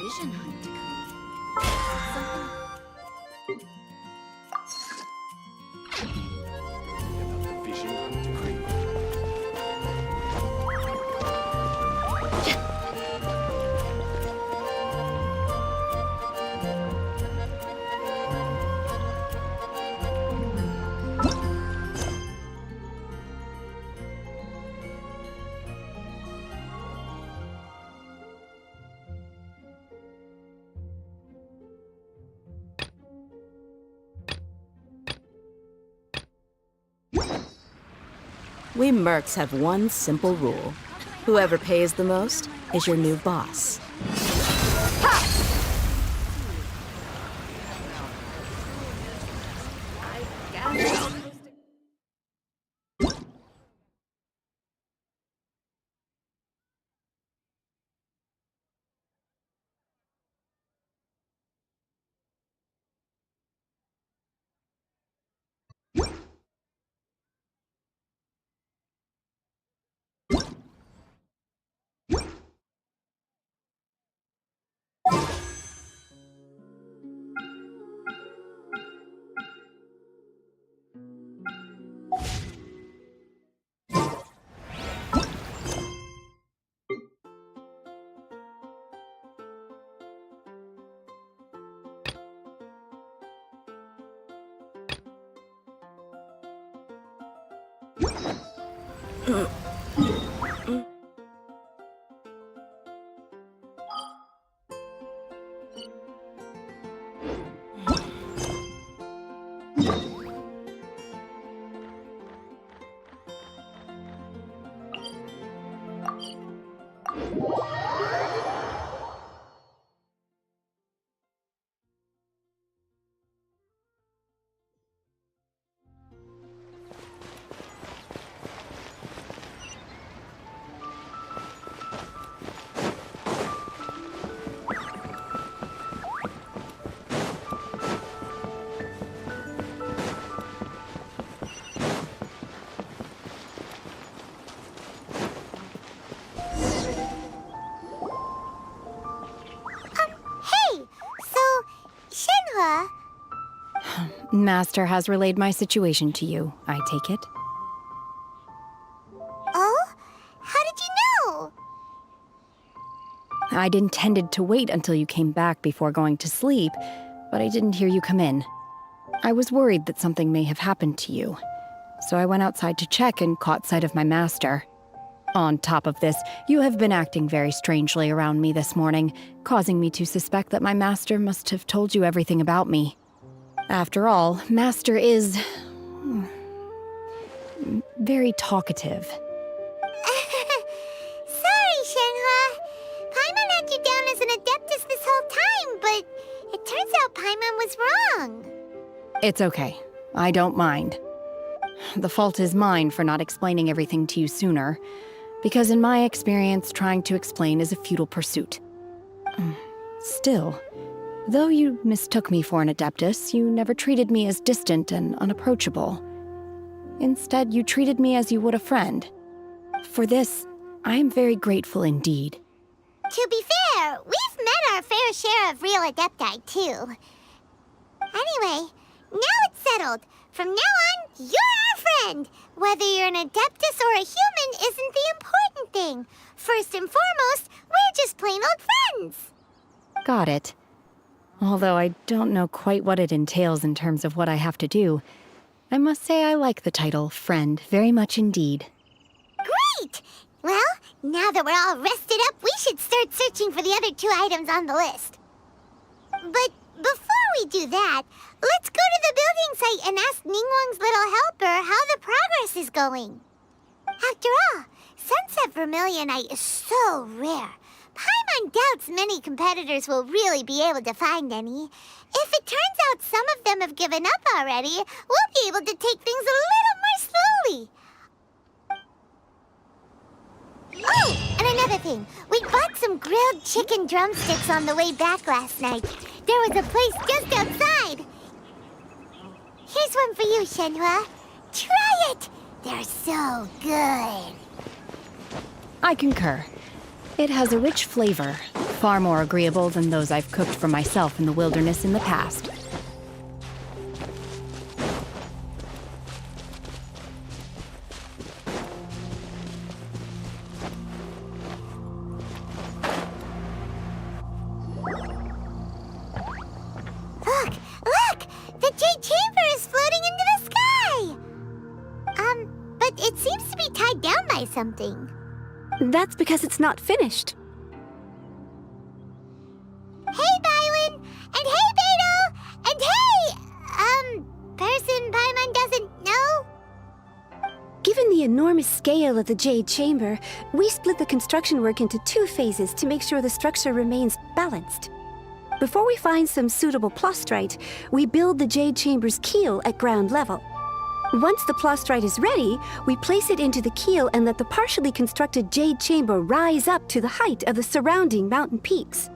Vision hunt decree. The vision hunt decree. We mercs have one simple rule. Whoever pays the most is your new boss. Master has relayed my situation to you, I take it. Oh? How did you know? I'd intended to wait until you came back before going to sleep, but I didn't hear you come in. I was worried that something may have happened to you, so I went outside to check and caught sight of my master. On top of this, you have been acting very strangely around me this morning, causing me to suspect that my master must have told you everything about me. After all, Master is very talkative. Sorry, Shenhua. Paimon had you down as an adeptus this whole time, but it turns out Paimon was wrong. It's okay. I don't mind. The fault is mine for not explaining everything to you sooner, because in my experience, trying to explain is a futile pursuit. Still, though you mistook me for an adeptus, you never treated me as distant and unapproachable. Instead, you treated me as you would a friend. For this, I am very grateful indeed. To be fair, we've met our fair share of real adepti, too. Anyway, now it's settled. From now on, you're our friend. Whether you're an adeptus or a human isn't the important thing. First and foremost, we're just plain old friends. Got it. Although I don't know quite what it entails in terms of what I have to do, I must say I like the title, Friend, very much indeed. Great! Well, Now that we're all rested up, we should start searching for the other 2 items on the list. But before we do that, let's go to the building site and ask Ningguang's little helper how the progress is going. After all, Sunset Vermilionite is so rare. Paimon doubts many competitors will really be able to find any. If it turns out some of them have given up already, we'll be able to take things a little more slowly. Oh, and another thing. We bought some grilled chicken drumsticks on the way back last night. There was a place just outside. Here's one for you, Shenhua. Try it! They're so good. I concur. It has a rich flavor, far more agreeable than those I've cooked for myself in the wilderness in the past. Look! The Jade Chamber is floating into the sky! But it seems to be tied down by something. That's because it's not finished. Hey, Bywin! And hey, Beto! And hey, person Paimon doesn't know? Given the enormous scale of the Jade Chamber, we split the construction work into 2 phases to make sure the structure remains balanced. Before we find some suitable plastrite, we build the Jade Chamber's keel at ground level. Once the plastrite is ready, we place it into the keel and let the partially constructed Jade Chamber rise up to the height of the surrounding mountain peaks.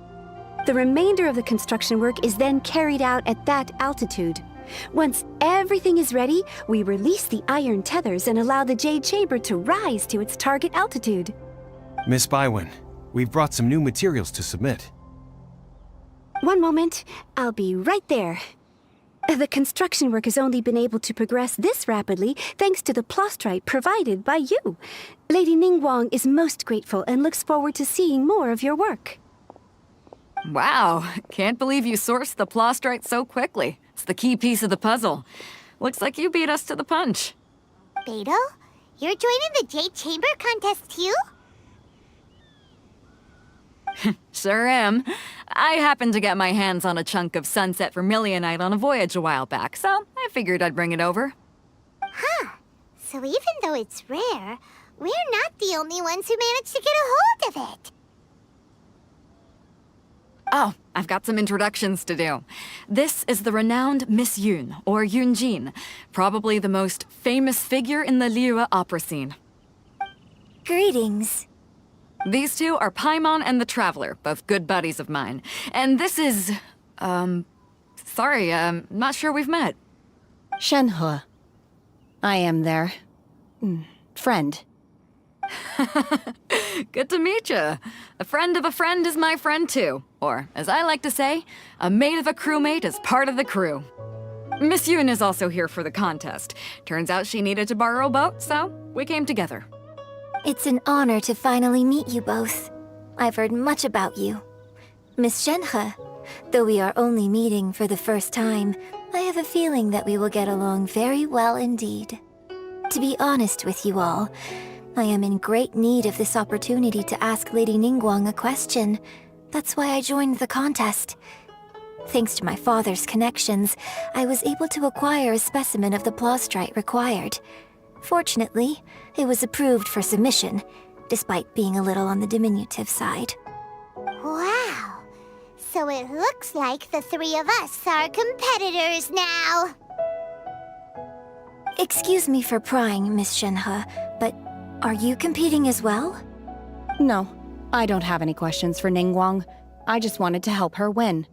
The remainder of the construction work is then carried out at that altitude. Once everything is ready, we release the iron tethers and allow the Jade Chamber to rise to its target altitude. Miss Bywin, we've brought some new materials to submit. One moment, I'll be right there. The construction work has only been able to progress this rapidly thanks to the plastrite provided by you. Lady Ningguang is most grateful and looks forward to seeing more of your work. Wow, can't believe you sourced the plastrite so quickly. It's the key piece of the puzzle. Looks like you beat us to the punch. Beto? You're joining the Jade Chamber contest too? Sure am. I happened to get my hands on a chunk of Sunset Vermilionite on a voyage a while back, so I figured I'd bring it over. Huh. So even though it's rare, we're not the only ones who managed to get a hold of it. Oh, I've got some introductions to do. This is the renowned Miss Yoon, or Yoonjin, probably the most famous figure in the Liyue opera scene. Greetings. These 2 are Paimon and the Traveler, both good buddies of mine. And this is... sorry, not sure we've met. Shenhua. I am their... friend. Good to meet you. A friend of a friend is my friend too. Or, as I like to say, a mate of a crewmate is part of the crew. Miss Yoon is also here for the contest. Turns out she needed to borrow a boat, so we came together. It's an honor to finally meet you both. I've heard much about you. Miss Shenhe, though we are only meeting for the first time, I have a feeling that we will get along very well indeed. To be honest with you all, I am in great need of this opportunity to ask Lady Ningguang a question. That's why I joined the contest. Thanks to my father's connections, I was able to acquire a specimen of the plastrite required. Fortunately, it was approved for submission, despite being a little on the diminutive side. Wow. So it looks like the 3 of us are competitors now. Excuse me for prying, Miss Shenhe, but are you competing as well? No, I don't have any questions for Ningguang. I just wanted to help her win.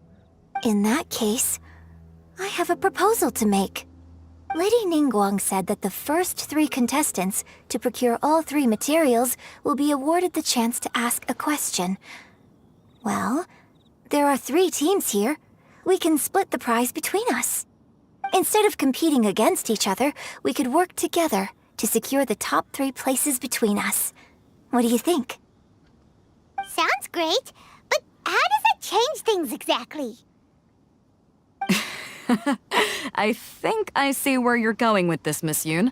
In that case, I have a proposal to make. Lady Ningguang said that the first 3 contestants to procure all 3 materials will be awarded the chance to ask a question. Well, there are 3 teams here. We can split the prize between us. Instead of competing against each other, we could work together to secure the top 3 places between us. What do you think? Sounds great, but how does it change things exactly? I think I see where you're going with this, Miss Yoon.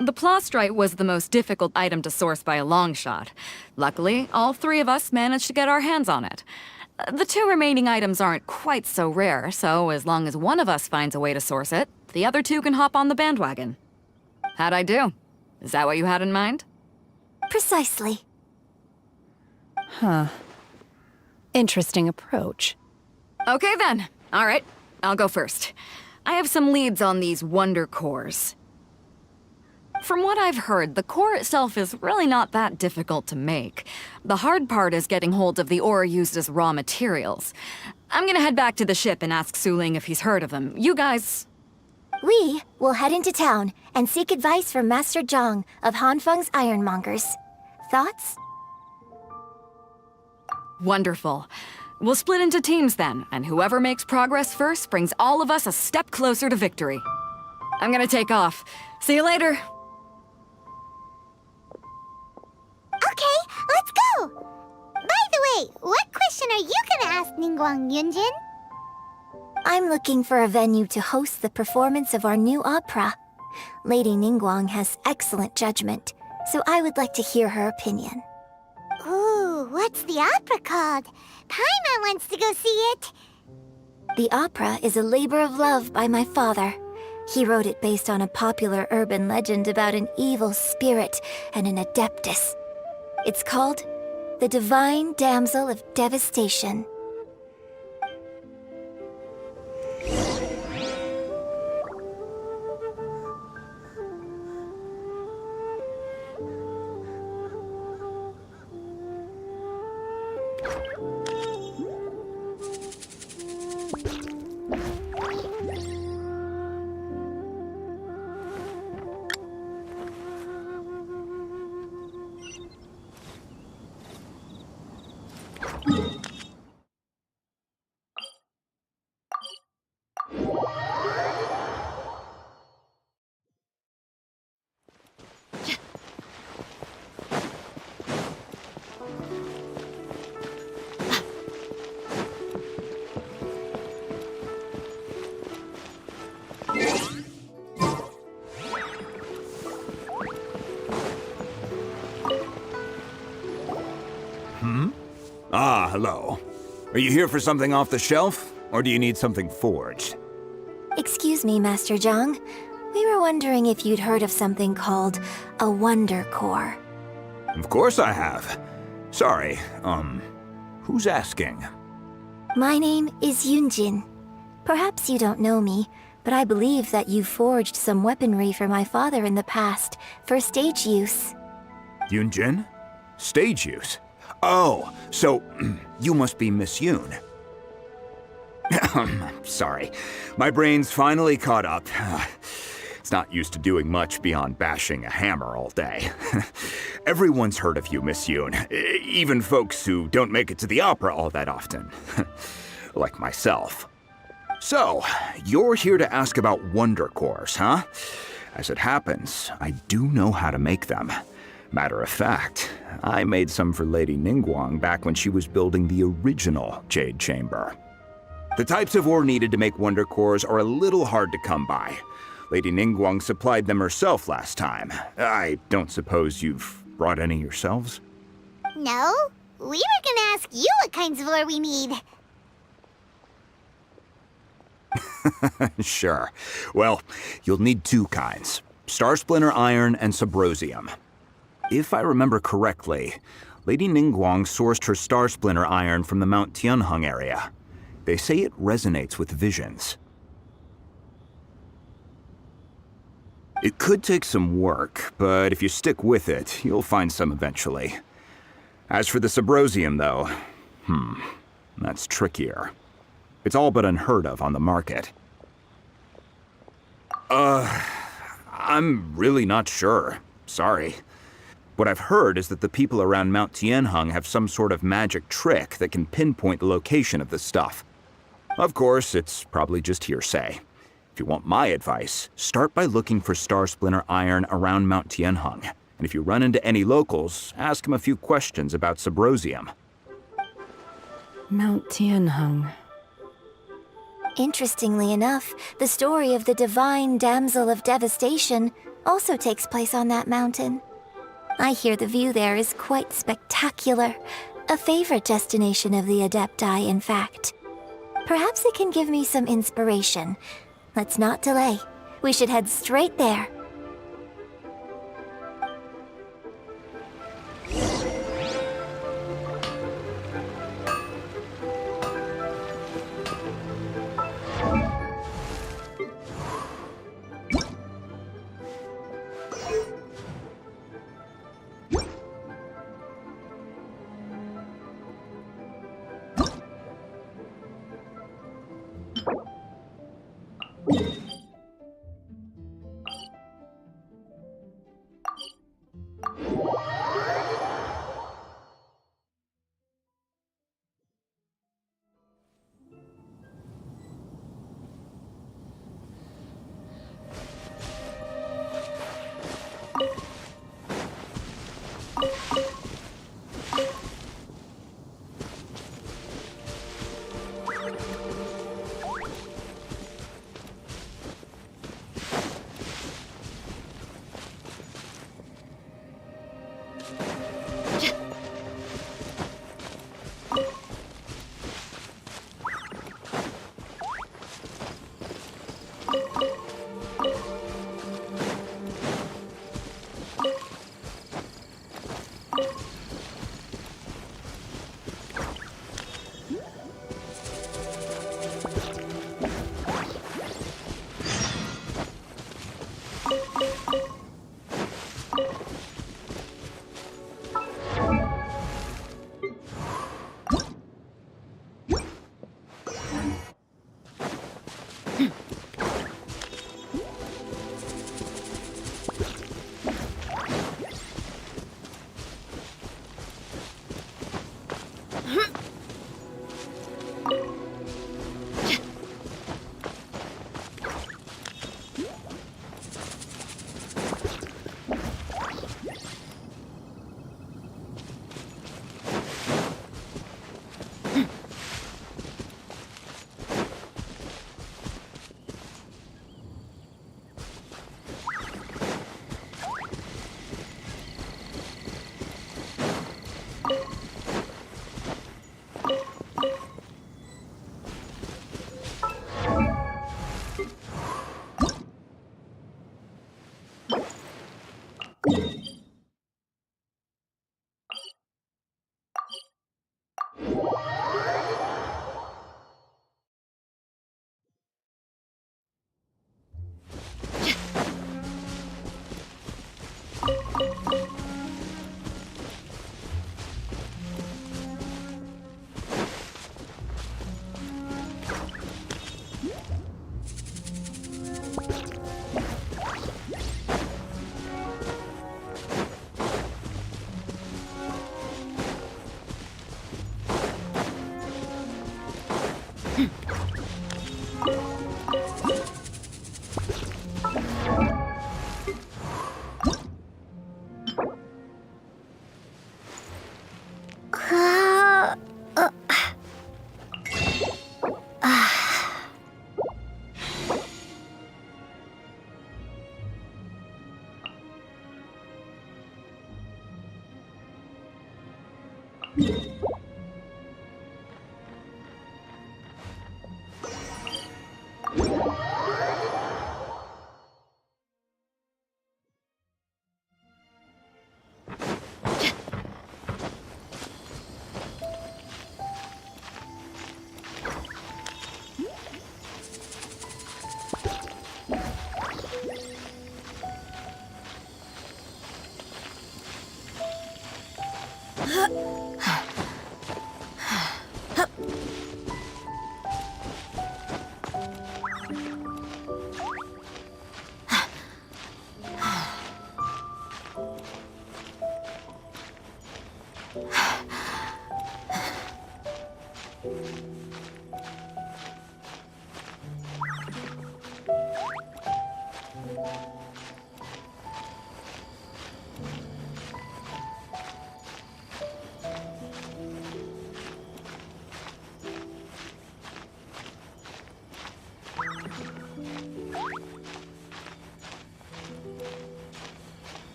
The plastrite was the most difficult item to source by a long shot. Luckily, all three of us managed to get our hands on it. The two remaining items aren't quite so rare, so as long as one of us finds a way to source it, the other two can hop on the bandwagon. How'd I do? Is that what you had in mind? Precisely. Huh. Interesting approach. Okay then. All right, I'll go first. I have some leads on these wonder cores. From what I've heard, the core itself is really not that difficult to make. The hard part is getting hold of the ore used as raw materials. I'm gonna head back to the ship and ask Suling if he's heard of them. You guys... We will head into town and seek advice from Master Zhang of Hanfeng's Ironmongers. Thoughts? Wonderful. We'll split into teams then, and whoever makes progress first brings all of us a step closer to victory. I'm gonna take off. See you later. Okay, let's go! By the way, what question are you gonna ask Ningguang Yunjin? I'm looking for a venue to host the performance of our new opera. Lady Ningguang has excellent judgment, so I would like to hear her opinion. Ooh, what's the opera called? Paimon wants to go see it. The opera is a labor of love by my father. He wrote it based on a popular urban legend about an evil spirit and an adeptus. It's called The Divine Damsel of Devastation. Ah, hello. Are you here for something off the shelf, or do you need something forged? Excuse me, Master Zhang. We were wondering if you'd heard of something called a Wonder Core. Of course I have. Sorry, who's asking? My name is Yunjin. Perhaps you don't know me, but I believe that you forged some weaponry for my father in the past for stage use. Yunjin? Stage use? Oh, so you must be Miss Yoon. Sorry, my brain's finally caught up. It's not used to doing much beyond bashing a hammer all day. Everyone's heard of you, Miss Yoon, even folks who don't make it to the opera all that often. Like myself. So, you're here to ask about wonder cores, huh? As it happens, I do know how to make them. Matter of fact, I made some for Lady Ningguang back when she was building the original Jade Chamber. The types of ore needed to make wonder cores are a little hard to come by. Lady Ningguang supplied them herself last time. I don't suppose you've brought any yourselves? No, we were gonna ask you what kinds of ore we need. Sure. Well, you'll need two kinds. Star Splinter Iron and Subrosium. If I remember correctly, Lady Ningguang sourced her Star Splinter Iron from the Mount Tianheng area. They say it resonates with visions. It could take some work, but if you stick with it, you'll find some eventually. As for the Subrosium, though, that's trickier. It's all but unheard of on the market. I'm really not sure. Sorry. What I've heard is that the people around Mount Tianheng have some sort of magic trick that can pinpoint the location of the stuff. Of course, it's probably just hearsay. If you want my advice, start by looking for Star Splinter Iron around Mount Tianheng. And if you run into any locals, ask them a few questions about Subrosium. Mount Tianheng. Interestingly enough, the story of the Divine Damsel of Devastation also takes place on that mountain. I hear the view there is quite spectacular, a favorite destination of the Adepti, in fact. Perhaps it can give me some inspiration. Let's not delay. We should head straight there.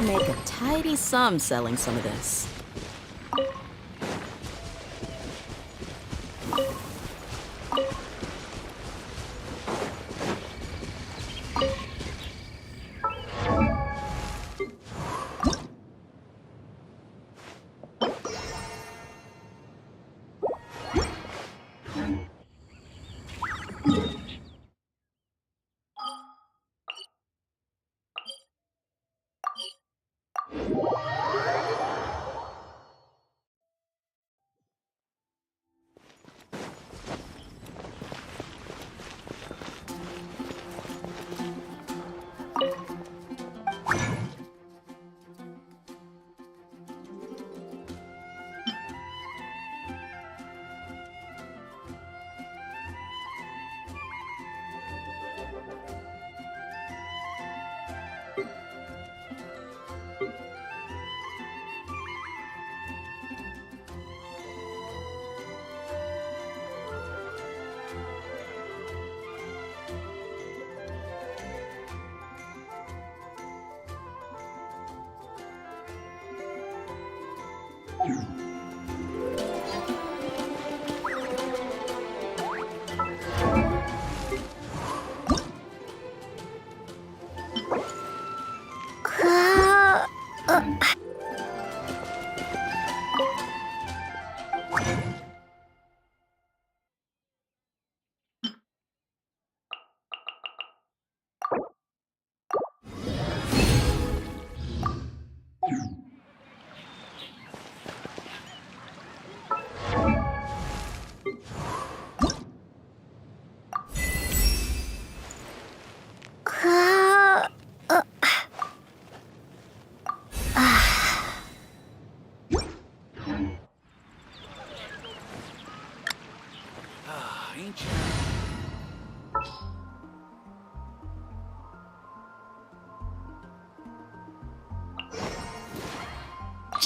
make a tidy sum selling some of this.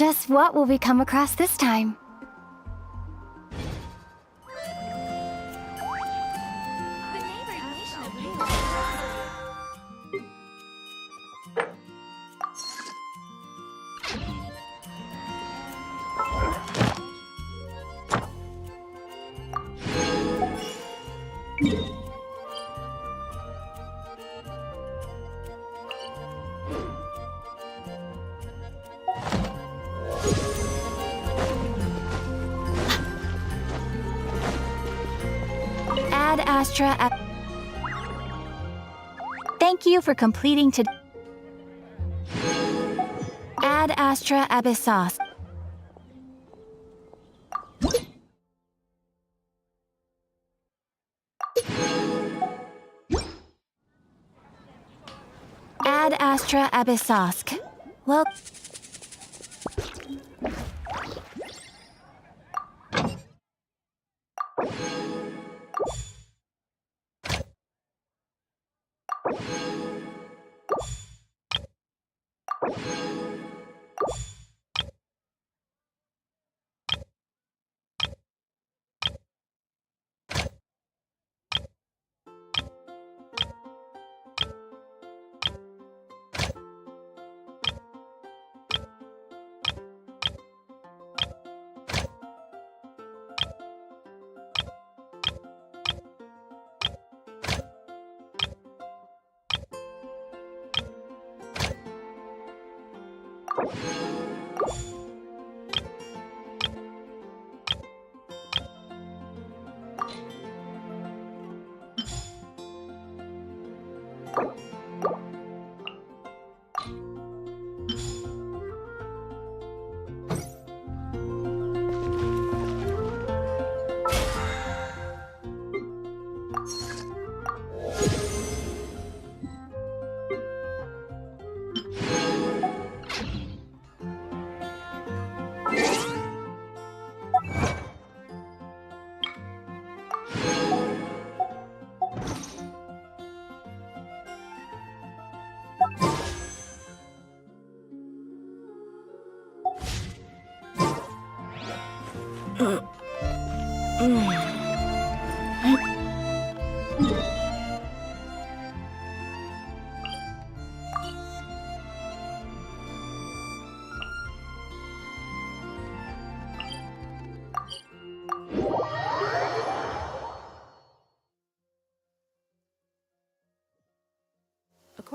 Just what will we come across this time? Ad Astra. Thank you for completing to Ad Astra Abyssos. Ad Astra Abyssosk. Well.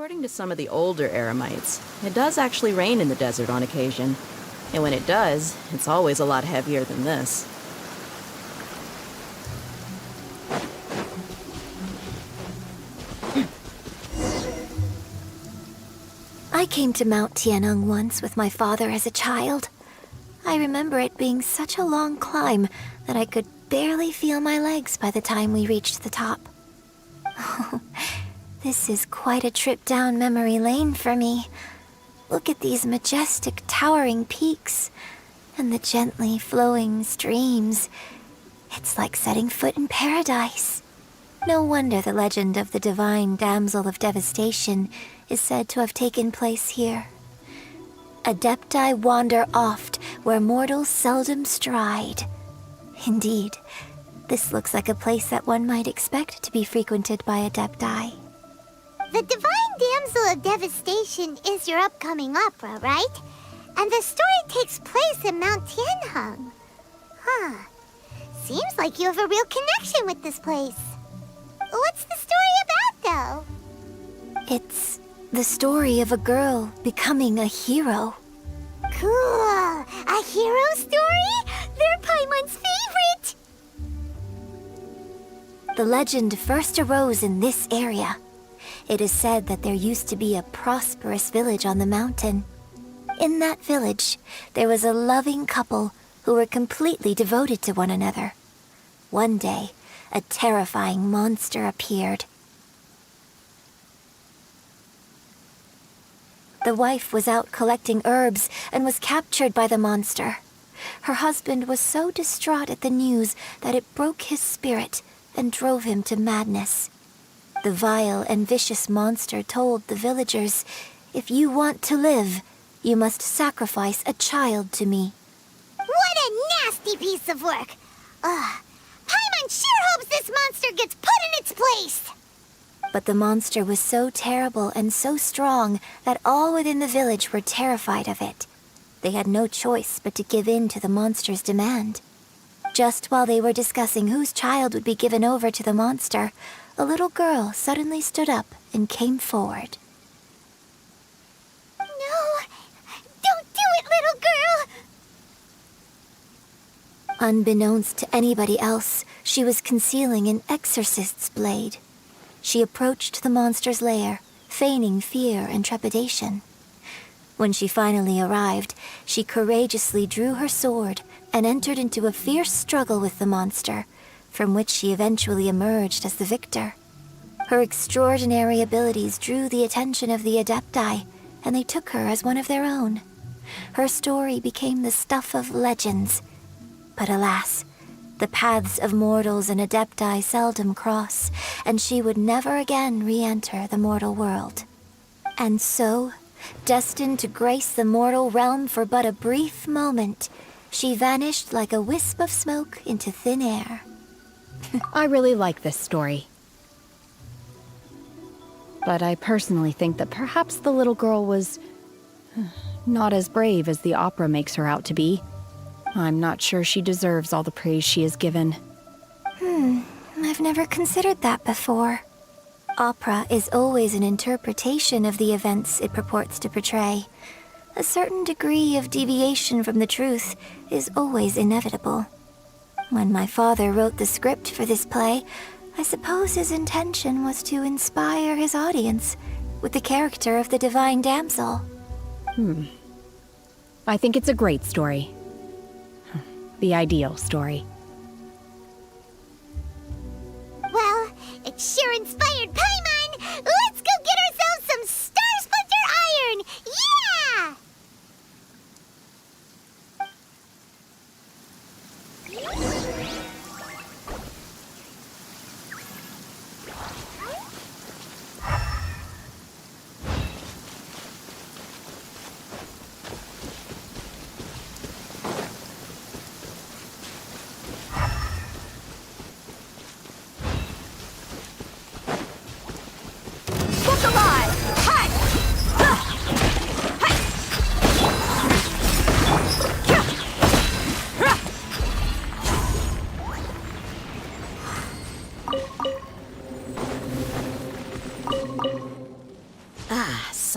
According to some of the older Eremites, it does actually rain in the desert on occasion. And when it does, it's always a lot heavier than this. I came to Mount Tianeng once with my father as a child. I remember it being such a long climb that I could barely feel my legs by the time we reached the top. This is quite a trip down memory lane for me. Look at these majestic, towering peaks and the gently flowing streams. It's like setting foot in paradise. No wonder the legend of the divine damsel of devastation is said to have taken place here. Adepti wander oft where mortals seldom stride. Indeed, this looks like a place that one might expect to be frequented by Adepti. The Divine Damsel of Devastation is your upcoming opera, right? And the story takes place in Mount Tianheng. Huh. Seems like you have a real connection with this place. What's the story about, though? It's the story of a girl becoming a hero. Cool. A hero story? They're Paimon's favorite! The legend first arose in this area. It is said that there used to be a prosperous village on the mountain. In that village, there was a loving couple who were completely devoted to one another. One day, a terrifying monster appeared. The wife was out collecting herbs and was captured by the monster. Her husband was so distraught at the news that it broke his spirit and drove him to madness. The vile and vicious monster told the villagers, "If you want to live, you must sacrifice a child to me." What a nasty piece of work! Paimon sure hopes this monster gets put in its place! But the monster was so terrible and so strong that all within the village were terrified of it. They had no choice but to give in to the monster's demand. Just while they were discussing whose child would be given over to the monster, a little girl suddenly stood up and came forward. No! Don't do it, little girl! Unbeknownst to anybody else, she was concealing an exorcist's blade. She approached the monster's lair, feigning fear and trepidation. When she finally arrived, she courageously drew her sword and entered into a fierce struggle with the monster, from which she eventually emerged as the victor. Her extraordinary abilities drew the attention of the Adepti, and they took her as one of their own. Her story became the stuff of legends. But alas, the paths of mortals and Adepti seldom cross, and she would never again re-enter the mortal world. And so, destined to grace the mortal realm for but a brief moment, she vanished like a wisp of smoke into thin air. I really like this story. But I personally think that perhaps the little girl was not as brave as the opera makes her out to be. I'm not sure she deserves all the praise she is given. I've never considered that before. Opera is always an interpretation of the events it purports to portray. A certain degree of deviation from the truth is always inevitable. When my father wrote the script for this play, I suppose his intention was to inspire his audience with the character of the Divine Damsel. I think it's a great story. The ideal story. Well, it sure inspired Paimon! Let's go get ourselves some Star Splinter Iron! Yeah!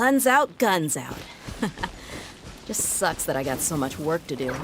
Guns out, guns out. Just sucks that I got so much work to do.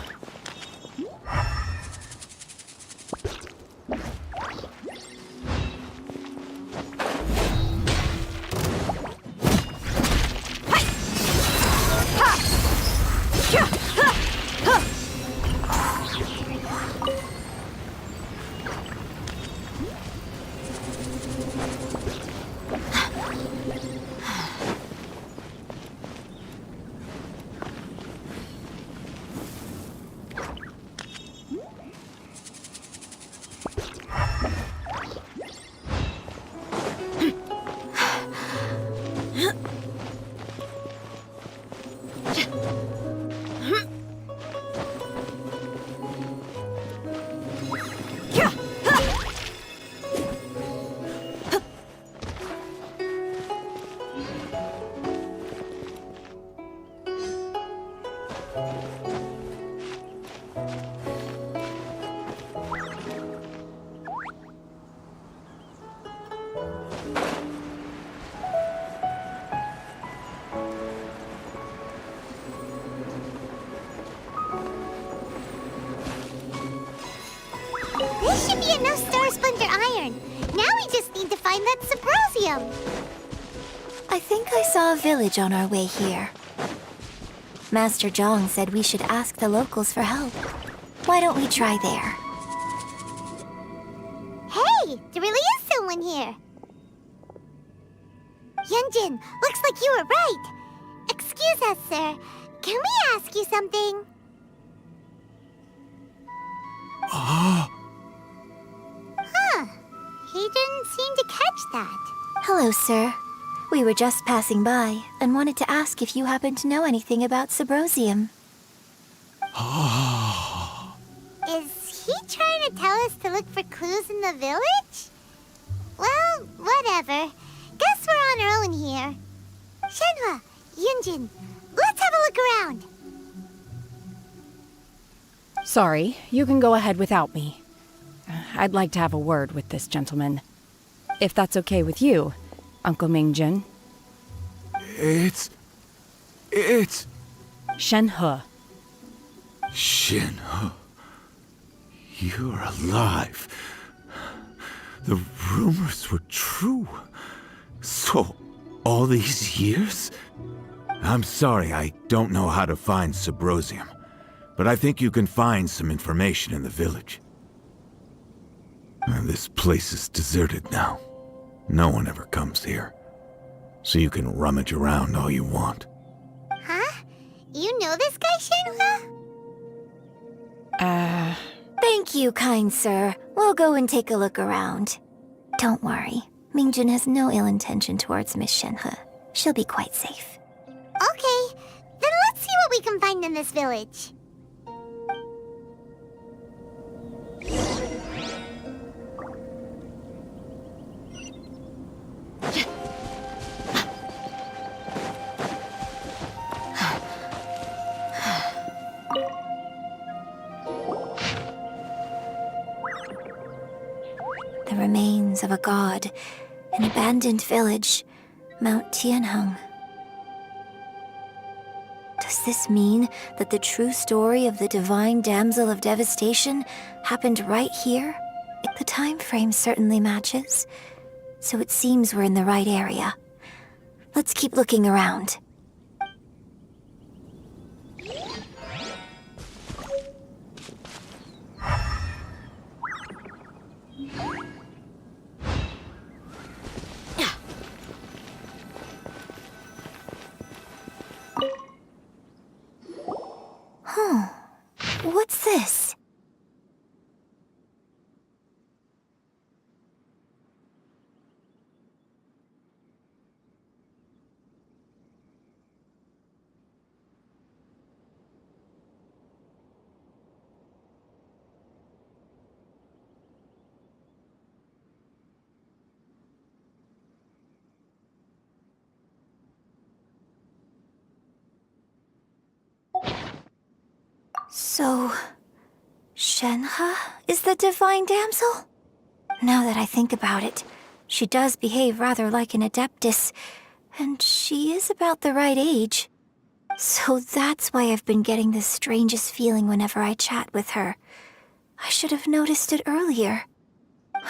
There should be enough star splinter iron. Now we just need to find that Subrosium. I think I saw a village on our way here. Master Zhang said we should ask the locals for help. Why don't we try there? Hey, there really is someone here. Yunjin, looks like you were right. Excuse us, sir. Can we ask you something? Huh. He didn't seem to catch that. Hello, sir. We were just passing by and wanted to ask if you happen to know anything about Subrosium. Is he trying to tell us to look for clues in the village? Well, whatever. Guess we're on our own here. Shenhua, Yunjin, let's have a look around. Sorry, you can go ahead without me. I'd like to have a word with this gentleman. If that's okay with you, Uncle Mingjin. It's... Shenhe. Shenhe. You're alive. The rumors were true. So, all these years? I'm sorry, I don't know how to find Subrosium, but I think you can find some information in the village. This place is deserted now. No one ever comes here. So you can rummage around all you want. Huh? You know this guy, Shenhua? Thank you, kind sir. We'll go and take a look around. Don't worry. Mingjin has no ill intention towards Miss Shenhe. She'll be quite safe. Okay, then let's see what we can find in this village. The remains of a god, an abandoned village, Mount Tianheng. Does this mean that the true story of the divine damsel of devastation happened right here? The time frame certainly matches, so it seems we're in the right area. Let's keep looking around. What's this? So, Shenhe is the divine damsel? Now that I think about it, she does behave rather like an adeptus, And she is about the right age. So that's why I've been getting the strangest feeling whenever I chat with her. I should have noticed it earlier.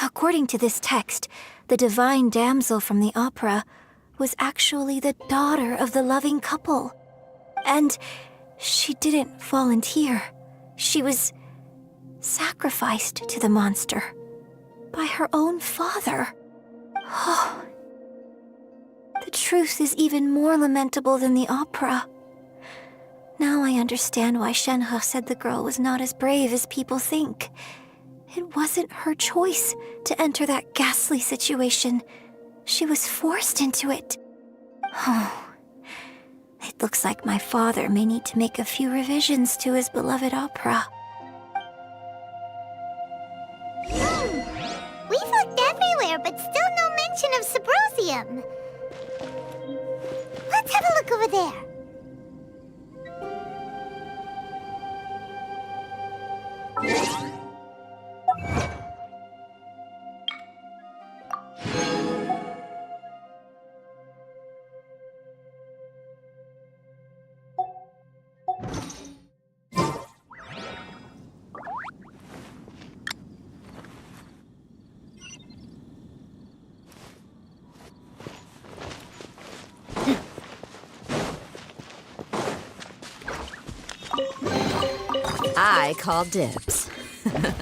According to this text, the divine damsel from the opera was actually the daughter of the loving couple. And she didn't volunteer. She was sacrificed to the monster by her own father. Oh, the truth is even more lamentable than the opera. Now I understand why Shenhe said the girl was not as brave as people think. It wasn't her choice to enter that ghastly situation. She was forced into it. Oh, it looks like my father may need to make a few revisions to his beloved opera. We've looked everywhere, but still no mention of Sabrosium. Let's have a look over there. I call dibs. This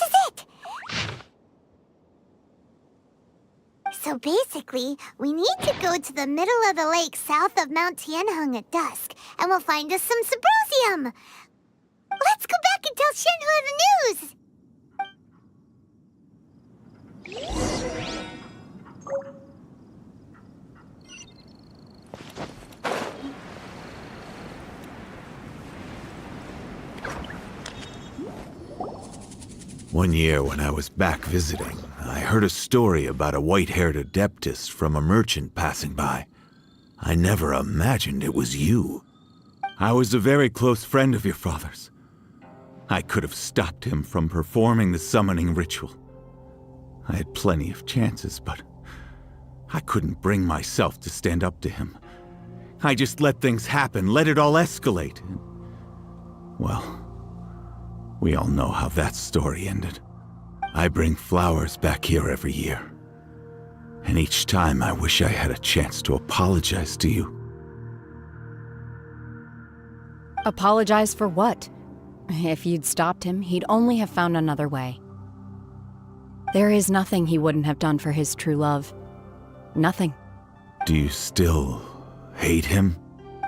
is it! So basically, we need to go to the middle of the lake south of Mount Tianheng at dusk, and we'll find us some Sabrosium! Let's go back and tell Shenhe the news! One year when I was back visiting, I heard a story about a white-haired adeptus from a merchant passing by. I never imagined it was you. I was a very close friend of your father's. I could have stopped him from performing the summoning ritual. I had plenty of chances, but I couldn't bring myself to stand up to him. I just let things happen, let it all escalate. And, well, we all know how that story ended. I bring flowers back here every year. And each time I wish I had a chance to apologize to you. Apologize for what? If you'd stopped him, he'd only have found another way. There is nothing he wouldn't have done for his true love. Nothing. Do you still hate him?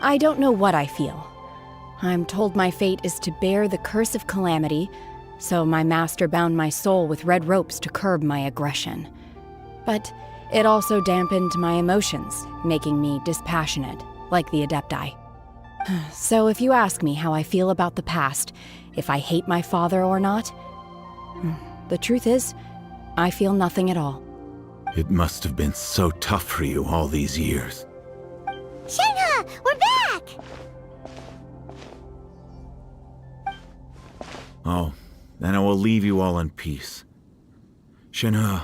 I don't know what I feel. I'm told my fate is to bear the curse of calamity, so my master bound my soul with red ropes to curb my aggression. But it also dampened my emotions, making me dispassionate, like the Adepti. So if you ask me how I feel about the past, if I hate my father or not, the truth is, I feel nothing at all. It must have been so tough for you all these years. Shenhe, we're back! Oh, then I will leave you all in peace. Shenhe,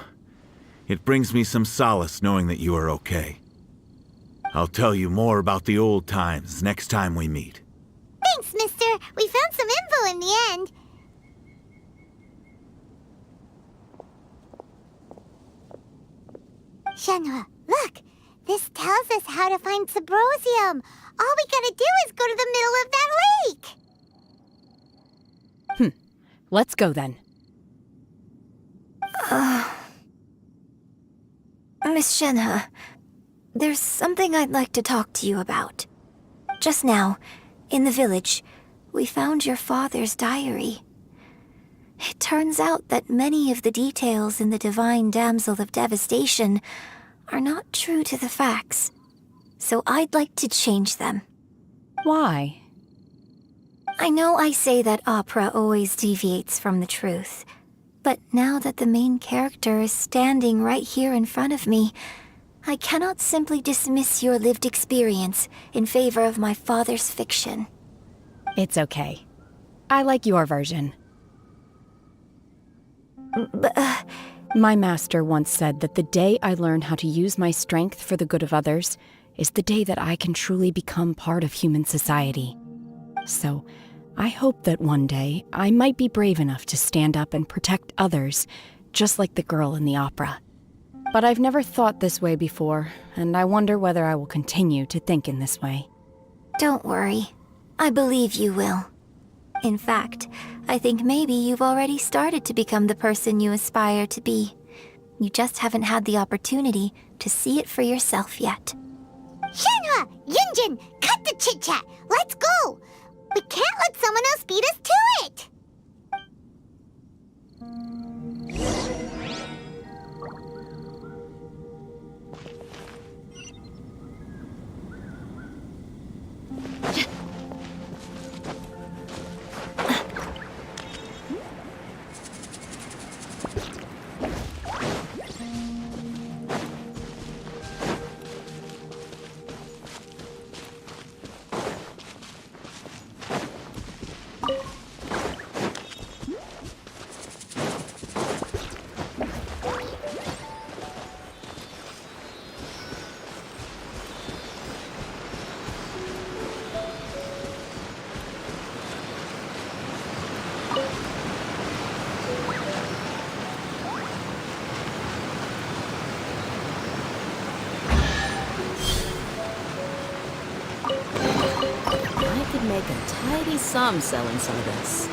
it brings me some solace knowing that you are okay. I'll tell you more about the old times next time we meet. Thanks, mister. We found some info in the end. Shenhe, look! This tells us how to find Sabrosium. All we gotta do is go to the middle of that lake! Let's go then. Miss Shenhe, there's something I'd like to talk to you about. Just now, in the village, we found your father's diary. It turns out that many of the details in the Divine Damsel of Devastation are not true to the facts, so I'd like to change them. Why? I know I say that opera always deviates from the truth, but now that the main character is standing right here in front of me, I cannot simply dismiss your lived experience in favor of my father's fiction. It's okay. I like your version. But, My master once said that the day I learn how to use my strength for the good of others is the day that I can truly become part of human society. So, I hope that one day I might be brave enough to stand up and protect others, just like the girl in the opera. But I've never thought this way before, and I wonder whether I will continue to think in this way. don't worry. I believe you will. In fact, I think maybe you've already started to become the person you aspire to be. You just haven't had the opportunity to see it for yourself yet. Shenhua! Yunjin! Cut the chit-chat! Let's go! We can't let someone else beat us to it! I could make a tidy sum selling some of this.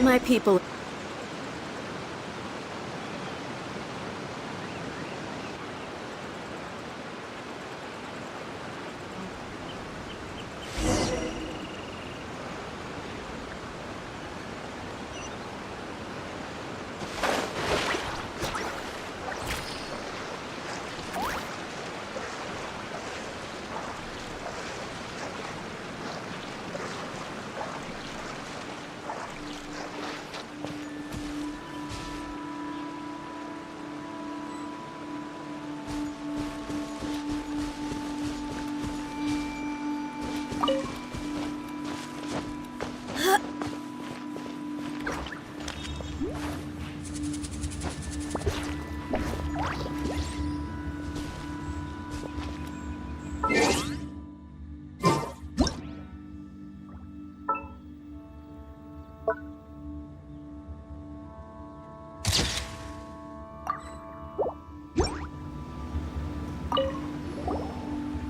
My people.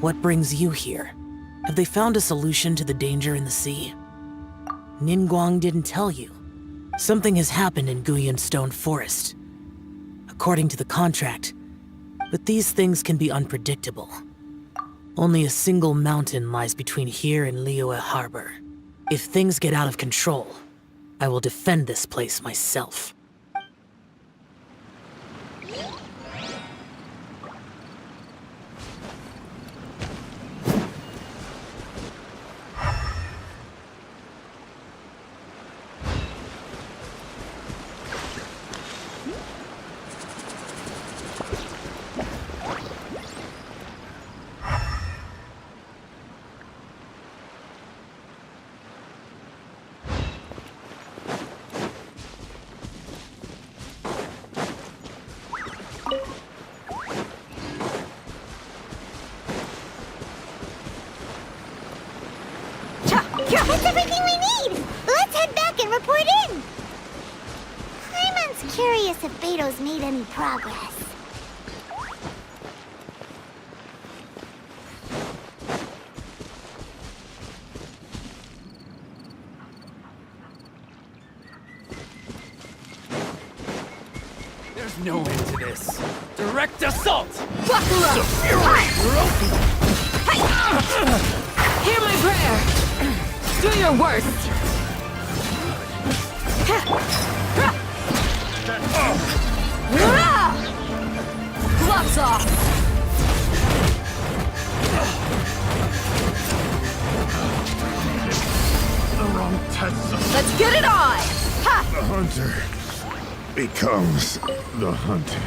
What brings you here? Have they found a solution to the danger in the sea? Ningguang didn't tell you. Something has happened in Guyan Stone Forest. According to the contract, but these things can be unpredictable. Only a single mountain lies between here and Liyue Harbor. If things get out of control, I will defend this place myself. That's everything we need! Let's head back and report in! I'm was curious if Beto's made any progress. There's no end to this. Direct assault! Buckle up! Hear my prayer! Do your worst! Gloves off! The wrong test. Let's get it on! Ha! The hunter becomes the hunted.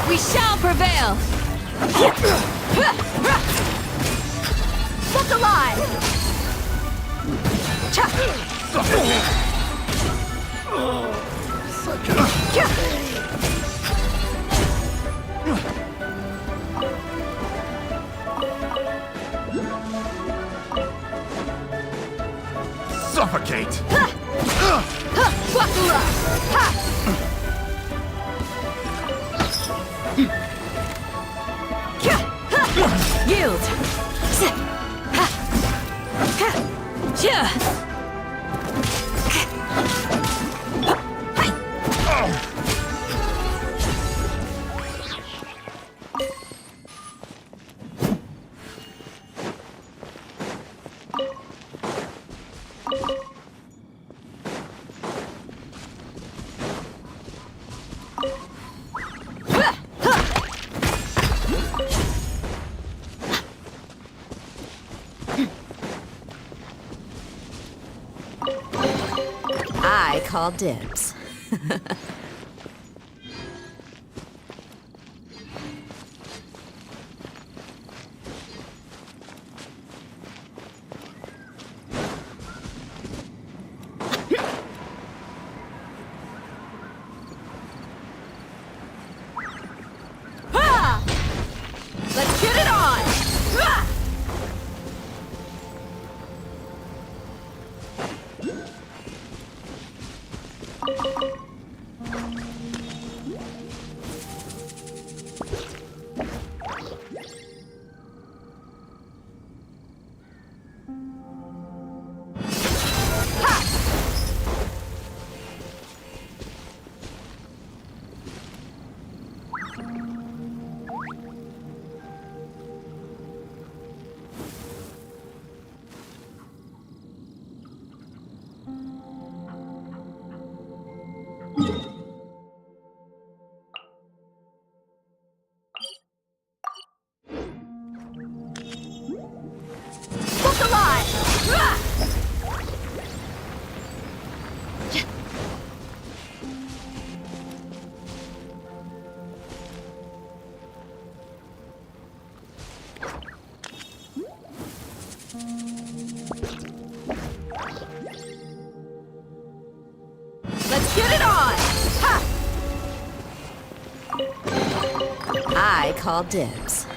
We shall prevail! Look alive! Suffocate! Buckle up! Yield! I call dibs. Look alive! Let's get it on! Ha! I call dibs.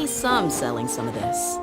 Some selling some of this.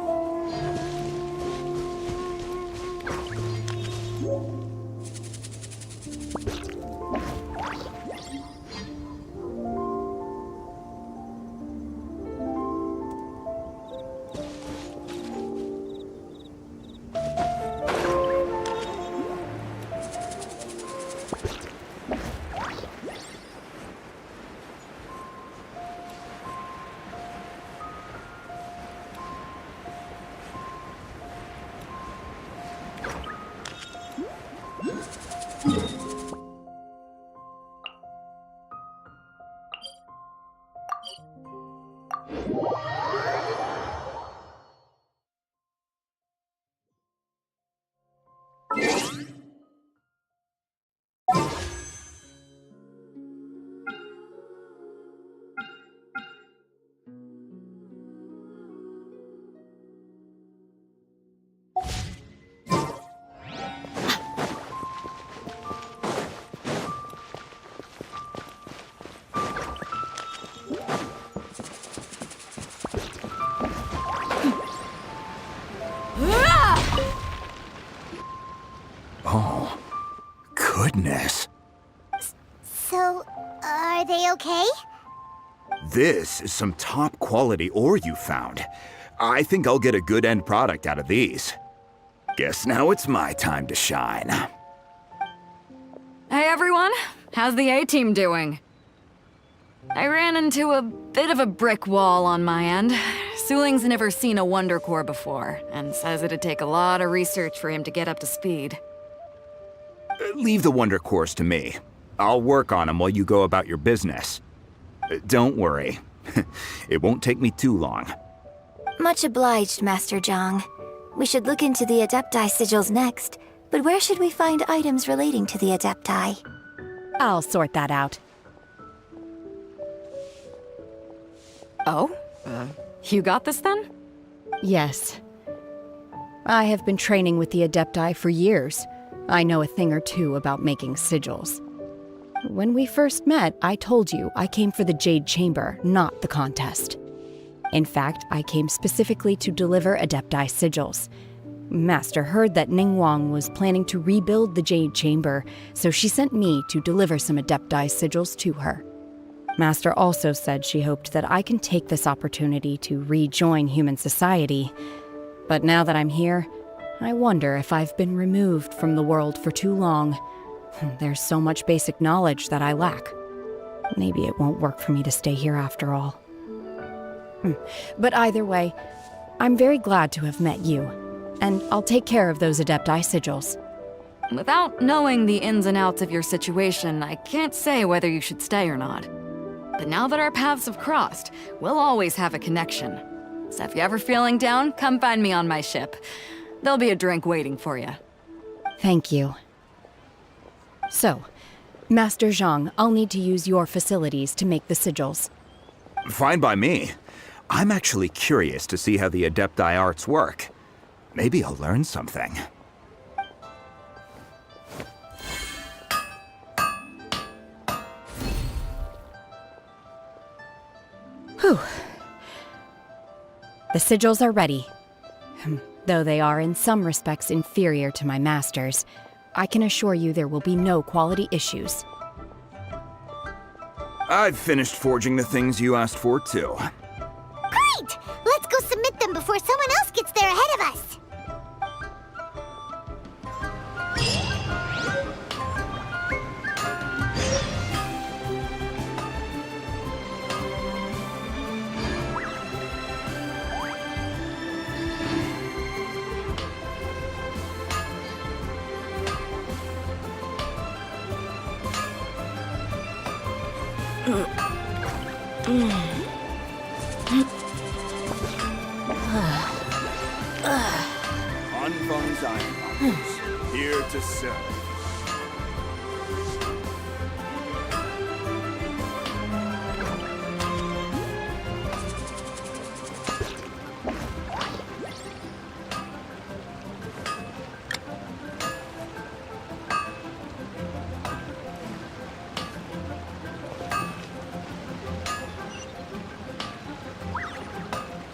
Oh, goodness. So, are they okay? This is some top quality ore you found. I think I'll get a good end product out of these. Guess now it's my time to shine. Hey everyone, how's the A-team doing? I ran into a bit of a brick wall on my end. Suling's never seen a Wonder Core before, and says it'd take a lot of research for him to get up to speed. Leave the Wonder Cores to me. I'll work on them while you go about your business. Don't worry. It won't take me too long. Much obliged, Master Zhang. We should look into the Adepti sigils next, but where should we find items relating to the Adepti? I'll sort that out. Oh? You got this then? Yes. I have been training with the Adepti for years. I know a thing or two about making sigils. When we first met, I told you I came for the Jade Chamber, not the contest. In fact, I came specifically to deliver Adepti sigils. Master heard that Ningguang was planning to rebuild the Jade Chamber, so she sent me to deliver some Adepti sigils to her. Master also said she hoped that I can take this opportunity to rejoin human society. But now that I'm here, I wonder if I've been removed from the world for too long. There's so much basic knowledge that I lack. Maybe it won't work for me to stay here after all. But either way, I'm very glad to have met you, and I'll take care of those Adepti sigils. Without knowing the ins and outs of your situation, I can't say whether you should stay or not. But now that our paths have crossed, we'll always have a connection. So if you're ever feeling down, come find me on my ship. There'll be a drink waiting for you. Thank you. So, Master Zhang, I'll need to use your facilities to make the sigils. Fine by me. I'm actually curious to see how the Adepti arts work. Maybe I'll learn something. Whew. The sigils are ready. Though they are in some respects inferior to my master's, I can assure you there will be no quality issues. I've finished forging the things you asked for, too. Great! Let's go submit them before someone else gets there ahead of us. Unfun's Iron here to serve.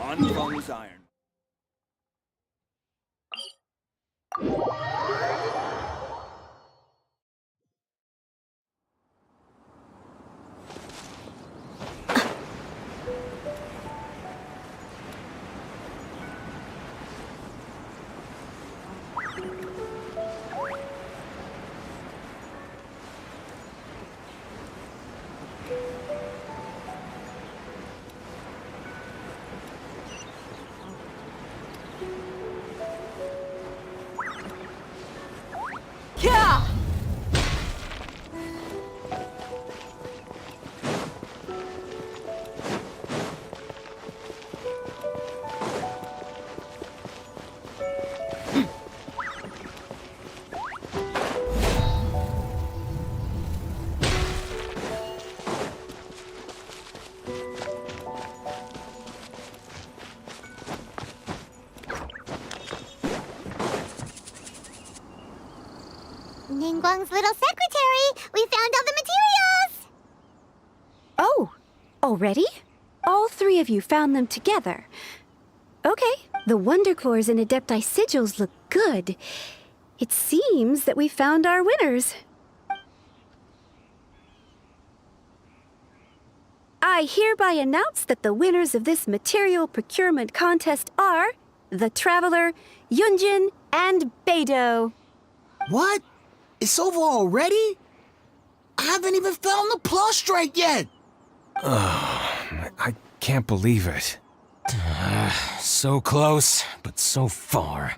Unfun's Iron. Yeah! Ningguang's little secretary! We found all the materials! Oh, already? All three of you found them together. Okay, the Wonder Cores and Adepti sigils look good. It seems that we found our winners. I hereby announce that the winners of this material procurement contest are the Traveler, Yunjin, and Beidou. What? It's over already? I haven't even found the plus strike yet! I can't believe it. So close, but so far.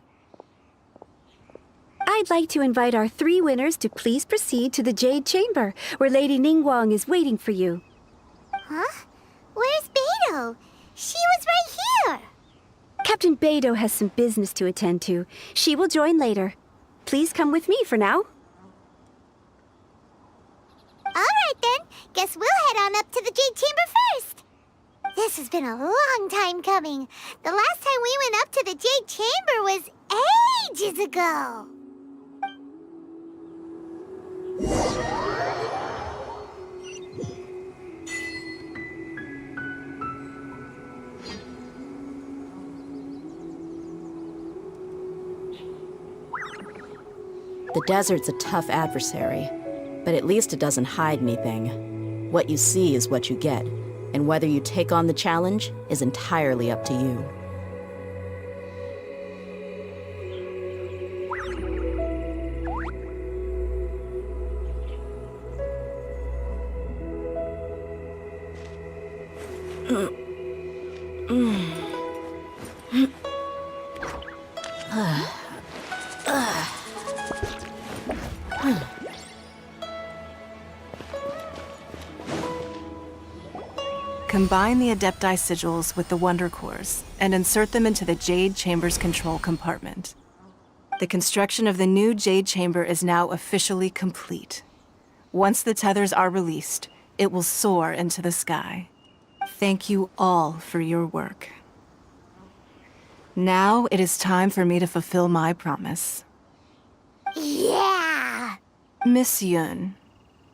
I'd like to invite our three winners to please proceed to the Jade Chamber, where Lady Ningguang is waiting for you. Huh? Where's Beidou? She was right here! Captain Beidou has some business to attend to. She will join later. Please come with me for now. All right then. Guess we'll head on up to the Jade Chamber first. This has been a long time coming. The last time we went up to the Jade Chamber was ages ago. The desert's a tough adversary, but at least it doesn't hide anything. What you see is what you get, and whether you take on the challenge is entirely up to you. Combine the Adepti sigils with the Wonder Cores and insert them into the Jade Chamber's control compartment. The construction of the new Jade Chamber is now officially complete. Once the tethers are released, it will soar into the sky. Thank you all for your work. Now it is time for me to fulfill my promise. Yeah! Miss Yun,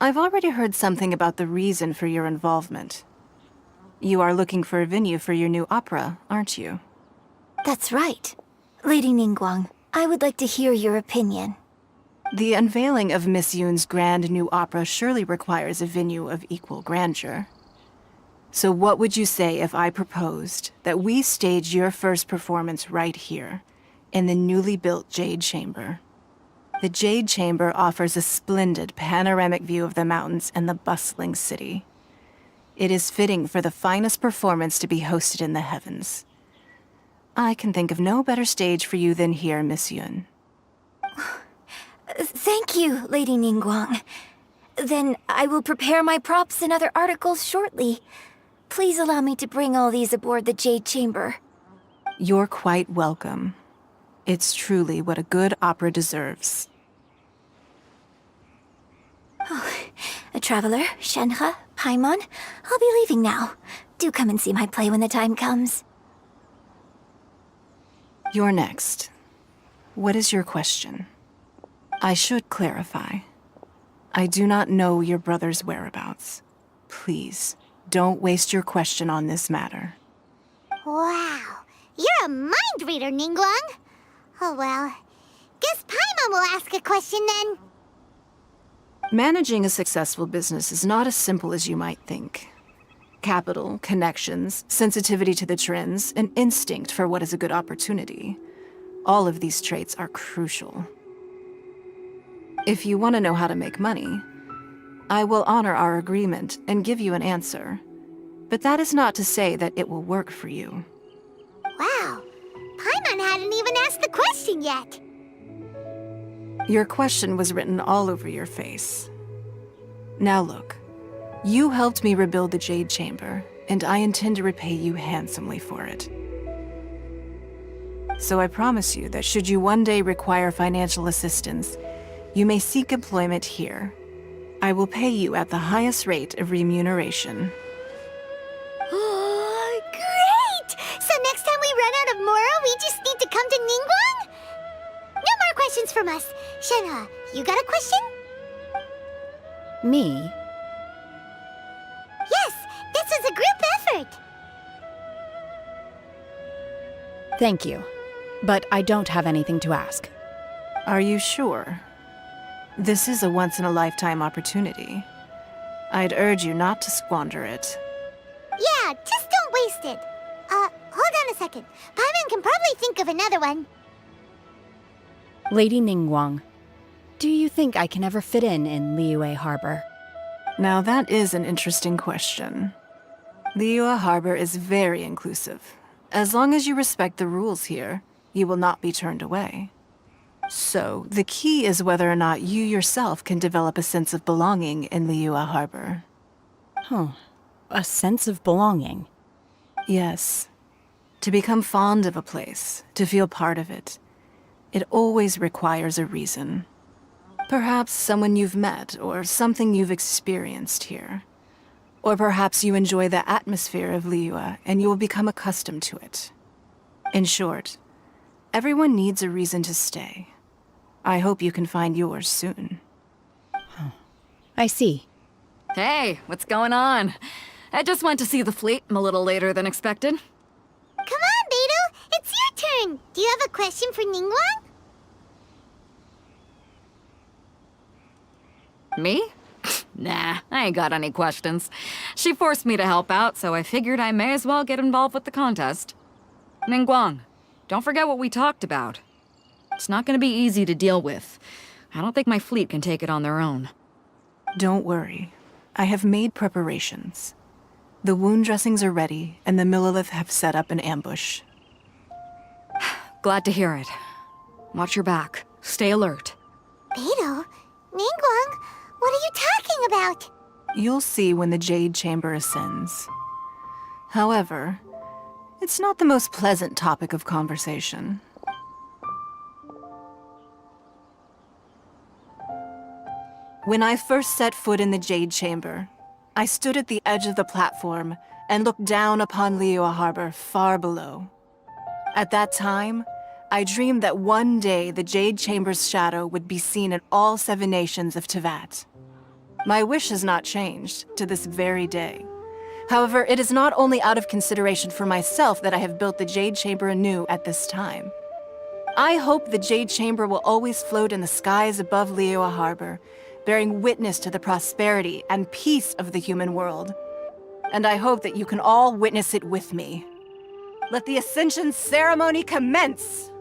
I've already heard something about the reason for your involvement. You are looking for a venue for your new opera, aren't you? That's right. Lady Ningguang, I would like to hear your opinion. The unveiling of Miss Yun's grand new opera surely requires a venue of equal grandeur. So what would you say if I proposed that we stage your first performance right here, in the newly built Jade Chamber? The Jade Chamber offers a splendid panoramic view of the mountains and the bustling city. It is fitting for the finest performance to be hosted in the heavens. I can think of no better stage for you than here, Miss Yun. Thank you, Lady Ningguang. Then I will prepare my props and other articles shortly. Please allow me to bring all these aboard the Jade Chamber. You're quite welcome. It's truly what a good opera deserves. A traveler, Shenhe, Paimon, I'll be leaving now. Do come and see my play when the time comes. You're next. What is your question? I should clarify. I do not know your brother's whereabouts. Please, don't waste your question on this matter. Wow, you're a mind reader, Ningguang. Oh well, guess Paimon will ask a question then. Managing a successful business is not as simple as you might think. Capital, connections, sensitivity to the trends, and instinct for what is a good opportunity. All of these traits are crucial. If you want to know how to make money, I will honor our agreement and give you an answer. But that is not to say that it will work for you. Wow, Paimon hadn't even asked the question yet. Your question was written all over your face. Now look, you helped me rebuild the Jade Chamber, and I intend to repay you handsomely for it. So I promise you that should you one day require financial assistance, you may seek employment here. I will pay you at the highest rate of remuneration. Oh, great! So next time we run out of Moro, we just need to come to Ningguang? No more questions from us. Shenhe, you got a question? Me? Yes, this is a group effort. Thank you. But I don't have anything to ask. Are you sure? This is a once-in-a-lifetime opportunity. I'd urge you not to squander it. Yeah, just don't waste it. Hold on a second. Paimon can probably think of another one. Lady Ningguang, do you think I can ever fit in Liyue Harbor? Now that is an interesting question. Liyue Harbor is very inclusive. As long as you respect the rules here, you will not be turned away. So, the key is whether or not you yourself can develop a sense of belonging in Liyue Harbor. Huh. A sense of belonging. Yes. To become fond of a place, to feel part of it, it always requires a reason. Perhaps someone you've met or something you've experienced here. Or perhaps you enjoy the atmosphere of Liyue and you will become accustomed to it. In short, everyone needs a reason to stay. I hope you can find yours soon. I see. Hey, what's going on? I just went to see the fleet a little later than expected. Come on, Beidou! It's your turn! Do you have a question for Ningguang? Me? Nah, I ain't got any questions. She forced me to help out, so I figured I may as well get involved with the contest. Ningguang, don't forget what we talked about. It's not gonna be easy to deal with. I don't think my fleet can take it on their own. Don't worry. I have made preparations. The wound dressings are ready, and the Millilith have set up an ambush. Glad to hear it. Watch your back. Stay alert. Beidou? Ningguang? What are you talking about? You'll see when the Jade Chamber ascends. However, it's not the most pleasant topic of conversation. When I first set foot in the Jade Chamber, I stood at the edge of the platform and looked down upon Liyue Harbor far below. At that time, I dreamed that one day the Jade Chamber's shadow would be seen in all 7 nations of Teyvat. My wish has not changed to this very day. However, it is not only out of consideration for myself that I have built the Jade Chamber anew at this time. I hope the Jade Chamber will always float in the skies above Liyue Harbor, bearing witness to the prosperity and peace of the human world. And I hope that you can all witness it with me. Let the Ascension ceremony commence!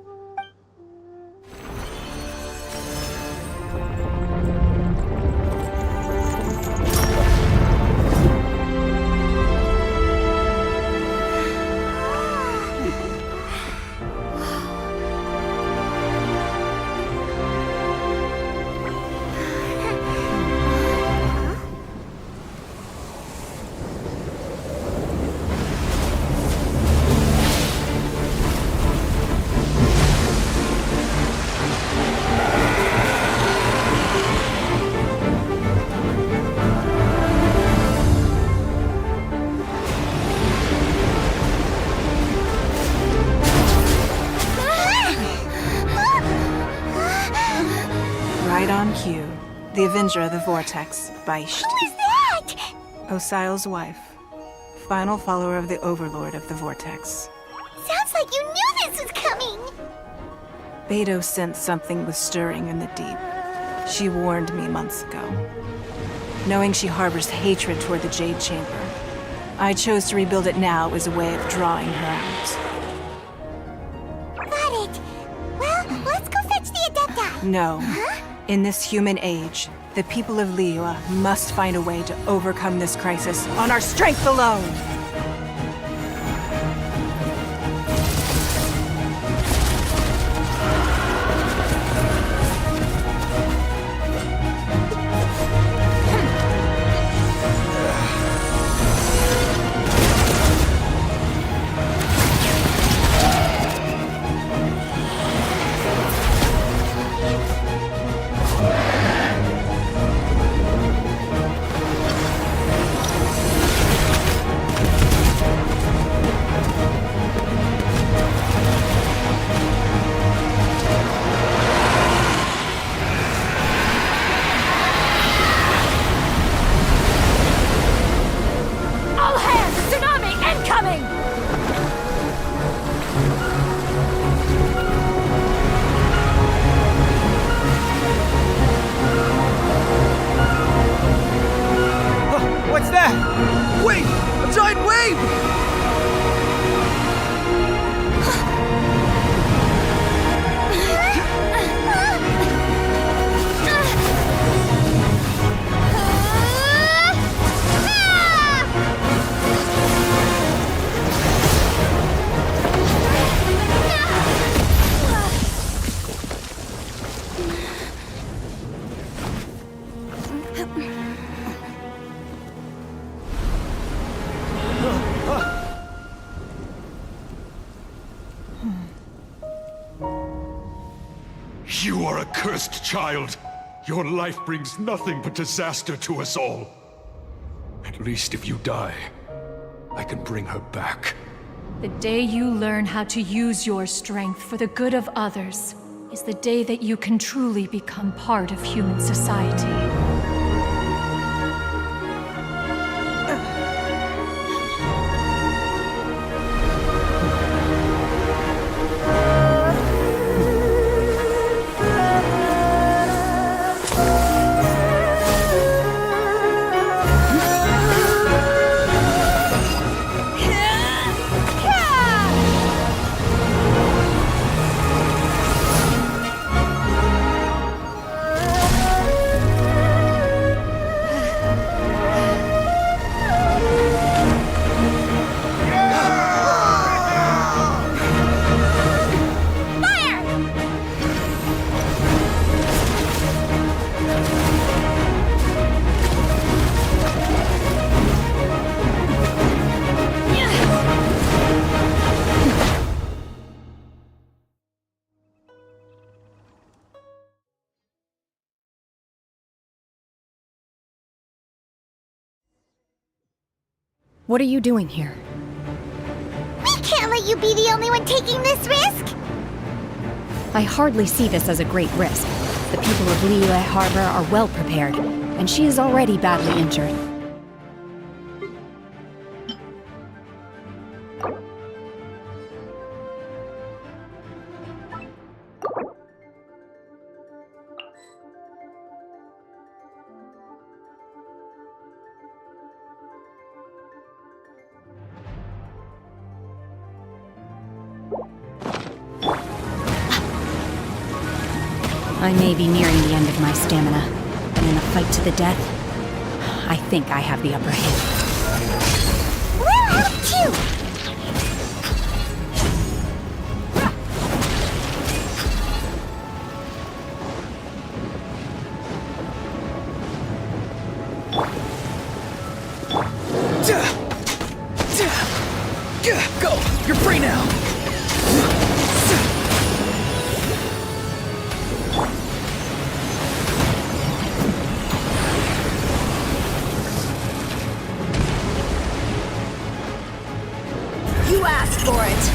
Right on cue. The Avenger of the Vortex, Beisht. Who is that? Osial's wife. Final follower of the Overlord of the Vortex. Sounds like you knew this was coming! Beidou sensed something was stirring in the deep. She warned me months ago. Knowing she harbors hatred toward the Jade Chamber, I chose to rebuild it now as a way of drawing her out. Got it. Well, let's go fetch the Adepta. No. Huh? In this human age, the people of Liyue must find a way to overcome this crisis on our strength alone! What's that? Wait! A giant wave! You are a cursed child. Your life brings nothing but disaster to us all. At least if you die, I can bring her back. The day you learn how to use your strength for the good of others is the day that you can truly become part of human society. What are you doing here? We can't let you be the only one taking this risk! I hardly see this as a great risk. The people of Liyue Harbor are well prepared, and she is already badly injured. I may be nearing the end of my stamina, but in a fight to the death, I think I have the upper hand. We're out too! Go! You're free now! You asked for it!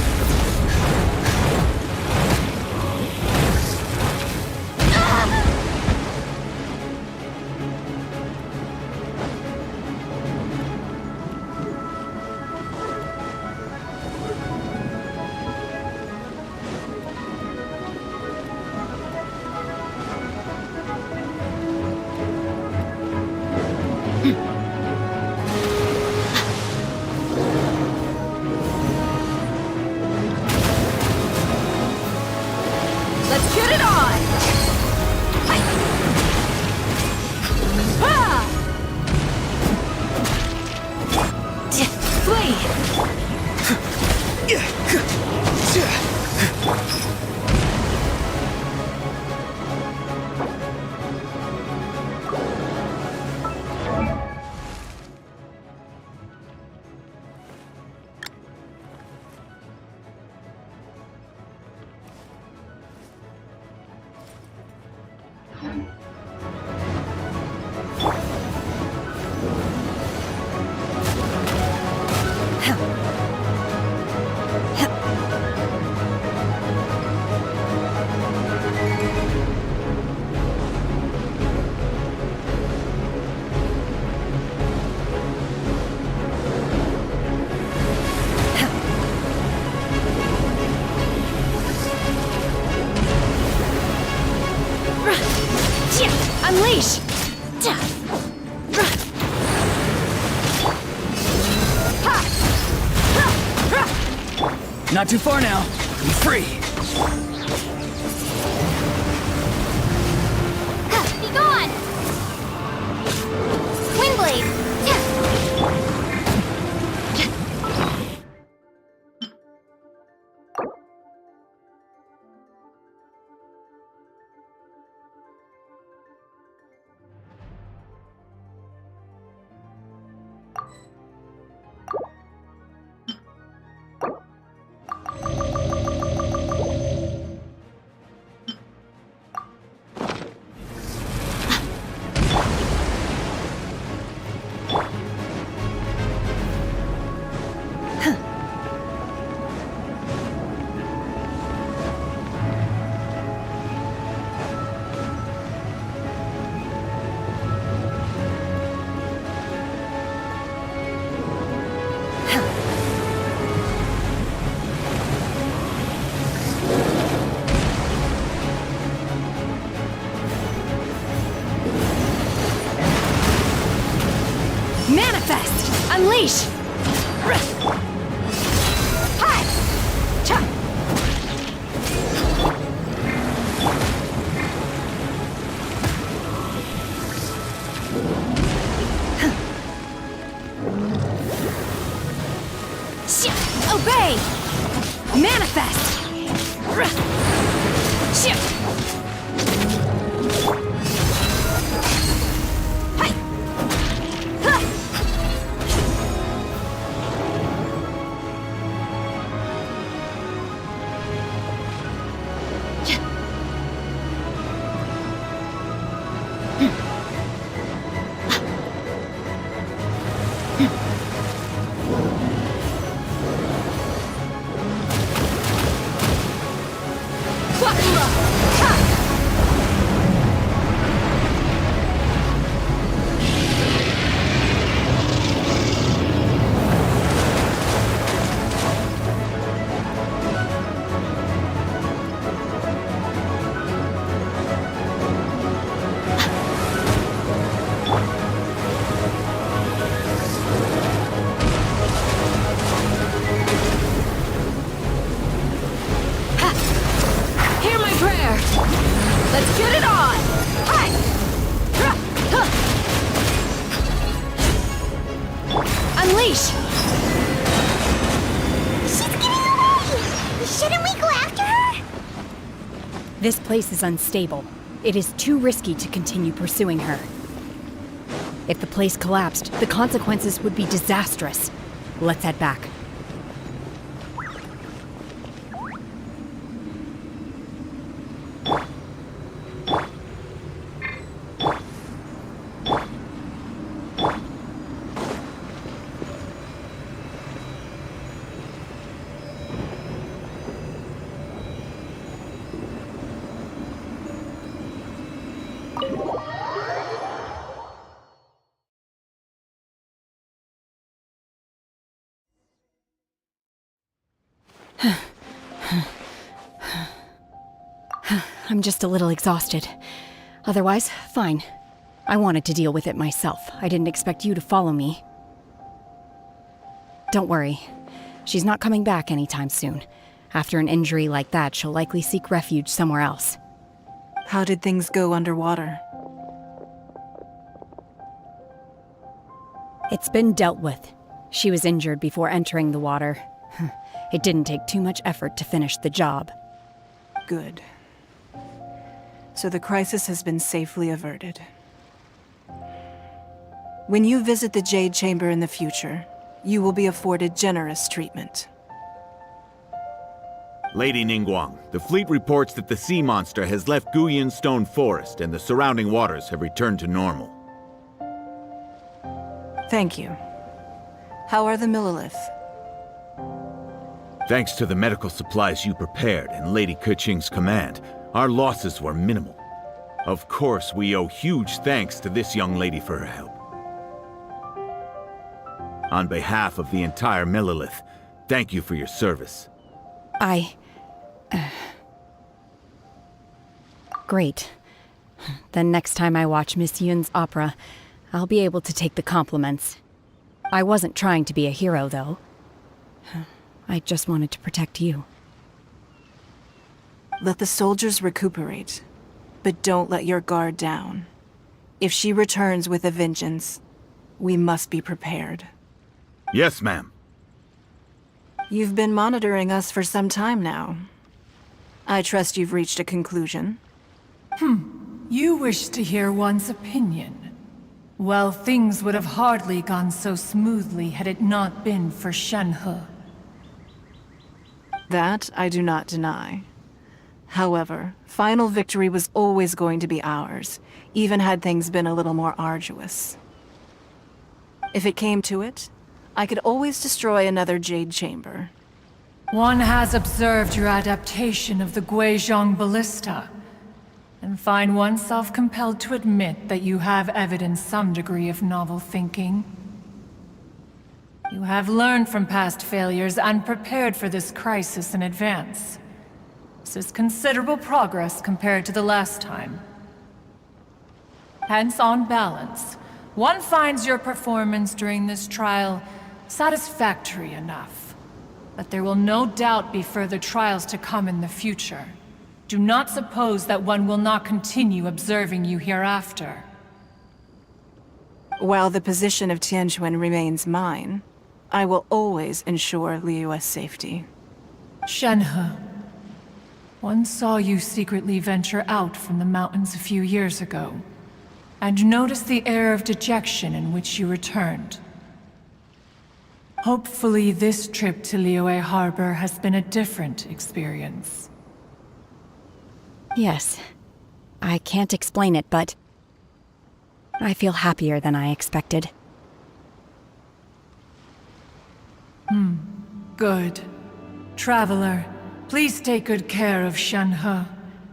Let's get it on! Flee! Unleash! Not too far now. Be free. Be gone! Windblade! Manifest! Unleash! Hi! Cha! Obey! Manifest! Shit! Hi! Let's get it on! Hi! Unleash! She's getting away! Shouldn't we go after her? This place is unstable. It is too risky to continue pursuing her. If the place collapsed, the consequences would be disastrous. Let's head back. I'm just a little exhausted. Otherwise, fine. I wanted to deal with it myself. I didn't expect you to follow me. Don't worry. She's not coming back anytime soon. After an injury like that, she'll likely seek refuge somewhere else. How did things go underwater? It's been dealt with. She was injured before entering the water. It didn't take too much effort to finish the job. Good. So the crisis has been safely averted. When you visit the Jade Chamber in the future, you will be afforded generous treatment. Lady Ningguang, the fleet reports that the sea monster has left Guyan Stone Forest and the surrounding waters have returned to normal. Thank you. How are the Millilith? Thanks to the medical supplies you prepared and Lady Keqing's command, our losses were minimal. Of course, we owe huge thanks to this young lady for her help. On behalf of the entire Millilith, thank you for your service. Great. Then next time I watch Miss Yun's opera, I'll be able to take the compliments. I wasn't trying to be a hero, though. I just wanted to protect you. Let the soldiers recuperate, but don't let your guard down. If she returns with a vengeance, we must be prepared. Yes, ma'am. You've been monitoring us for some time now. I trust you've reached a conclusion. You wish to hear one's opinion. Well, things would have hardly gone so smoothly had it not been for Shenhe. That I do not deny. However, final victory was always going to be ours, even had things been a little more arduous. If it came to it, I could always destroy another Jade Chamber. One has observed your adaptation of the Guizhong Ballista, and find oneself compelled to admit that you have evidenced some degree of novel thinking. You have learned from past failures and prepared for this crisis in advance. This is considerable progress compared to the last time. Hence, on balance, one finds your performance during this trial satisfactory enough. But there will no doubt be further trials to come in the future. Do not suppose that one will not continue observing you hereafter. While the position of Tianquan remains mine, I will always ensure Liyue's safety. Shenhe, one saw you secretly venture out from the mountains a few years ago, and noticed the air of dejection in which you returned. Hopefully this trip to Liyue Harbor has been a different experience. Yes. I can't explain it, but I feel happier than I expected. Good. Traveler, please take good care of Shenhe.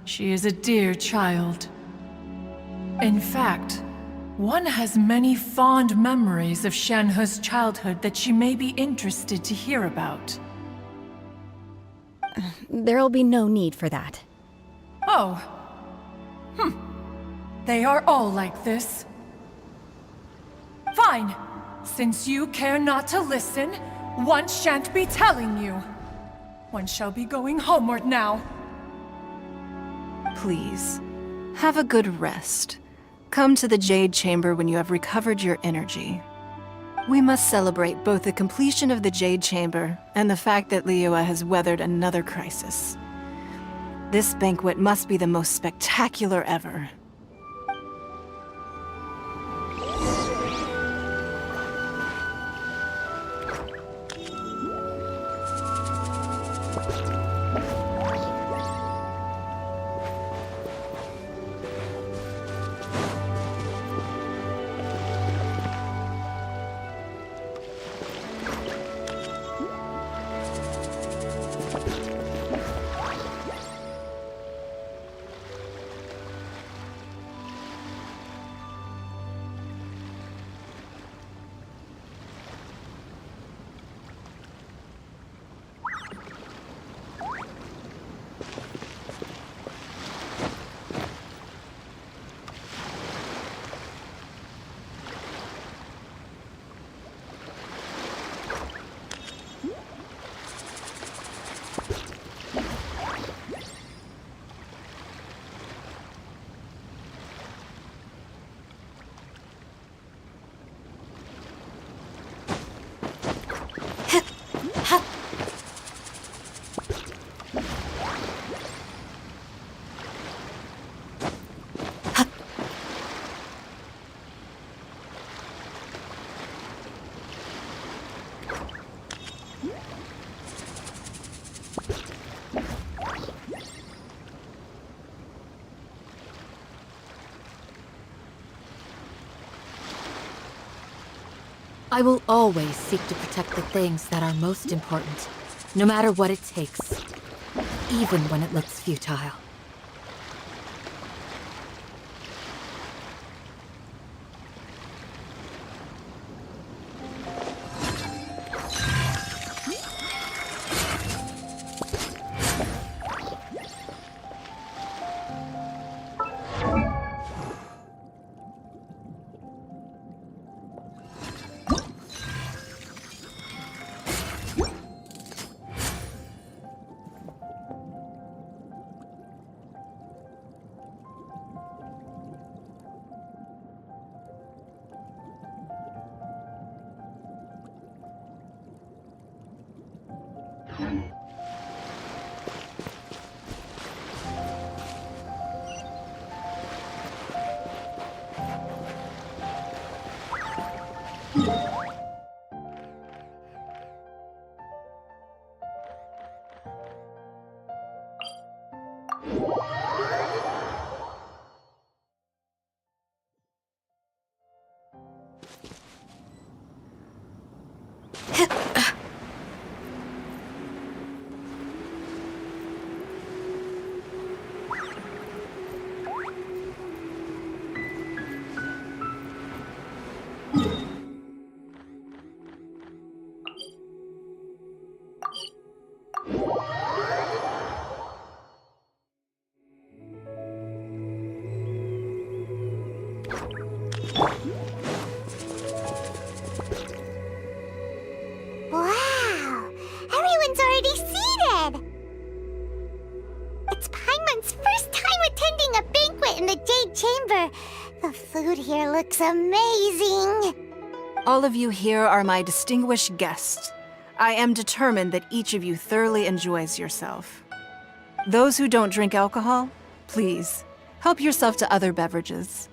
She is a dear child. In fact, one has many fond memories of Shenhe's childhood that she may be interested to hear about. There'll be no need for that. Oh. They are all like this. Fine. Since you care not to listen, one shan't be telling you. One shall be going homeward now. Please, have a good rest. Come to the Jade Chamber when you have recovered your energy. We must celebrate both the completion of the Jade Chamber and the fact that Liyue has weathered another crisis. This banquet must be the most spectacular ever. I will always seek to protect the things that are most important, no matter what it takes, even when it looks futile. in the Jade Chamber. The food here looks amazing. All of you here are my distinguished guests. I am determined that each of you thoroughly enjoys yourself. Those who don't drink alcohol, please, help yourself to other beverages.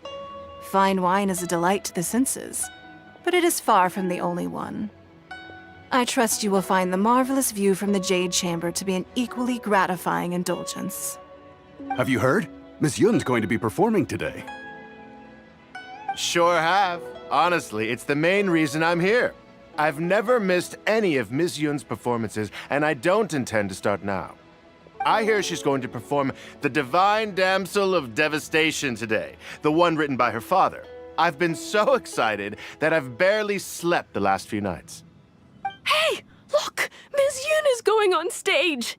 Fine wine is a delight to the senses, but it is far from the only one. I trust you will find the marvelous view from the Jade Chamber to be an equally gratifying indulgence. Have you heard? Miss Yun's going to be performing today. Sure have. Honestly, it's the main reason I'm here. I've never missed any of Miss Yun's performances, and I don't intend to start now. I hear she's going to perform The Divine Damsel of Devastation today, the one written by her father. I've been so excited that I've barely slept the last few nights. Hey, look! Miss Yun is going on stage!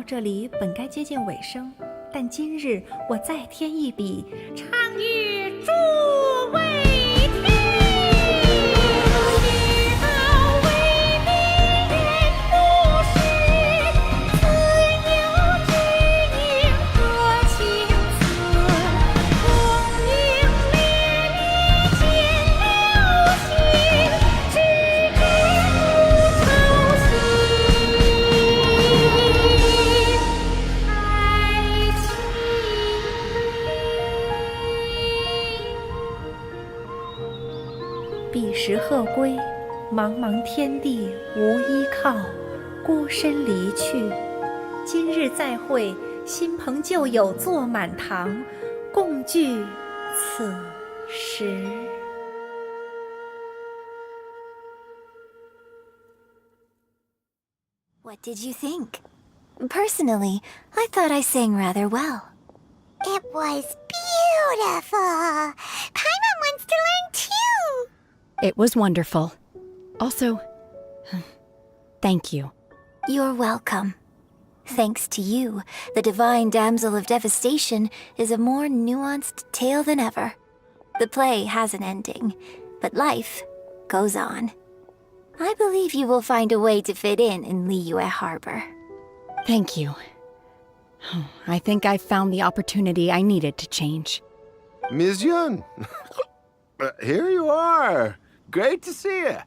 这里本该接近尾声，但今日我再添一笔，唱与诸位听。知道为敌人不是，自有知音多情思。功名烈烈见了心，只知不操心。彼时鹤归，茫茫天地无依靠，孤身离去。今日再会，新朋旧友坐满堂，共聚此时。What did you think? Personally, I thought I sang rather well. It was beautiful. Paimon wants to learn too. It was wonderful. Also, thank you. You're welcome. Thanks to you, the Divine Damsel of Devastation is a more nuanced tale than ever. The play has an ending, but life goes on. I believe you will find a way to fit in Liyue Harbor. Thank you. I think I've found the opportunity I needed to change. Ms. Yun, here you are. Great to see you.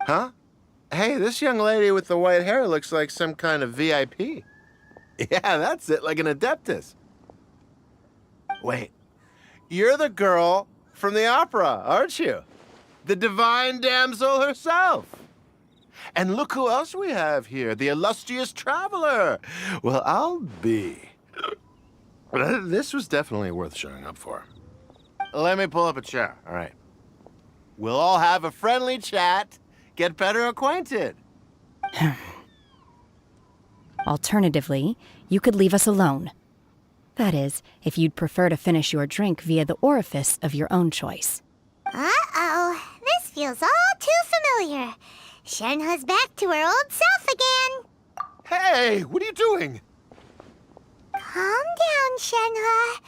Huh? Hey, this young lady with the white hair looks like some kind of VIP. Yeah, that's it, like an adeptus. Wait, you're the girl from the opera, aren't you? The Divine Damsel herself. And look who else we have here, the illustrious traveler. Well, I'll be This was definitely worth showing up for. Let me pull up a chair, all right? We'll all have a friendly chat, get better acquainted. Alternatively, you could leave us alone. That is, if you'd prefer to finish your drink via the orifice of your own choice. Uh-oh, this feels all too familiar. Shenhe's back to her old self again. Hey, what are you doing? Calm down, Shenhe.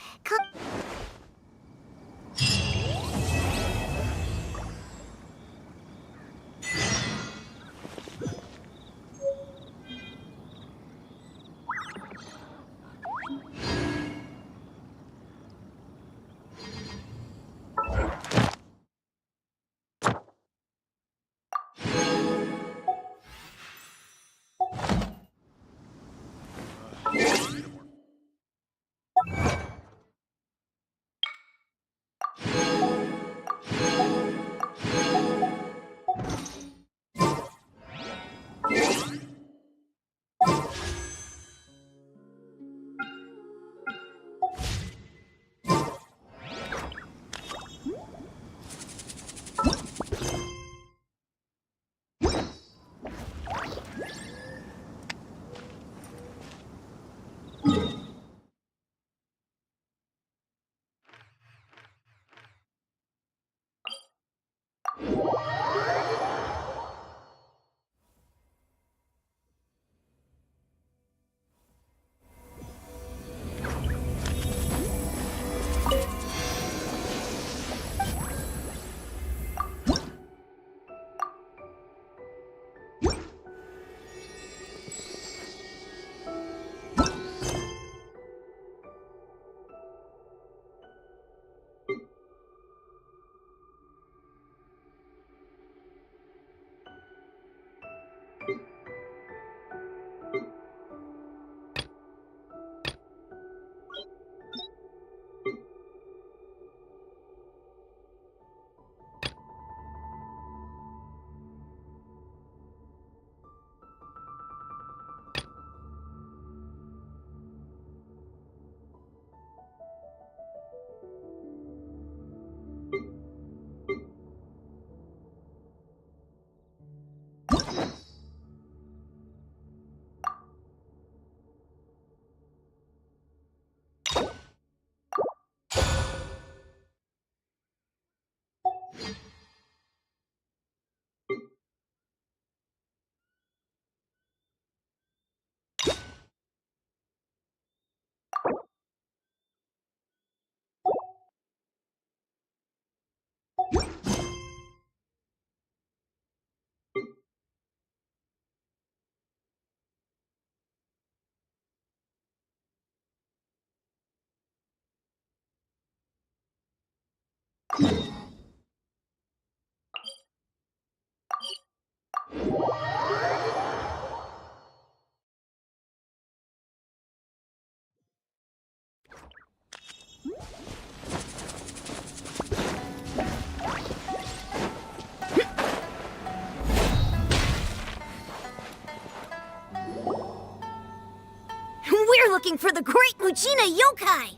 We're looking for the Great Mujina Yokai!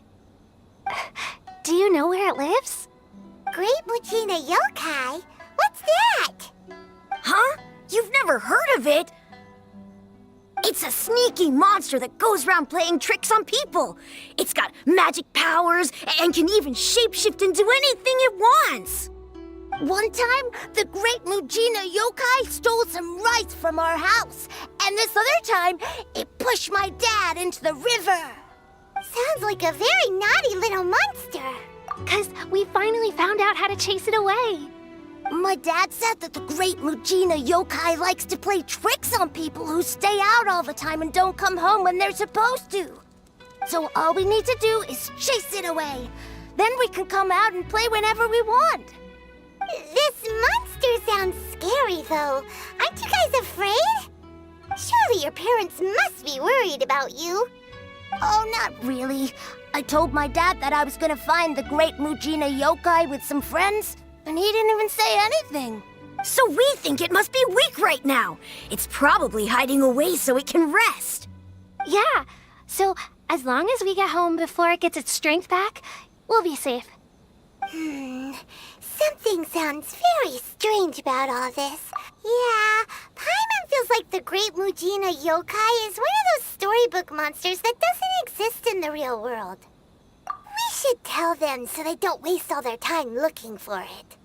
Do you know where it lives? Great Mujina Yokai? What's that? Huh? You've never heard of it? It's a sneaky monster that goes around playing tricks on people. It's got magic powers and can even shapeshift into anything it wants. One time, the Great Mujina Yokai stole some rice from our house. And this other time, it pushed my dad into the river. Sounds like a very naughty little monster. 'Cause we finally found out how to chase it away. My dad said that the Great Mujina Yokai likes to play tricks on people who stay out all the time and don't come home when they're supposed to. So all we need to do is chase it away. Then we can come out and play whenever we want. This monster sounds scary, though. Aren't you guys afraid? Surely your parents must be worried about you. Oh, not really. I told my dad that I was gonna find the Great Mujina Yokai with some friends, and he didn't even say anything. So we think it must be weak right now. It's probably hiding away so it can rest. Yeah, so As long as we get home before it gets its strength back, we'll be safe. Something sounds very strange about all this. Yeah, Paimon feels like the Great Mujina Yokai is one of those storybook monsters that doesn't exist in the real world. We should tell them so they don't waste all their time looking for it.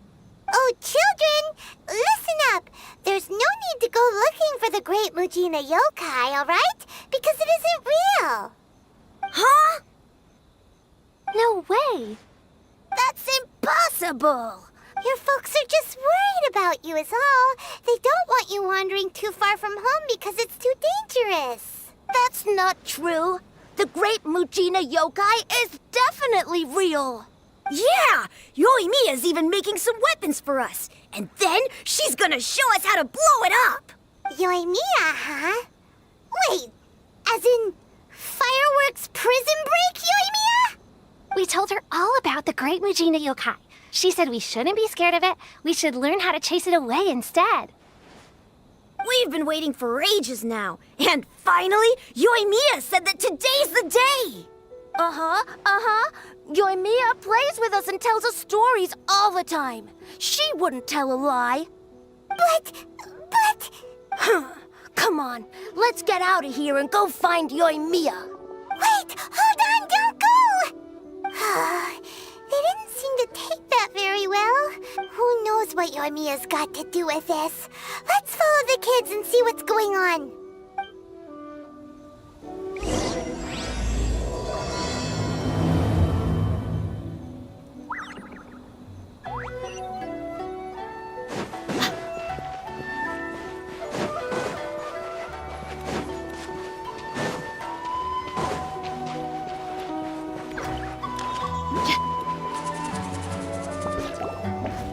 Oh, children, listen up. There's no need to go looking for the Great Mujina Yokai, alright? Because it isn't real. Huh? No way. That's impossible! Your folks are just worried about you is all. They don't want you wandering too far from home because it's too dangerous. That's not true. The Great Mujina Yokai is definitely real. Yeah! Yoimiya's even making some weapons for us. And then she's gonna show us how to blow it up! Yoimiya, huh? Wait, as in fireworks prison break, Yoimiya? We told her all about the Great Mujina Yokai. She said we shouldn't be scared of it. We should learn how to chase it away instead. We've been waiting for ages now. And finally, Yoimiya said that today's the day! Yoimiya plays with us and tells us stories all the time. She wouldn't tell a lie. But... Come on, let's get out of here and go find Yoimiya. Wait, hold on, don't go! They didn't seem to take that very well. Who knows what Yoimiya's got to do with this? Let's follow the kids and see what's going on.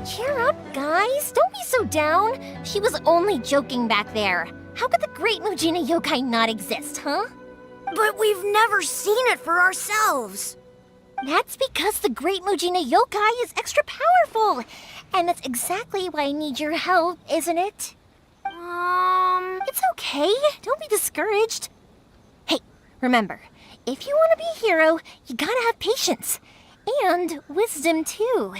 Cheer up, guys. Don't be so down. She was only joking back there. How could the Great Mujina Yokai not exist, huh? But we've never seen it for ourselves. That's because the Great Mujina Yokai is extra powerful. And that's exactly why I need your help, isn't it? It's okay. Don't be discouraged. Hey, remember, if you want to be a hero, you gotta have patience. And wisdom, too.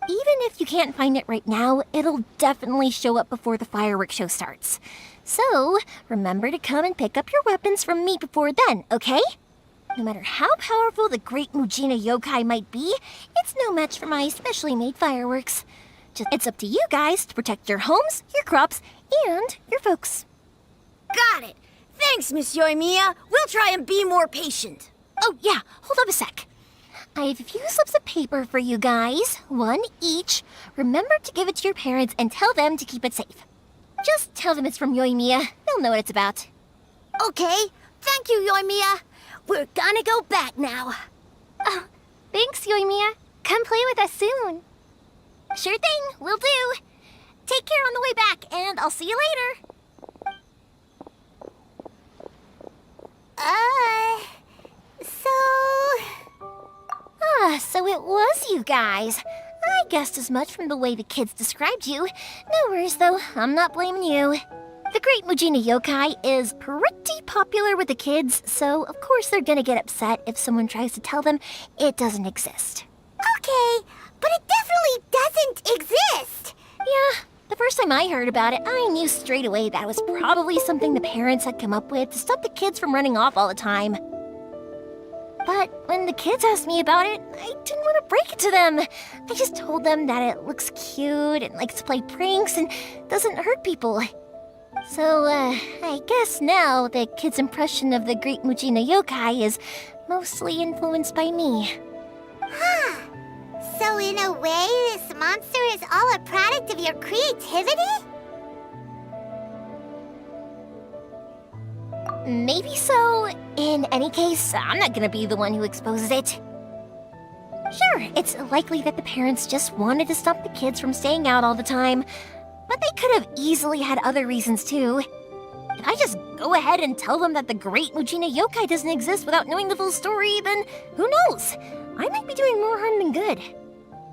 Even if you can't find it right now, it'll definitely show up before the fireworks show starts. So, remember to come and pick up your weapons from me before then, okay? No matter how powerful the Great Mujina Yokai might be, it's no match for my specially made fireworks. It's up to you guys to protect your homes, your crops, and your folks. Got it! Thanks, Miss Yoimiya. We'll try and be more patient. Oh, yeah, hold up a sec. I have a few slips of paper for you guys, one each. Remember to give it to your parents and tell them to keep it safe. Just tell them it's from Yoimiya. They'll know what it's about. Okay, thank you, Yoimiya. We're gonna go back now. Oh, thanks, Yoimiya. Come play with us soon. Sure thing, will do. Take care on the way back, and I'll see you later. So it was you guys. I guessed as much from the way the kids described you. No worries, though. I'm not blaming you. The Great Mujina Yokai is pretty popular with the kids, so of course they're gonna get upset if someone tries to tell them it doesn't exist. Okay, but it definitely doesn't exist. Yeah, the first time I heard about it, I knew straight away that it was probably something the parents had come up with to stop the kids from running off all the time. But when the kids asked me about it, I didn't want to break it to them. I just told them that it looks cute and likes to play pranks and doesn't hurt people. So, I guess now the kids' impression of the Great Mujina Yokai is mostly influenced by me. Huh. So in a way, this monster is all a product of your creativity? Maybe so. In any case, I'm not gonna be the one who exposes it. Sure, it's likely that the parents just wanted to stop the kids from staying out all the time, but they could have easily had other reasons too. If I just go ahead and tell them that the Great Mujina Yokai doesn't exist without knowing the full story, then who knows? I might be doing more harm than good.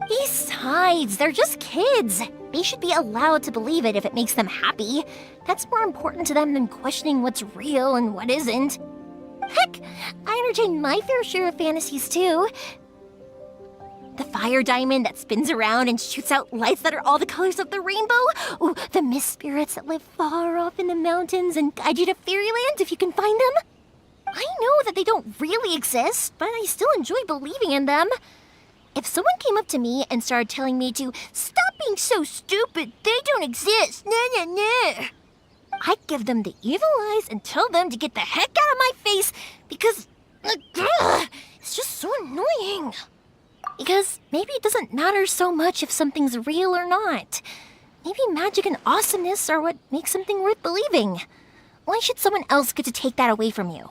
Besides, they're just kids. They should be allowed to believe it if it makes them happy. That's more important to them than questioning what's real and what isn't. Heck, I entertain my fair share of fantasies too. The fire diamond that spins around and shoots out lights that are all the colors of the rainbow. Ooh, the mist spirits that live far off in the mountains and guide you to fairyland if you can find them. I know that they don't really exist, but I still enjoy believing in them. If someone came up to me and started telling me to stop being so stupid, they don't exist, I'd give them the evil eyes and tell them to get the heck out of my face because it's just so annoying. Because maybe it doesn't matter so much if something's real or not. Maybe magic and awesomeness are what makes something worth believing. Why should someone else get to take that away from you?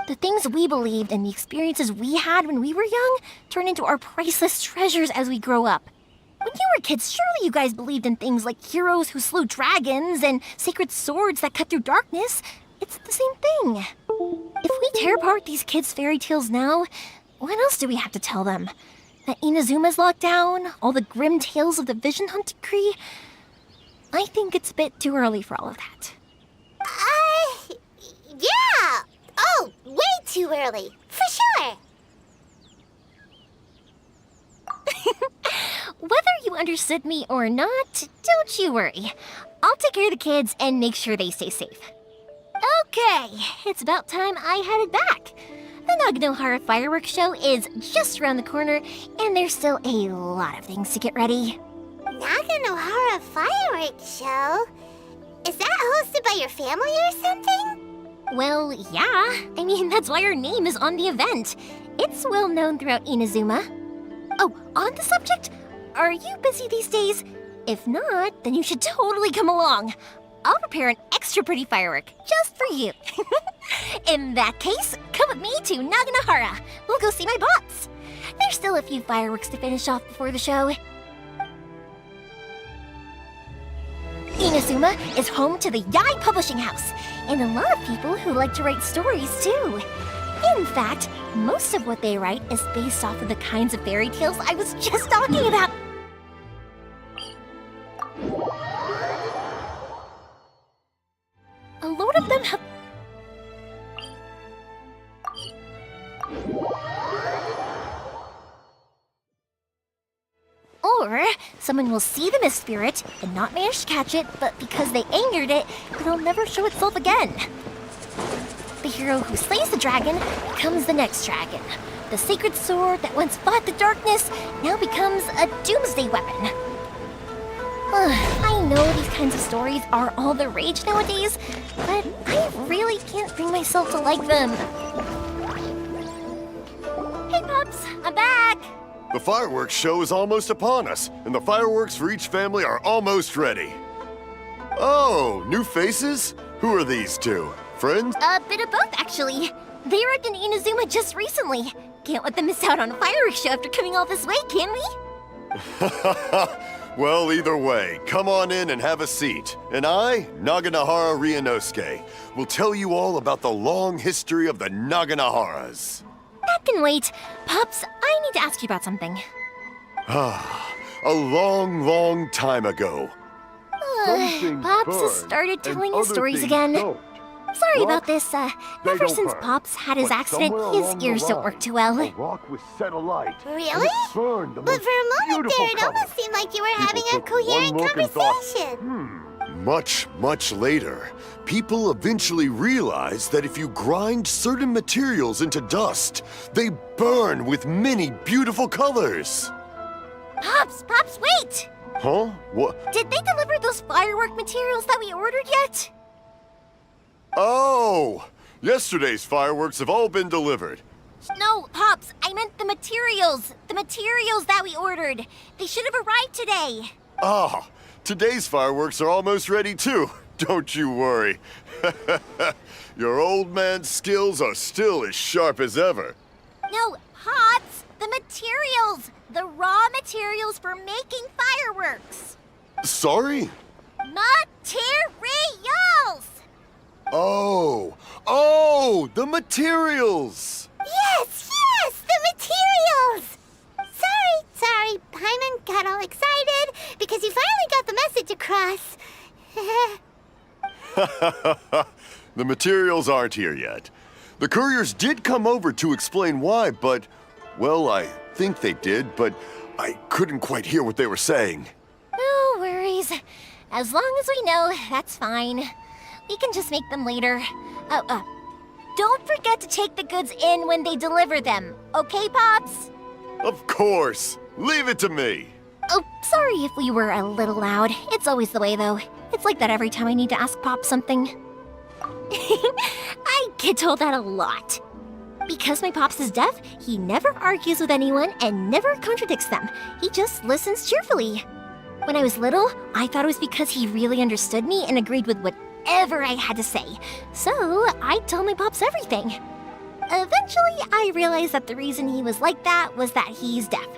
The things we believed and the experiences we had when we were young turn into our priceless treasures as we grow up. When you were kids, surely you guys believed in things like heroes who slew dragons and sacred swords that cut through darkness. It's the same thing. If we tear apart these kids' fairy tales now, what else do we have to tell them? That Inazuma's locked down? All the grim tales of the Vision Hunt decree? I think it's a bit too early for all of that. Yeah! Oh, way too early. For sure. Whether you understood me or not, don't you worry. I'll take care of the kids and make sure they stay safe. Okay, it's about time I headed back. The Naganohara fireworks show is just around the corner, and there's still a lot of things to get ready. Naganohara fireworks show? Is that hosted by your family or something? Well, yeah. I mean, that's why our name is on the event. It's well known throughout Inazuma. Oh, on the subject, are you busy these days? If not, then you should totally come along. I'll prepare an extra pretty firework just for you. In that case, come with me to Naganohara. We'll go see my bots. There's still a few fireworks to finish off before the show. Inazuma is home to the Yai Publishing House, and a lot of people who like to write stories too. In fact, most of what they write is based off of the kinds of fairy tales I was just talking about. A load of them have... Or someone will see the mist spirit and not manage to catch it, but because they angered it, it'll never show itself again. The hero who slays the dragon becomes the next dragon. The sacred sword that once fought the darkness now becomes a doomsday weapon. I know these kinds of stories are all the rage nowadays, but I really can't bring myself to like them. Hey, Pops, I'm back! The fireworks show is almost upon us, and the fireworks for each family are almost ready. Oh, new faces? Who are these two? Friends? A bit of both, actually. They arrived in Inazuma just recently. Can't let them miss out on a fireworks show after coming all this way, can we? Well, either way, come on in and have a seat. And I, Naganohara Ryunosuke, will tell you all about the long history of the Naganoharas. That can wait. Pops, I need to ask you about something. A long, long time ago. Pops has started telling his stories again. Sorry about this. Ever since Pops had his accident, his ears don't work too well. Really? But for a moment there, it almost seemed like you were having a coherent conversation. Much, much later, people eventually realized that if you grind certain materials into dust, they burn with many beautiful colors. Pops, wait! Huh? What? Did they deliver those firework materials that we ordered yet? Oh! Yesterday's fireworks have all been delivered. No, Pops, I meant the materials. The materials that we ordered. They should have arrived today. Ah, today's fireworks are almost ready too. Don't you worry. Your old man's skills are still as sharp as ever. No, Pops, the materials. The raw materials for making fireworks. Sorry? Materials! Oh, the materials! Yes, the materials! Sorry, Paimon got all excited because you finally got the message across. The materials aren't here yet. The couriers did come over to explain why, but, well, I think they did, but I couldn't quite hear what they were saying. No worries. As long as we know, that's fine. We can just make them later. Don't forget to take the goods in when they deliver them, okay, Pops? Of course. Leave it to me. Oh, sorry if we were a little loud. It's always the way, though. It's like that every time I need to ask Pop something. I get told that a lot. Because my Pops is deaf, he never argues with anyone and never contradicts them. He just listens cheerfully. When I was little, I thought it was because he really understood me and agreed with whatever I had to say. So, I'd tell my Pops everything. Eventually, I realized that the reason he was like that was that he's deaf.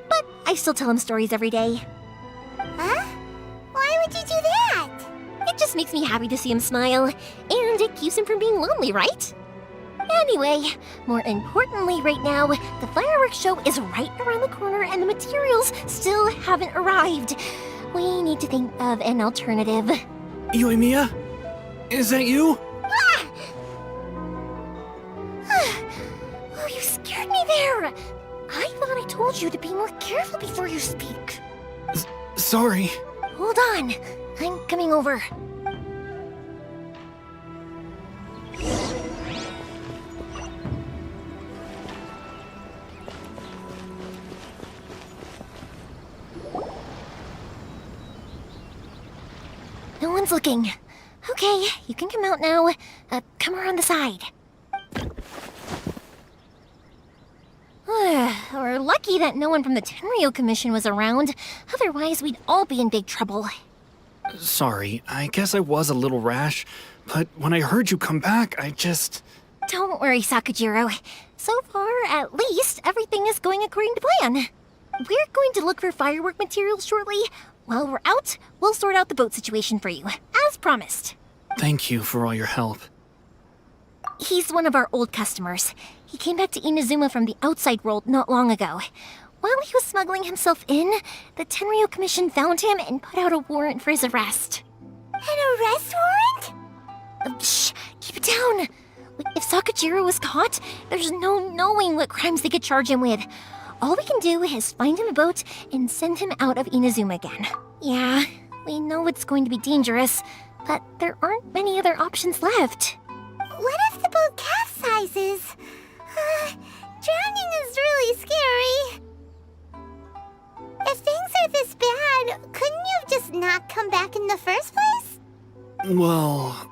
But I still tell him stories every day. Huh? Why would you do that? It just makes me happy to see him smile, and it keeps him from being lonely, right? Anyway, more importantly right now, the fireworks show is right around the corner and the materials still haven't arrived. We need to think of an alternative. Yoimiya? Is that you? Ah! Oh, you scared me there! I thought I told you to be more careful before you speak. Sorry. Hold on, I'm coming over. No one's looking. Okay, you can come out now. Come around the side. We're lucky that no one from the Tenryo Commission was around. Otherwise, we'd all be in big trouble. Sorry, I guess I was a little rash, but when I heard you come back, I just... Don't worry, Sakujiro. So far, at least, everything is going according to plan. We're going to look for firework materials shortly. While we're out, we'll sort out the boat situation for you, as promised. Thank you for all your help. He's one of our old customers. He came back to Inazuma from the outside world not long ago. While he was smuggling himself in, the Tenryo Commission found him and put out a warrant for his arrest. An arrest warrant? Shh! Keep it down! If Sakujiro was caught, there's no knowing what crimes they could charge him with. All we can do is find him a boat and send him out of Inazuma again. Yeah, we know it's going to be dangerous, but there aren't many other options left. What if the boat capsizes? Drowning is really scary. If things are this bad, couldn't you have just not come back in the first place? Well,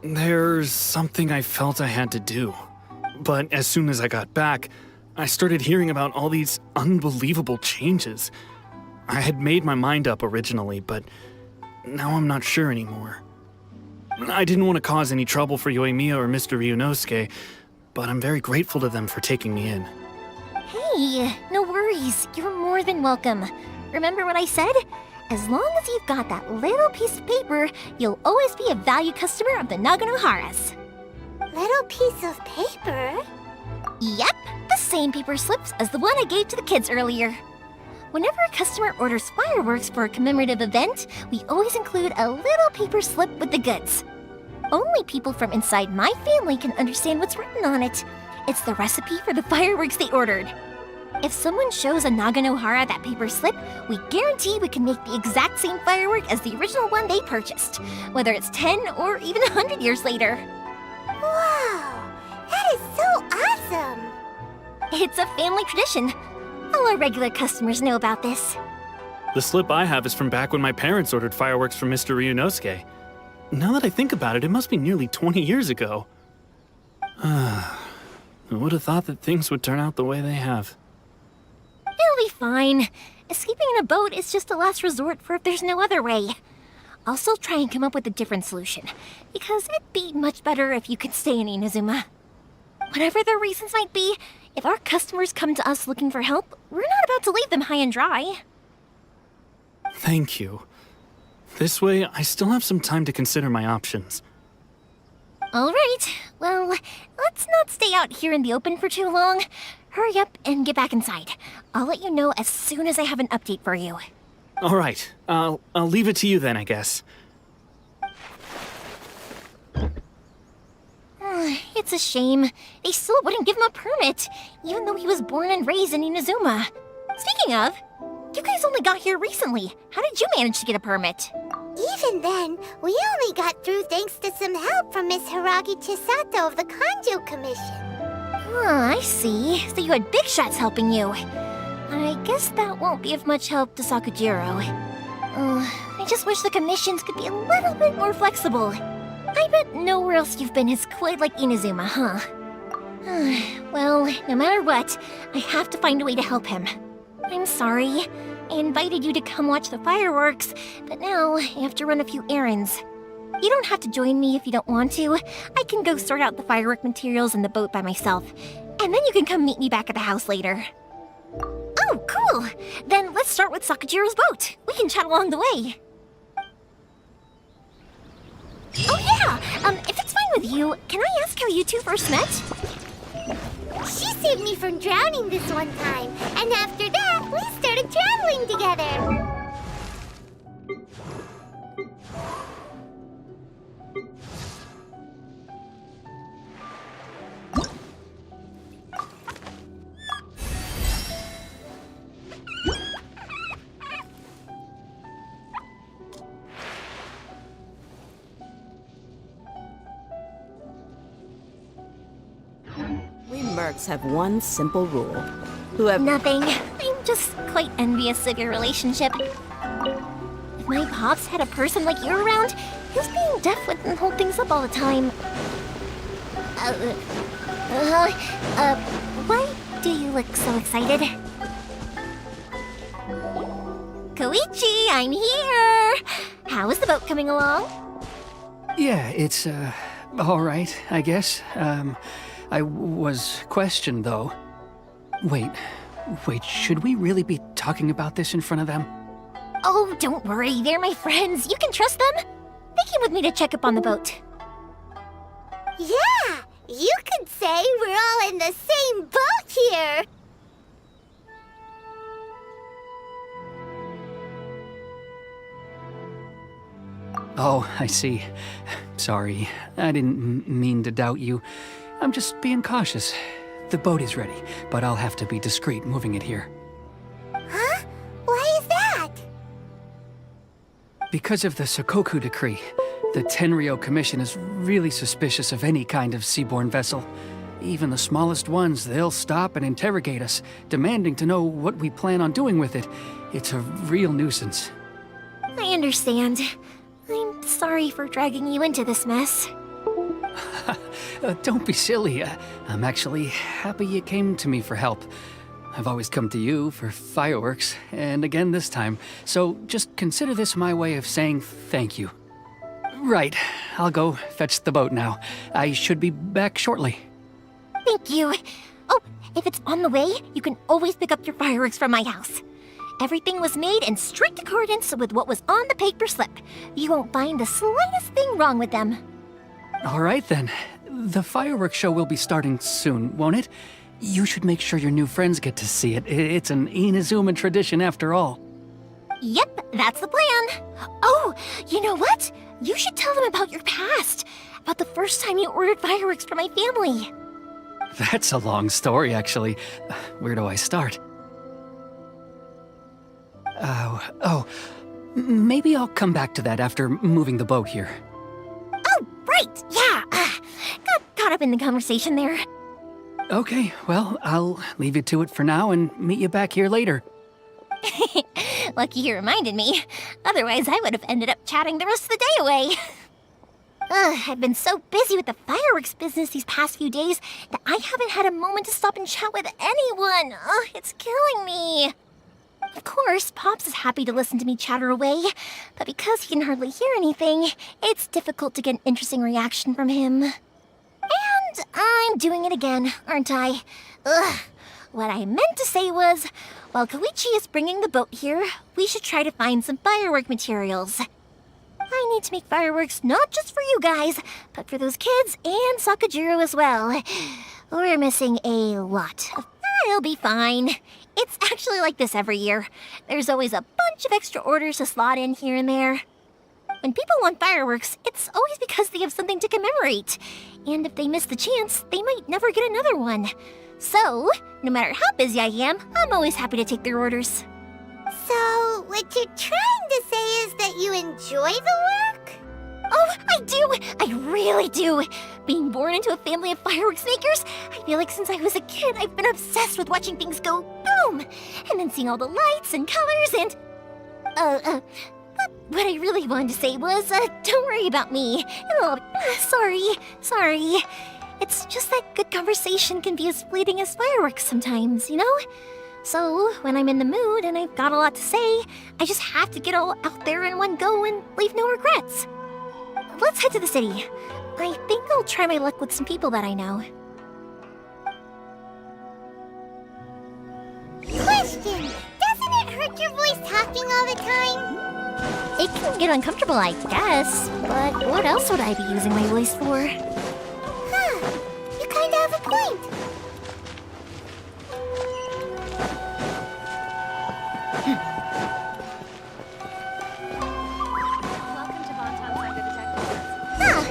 there's something I felt I had to do. But as soon as I got back, I started hearing about all these unbelievable changes. I had made my mind up originally, but now I'm not sure anymore. I didn't want to cause any trouble for Yoimiya or Mr. Ryunosuke, but I'm very grateful to them for taking me in. Hey, no worries. You're more than welcome. Remember what I said? As long as you've got that little piece of paper, you'll always be a valued customer of the Naganohara's. Little piece of paper? Yep, the same paper slips as the one I gave to the kids earlier. Whenever a customer orders fireworks for a commemorative event, we always include a little paper slip with the goods. Only people from inside my family can understand what's written on it. It's the recipe for the fireworks they ordered. If someone shows a Naganohara that paper slip, we guarantee we can make the exact same firework as the original one they purchased, whether it's 10 or even 100 years later. Wow, that is so awesome! It's a family tradition. All our regular customers know about this. The slip I have is from back when my parents ordered fireworks from Mr. Ryunosuke. Now that I think about it, it must be nearly 20 years ago. I would have thought that things would turn out the way they have. It'll be fine. Escaping in a boat is just a last resort for if there's no other way. I'll still try and come up with a different solution, because it'd be much better if you could stay in Inazuma. Whatever their reasons might be, if our customers come to us looking for help, we're not about to leave them high and dry. Thank you. This way, I still have some time to consider my options. All right. Well, let's not stay out here in the open for too long. Hurry up and get back inside. I'll let you know as soon as I have an update for you. All right. I'll leave it to you then, I guess. It's a shame. They still wouldn't give him a permit, even though he was born and raised in Inazuma. Speaking of, you guys only got here recently. How did you manage to get a permit? Even then, we only got through thanks to some help from Miss Hiragi Chisato of the Kanjo Commission. I see. So you had big shots helping you. I guess that won't be of much help to Sakujiro. I just wish the commissions could be a little bit more flexible. I bet nowhere else you've been has quite like Inazuma, huh? Well, no matter what, I have to find a way to help him. I'm sorry. I invited you to come watch the fireworks, but now I have to run a few errands. You don't have to join me if you don't want to. I can go sort out the firework materials in the boat by myself, and then you can come meet me back at the house later. Oh, cool! Then let's start with Sakujiro's boat. We can chat along the way. Oh yeah! If it's fine with you, can I ask how you two first met? She saved me from drowning this one time, and after that, we started traveling together. We mercs have one simple rule. Whoever— Nothing. I'm just quite envious of your relationship. If my pops had a person like you around, his being deaf wouldn't hold things up all the time. Why do you look so excited? Koichi, I'm here! How is the boat coming along? Yeah, it's, all right, I guess. I was questioned, though. Wait, should we really be talking about this in front of them? Oh, don't worry, they're my friends. You can trust them. They came with me to check up on the boat. Yeah, you could say we're all in the same boat here. Oh, I see. Sorry, I didn't mean to doubt you. I'm just being cautious. The boat is ready, but I'll have to be discreet moving it here. Huh? Why is that? Because of the Sokoku decree, the Tenryou Commission is really suspicious of any kind of seaborne vessel. Even the smallest ones, they'll stop and interrogate us, demanding to know what we plan on doing with it. It's a real nuisance. I understand. I'm sorry for dragging you into this mess. Don't be silly. I'm actually happy you came to me for help. I've always come to you for fireworks, and again this time, so just consider this my way of saying thank you. Right, I'll go fetch the boat now. I should be back shortly. Thank you. Oh, if it's on the way, you can always pick up your fireworks from my house. Everything was made in strict accordance with what was on the paper slip. You won't find the slightest thing wrong with them. All right then. The fireworks show will be starting soon, won't it? You should make sure your new friends get to see it. It's an Inazuma tradition after all. Yep, that's the plan. Oh, you know what? You should tell them about your past. About the first time you ordered fireworks for my family. That's a long story, actually. Where do I start? Maybe I'll come back to that after moving the boat here. Oh, right, yeah. Got caught up in the conversation there. Okay, well, I'll leave you to it for now and meet you back here later. Lucky you reminded me. Otherwise, I would have ended up chatting the rest of the day away. I've been so busy with the fireworks business these past few days that I haven't had a moment to stop and chat with anyone. It's killing me. Of course, Pops is happy to listen to me chatter away, but because he can hardly hear anything, it's difficult to get an interesting reaction from him. And I'm doing it again, aren't I? What I meant to say was, while Koichi is bringing the boat here, we should try to find some firework materials. I need to make fireworks not just for you guys, but for those kids and Sakujiro as well. We're missing a lot. It'll be fine. It's actually like this every year. There's always a bunch of extra orders to slot in here and there. When people want fireworks, it's always because they have something to commemorate. And if they miss the chance, they might never get another one. So, no matter how busy I am, I'm always happy to take their orders. So, what you're trying to say is that you enjoy the work? Oh, I do! I really do! Being born into a family of fireworks makers, I feel like since I was a kid, I've been obsessed with watching things go boom! And then seeing all the lights and colors and... But what I really wanted to say was, don't worry about me. Sorry. It's just that good conversation can be as fleeting as fireworks sometimes, you know? So, when I'm in the mood and I've got a lot to say, I just have to get all out there in one go and leave no regrets. Let's head to the city. I think I'll try my luck with some people that I know. Question! Doesn't it hurt your voice talking all the time? It can get uncomfortable, I guess, but what else would I be using my voice for? Huh, you kinda have a point.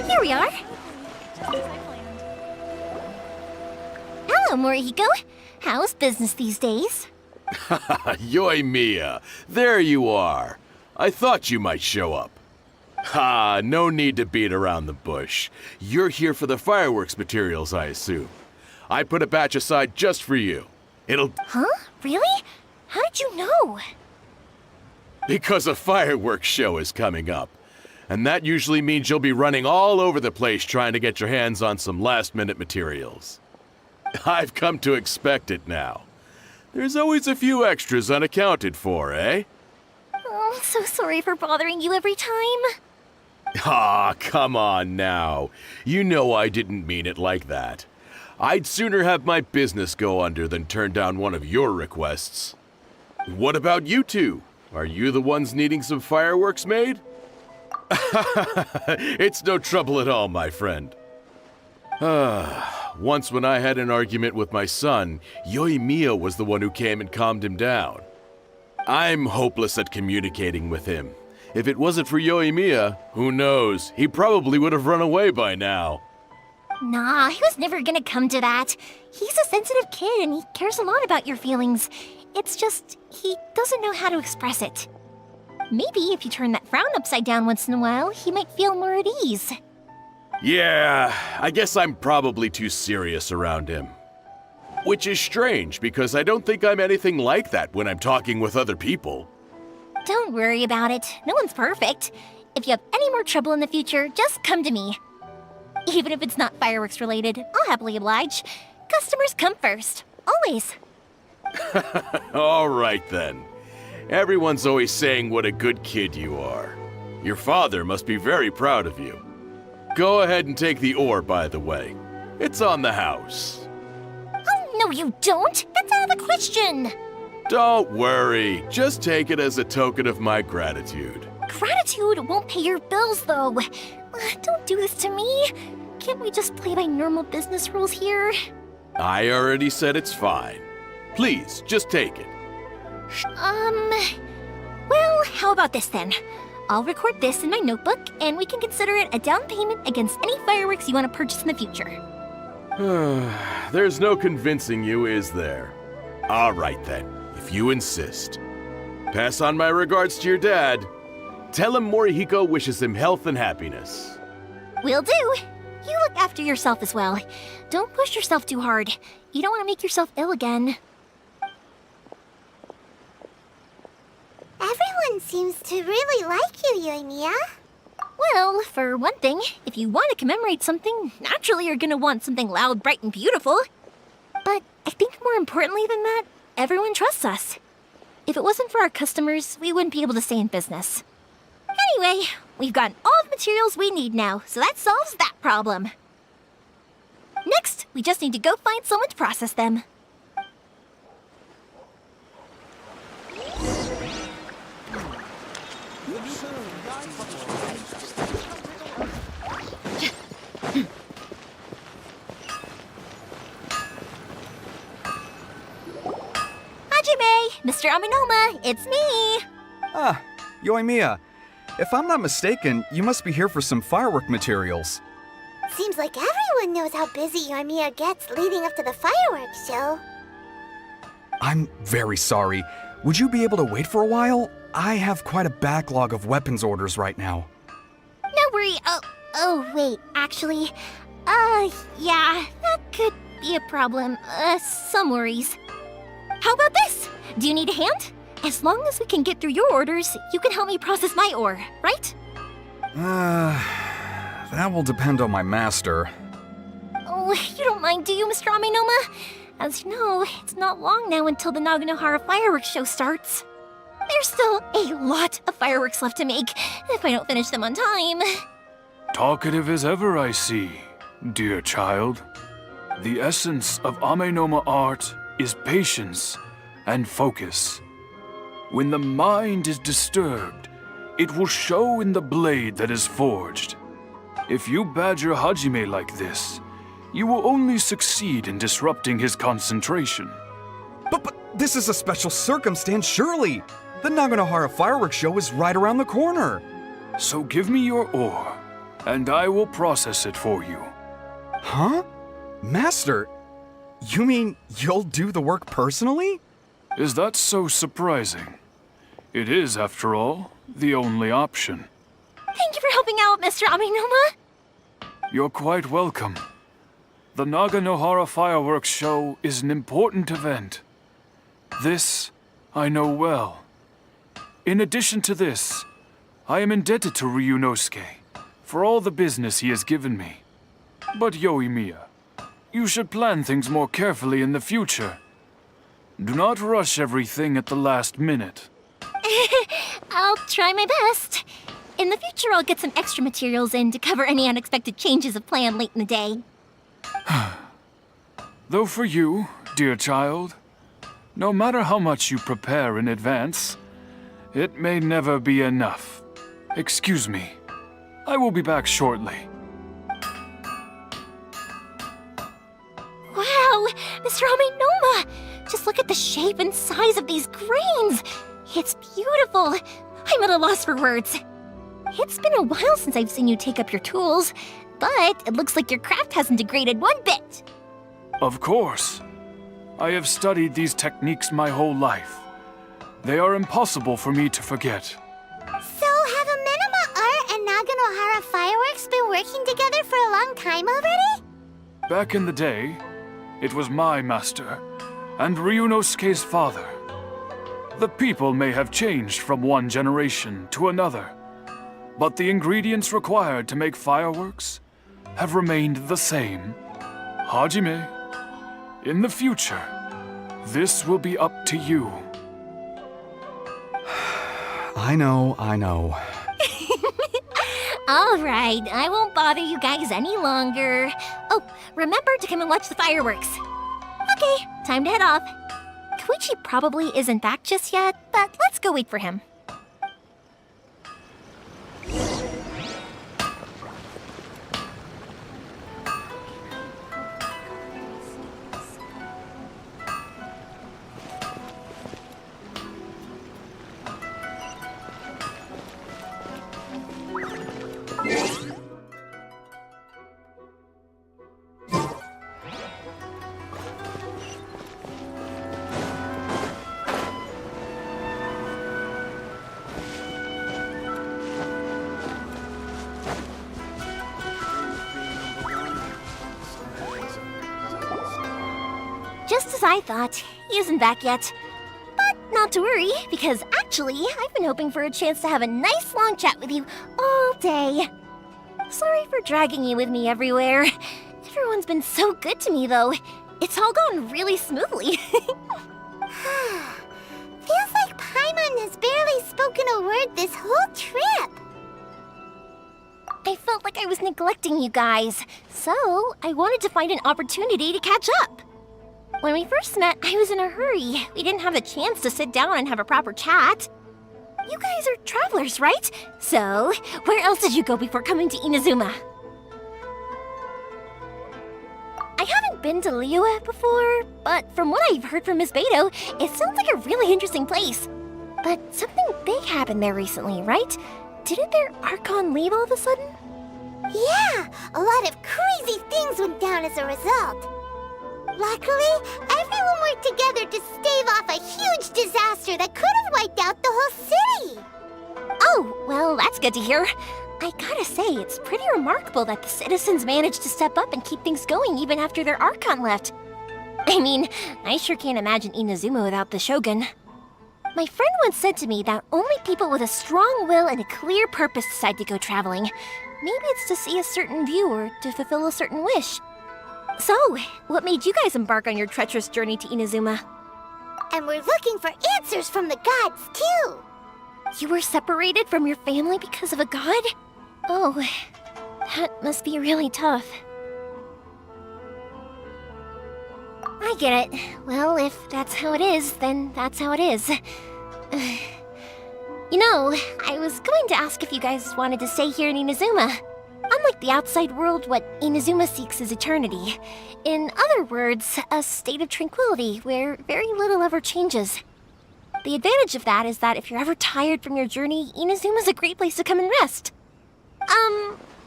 Here we are. Hello, Morihiko. How's business these days? Yoi Mia, there you are. I thought you might show up. Ha, no need to beat around the bush. You're here for the fireworks materials, I assume. I put a batch aside just for you. It'll... Huh? Really? How did you know? Because a fireworks show is coming up. And that usually means you'll be running all over the place trying to get your hands on some last-minute materials. I've come to expect it now. There's always a few extras unaccounted for, eh? Oh, I'm so sorry for bothering you every time. Ah, come on now. You know I didn't mean it like that. I'd sooner have my business go under than turn down one of your requests. What about you two? Are you the ones needing some fireworks made? It's no trouble at all, my friend. Once when I had an argument with my son, Yoi Mia was the one who came and calmed him down. I'm hopeless at communicating with him. If it wasn't for Yoi Mia, who knows, he probably would have run away by now. Nah, he was never gonna come to that. He's a sensitive kid and he cares a lot about your feelings. It's just, he doesn't know how to express it. Maybe if you turn that frown upside down once in a while, he might feel more at ease. Yeah, I guess I'm probably too serious around him. Which is strange, because I don't think I'm anything like that when I'm talking with other people. Don't worry about it. No one's perfect. If you have any more trouble in the future, just come to me. Even if it's not fireworks related, I'll happily oblige. Customers come first. Always. All right then. Everyone's always saying what a good kid you are. Your father must be very proud of you. Go ahead and take the ore, by the way. It's on the house. Oh, no you don't! That's out of the question! Don't worry. Just take it as a token of my gratitude. Gratitude won't pay your bills, though. Don't do this to me. Can't we just play by normal business rules here? I already said it's fine. Please, just take it. Well, how about this then? I'll record this in my notebook, and we can consider it a down payment against any fireworks you want to purchase in the future. There's no convincing you, is there? All right then, if you insist. Pass on my regards to your dad. Tell him Morihiko wishes him health and happiness. Will do. You look after yourself as well. Don't push yourself too hard. You don't want to make yourself ill again. Everyone seems to really like you, Yoi Mia. Well, for one thing, if you want to commemorate something, naturally you're gonna want something loud, bright, and beautiful. But I think more importantly than that, everyone trusts us. If it wasn't for our customers, we wouldn't be able to stay in business. Anyway, we've gotten all the materials we need now, so that solves that problem. Next, we just need to go find someone to process them. Mr. Aminoma, it's me! Ah, Yoi Mia. If I'm not mistaken, you must be here for some firework materials. Seems like everyone knows how busy Yoimiya gets leading up to the fireworks show. I'm very sorry. Would you be able to wait for a while? I have quite a backlog of weapons orders right now. No worry. Oh, wait, actually, yeah, that could be a problem. Some worries. How about this? Do you need a hand? As long as we can get through your orders, you can help me process my ore, right? That will depend on my master. Oh, you don't mind, do you, Mr. Amenoma? As you know, it's not long now until the Naganohara fireworks show starts. There's still a lot of fireworks left to make, if I don't finish them on time. Talkative as ever, I see, dear child. The essence of Amenoma art is patience and focus. When the mind is disturbed, it will show in the blade that is forged. If you badger Hajime like this, you will only succeed in disrupting his concentration. But this is a special circumstance, surely! The Naganohara fireworks show is right around the corner! So give me your ore, and I will process it for you. Huh? Master, you mean you'll do the work personally? Is that so surprising? It is, after all, the only option. Thank you for helping out, Mr. Amenoma. You're quite welcome. The Naganohara fireworks show is an important event. This I know well. In addition to this, I am indebted to Ryunosuke for all the business he has given me. But Yoimiya, you should plan things more carefully in the future. Do not rush everything at the last minute. I'll try my best. In the future, I'll get some extra materials in to cover any unexpected changes of plan late in the day. Though for you, dear child, no matter how much you prepare in advance, it may never be enough. Excuse me. I will be back shortly. Wow, Mr. Amenoma! Just look at the shape and size of these grains! It's beautiful! I'm at a loss for words. It's been a while since I've seen you take up your tools, but it looks like your craft hasn't degraded one bit. Of course. I have studied these techniques my whole life. They are impossible for me to forget. So have Amenoma Art and Naganohara Fireworks been working together for a long time already? Back in the day, it was my master and Ryunosuke's father. The people may have changed from one generation to another, but the ingredients required to make fireworks have remained the same. Hajime, in the future, this will be up to you. I know. All right, I won't bother you guys any longer. Oh, remember to come and watch the fireworks. Okay, time to head off. Koichi probably isn't back just yet, but let's go wait for him. Just as I thought, he isn't back yet. But not to worry, because actually, I've been hoping for a chance to have a nice long chat with you all day. Sorry for dragging you with me everywhere. Everyone's been so good to me, though. It's all gone really smoothly. Feels like Paimon has barely spoken a word this whole trip. I felt like I was neglecting you guys, so I wanted to find an opportunity to catch up. When we first met, I was in a hurry. We didn't have the chance to sit down and have a proper chat. You guys are travelers, right? So, where else did you go before coming to Inazuma? I haven't been to Liyue before, but from what I've heard from Miss Beto, it sounds like a really interesting place. But something big happened there recently, right? didn't their Archon leave all of a sudden? Yeah, a lot of crazy things went down as a result. Luckily, everyone worked together to stave off a huge disaster that could have wiped out the whole city. Oh, well, that's good to hear. I gotta say, it's pretty remarkable that the citizens managed to step up and keep things going even after their Archon left. I mean, I sure can't imagine Inazuma without the Shogun. My friend once said to me that only people with a strong will and a clear purpose decide to go traveling. Maybe it's to see a certain view or to fulfill a certain wish. So, what made you guys embark on your treacherous journey to Inazuma? And we're looking for answers from the gods, too. You were separated from your family because of a god? Oh, that must be really tough. I get it. Well, if that's how it is, then that's how it is. You know, I was going to ask if you guys wanted to stay here in Inazuma. Unlike the outside world, what Inazuma seeks is eternity. In other words, a state of tranquility where very little ever changes. The advantage of that is that if you're ever tired from your journey, Inazuma's a great place to come and rest.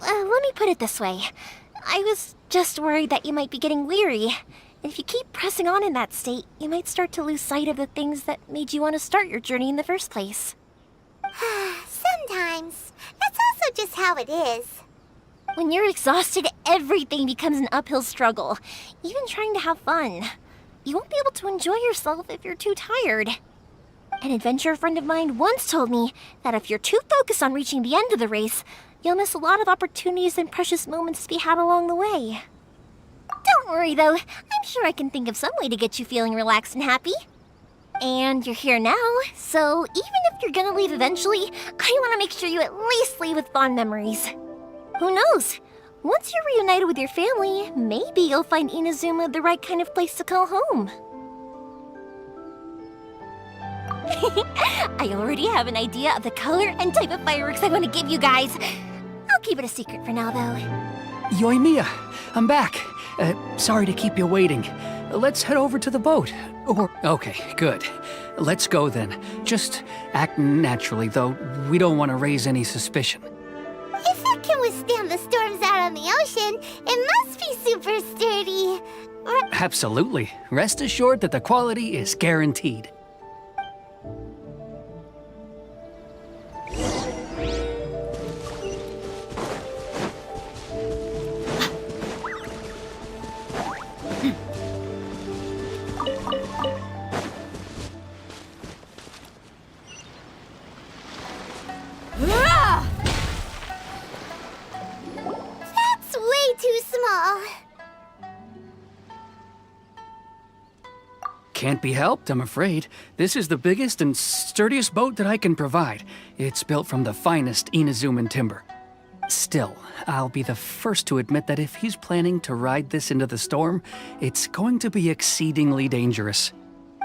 Let me put it this way. I was just worried that you might be getting weary. And if you keep pressing on in that state, you might start to lose sight of the things that made you want to start your journey in the first place. Sometimes. That's also just how it is. When you're exhausted, everything becomes an uphill struggle. Even trying to have fun. You won't be able to enjoy yourself if you're too tired. An adventurer friend of mine once told me that if you're too focused on reaching the end of the race, you'll miss a lot of opportunities and precious moments to be had along the way. Don't worry though, I'm sure I can think of some way to get you feeling relaxed and happy. And you're here now, so even if you're gonna leave eventually, I want to make sure you at least leave with fond memories. Who knows? Once you're reunited with your family, maybe you'll find Inazuma the right kind of place to call home. I already have an idea of the color and type of fireworks I want to give you guys. I'll keep it a secret for now, though. Yoimiya, I'm back. Sorry to keep you waiting. Let's head over to the boat. Okay, good. Let's go then. Just act naturally, though. We don't want to raise any suspicion. If it can withstand the storms out on the ocean, it must be super sturdy. Absolutely. Rest assured that the quality is guaranteed. That's way too small. Can't be helped, I'm afraid. This is the biggest and sturdiest boat that I can provide. It's built from the finest Inazuman timber. Still, I'll be the first to admit that if he's planning to ride this into the storm, it's going to be exceedingly dangerous.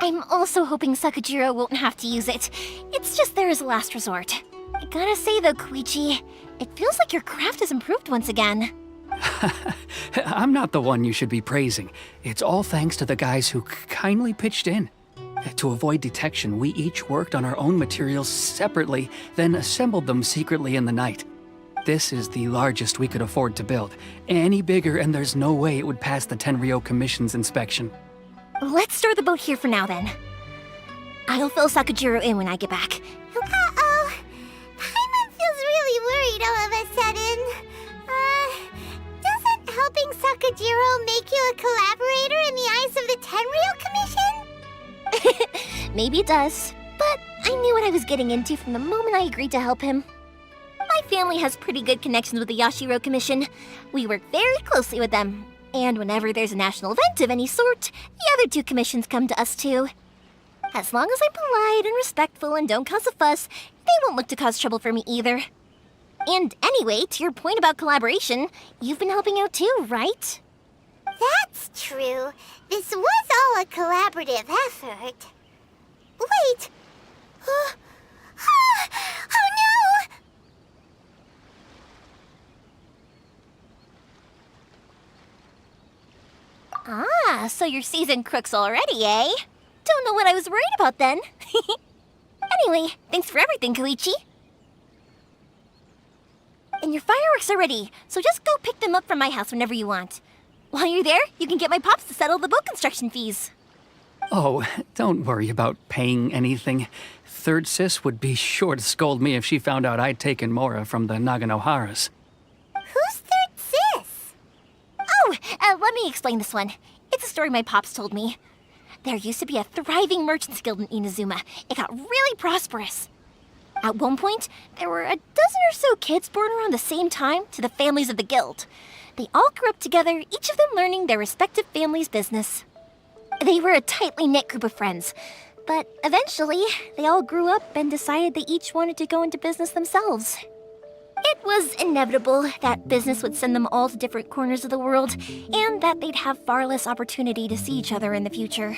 I'm also hoping Sakajiro won't have to use it. It's just there as a last resort. I gotta say though, Koichi, it feels like your craft has improved once again. I'm not the one you should be praising. It's all thanks to the guys who kindly pitched in. To avoid detection, we each worked on our own materials separately, then assembled them secretly in the night. This is the largest we could afford to build. Any bigger and there's no way it would pass the Tenryou Commission's inspection. Let's store the boat here for now then. I'll fill Sakajiro in when I get back. Uh-oh. Paimon feels really worried all of a sudden. Doesn't helping Sakajiro make you a collaborator in the eyes of the Tenryou Commission? Maybe it does, but I knew what I was getting into from the moment I agreed to help him. My family has pretty good connections with the Yashiro Commission. We work very closely with them. And whenever there's a national event of any sort, the other two commissions come to us too. As long as I'm polite and respectful and don't cause a fuss, they won't look to cause trouble for me either. And anyway, to your point about collaboration, you've been helping out too, right? That's true. This was all a collaborative effort. Wait! Oh no! Ah, so you're seasoned crooks already, eh? Don't know what I was worried about then. Anyway, thanks for everything, Koichi. And your fireworks are ready, so just go pick them up from my house whenever you want. While you're there, you can get my pops to settle the boat construction fees. Oh, don't worry about paying anything. Third Sis would be sure to scold me if she found out I'd taken Mora from the Naganoharas. Who's Third Sis? Oh, let me explain this one. It's a story my pops told me. There used to be a thriving merchants guild in Inazuma. It got really prosperous. At one point, there were a dozen or so kids born around the same time to the families of the guild. They all grew up together, each of them learning their respective family's business. They were a tightly knit group of friends, but eventually, they all grew up and decided they each wanted to go into business themselves. It was inevitable that business would send them all to different corners of the world, and that they'd have far less opportunity to see each other in the future.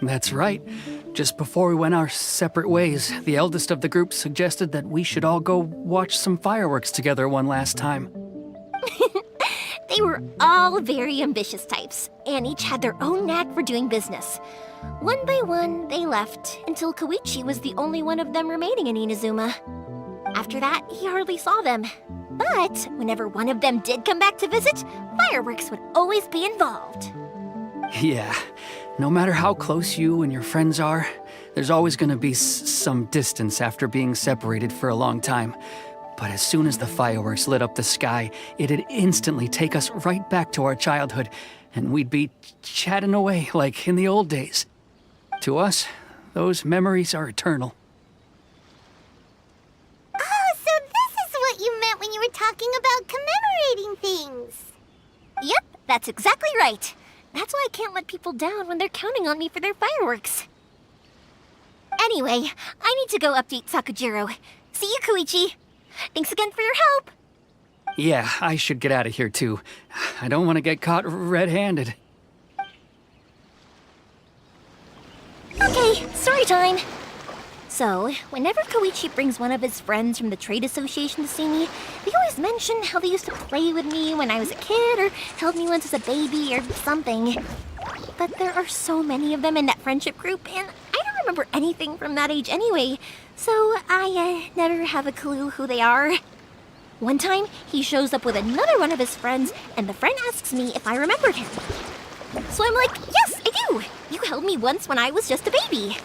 That's right. Just before we went our separate ways, the eldest of the group suggested that we should all go watch some fireworks together one last time. They were all very ambitious types, and each had their own knack for doing business. One by one, they left, until Koichi was the only one of them remaining in Inazuma. After that, he hardly saw them. But whenever one of them did come back to visit, fireworks would always be involved. Yeah, no matter how close you and your friends are, there's always gonna be some distance after being separated for a long time. But as soon as the fireworks lit up the sky, it'd instantly take us right back to our childhood, and we'd be chatting away like in the old days. To us, those memories are eternal. Oh, so this is what you meant when you were talking about commemorating things. Yep, that's exactly right. That's why I can't let people down when they're counting on me for their fireworks. Anyway, I need to go update Sakujiro. See you, Koichi. Thanks again for your help. Yeah, I should get out of here too. I don't want to get caught red-handed. Okay, story time. So, whenever Koichi brings one of his friends from the trade association to see me, they always mention how they used to play with me when I was a kid or held me once as a baby or something. But there are so many of them in that friendship group, and I don't remember anything from that age anyway, so I never have a clue who they are. One time, he shows up with another one of his friends, and the friend asks me if I remembered him. So I'm like, yes, I do! You held me once when I was just a baby.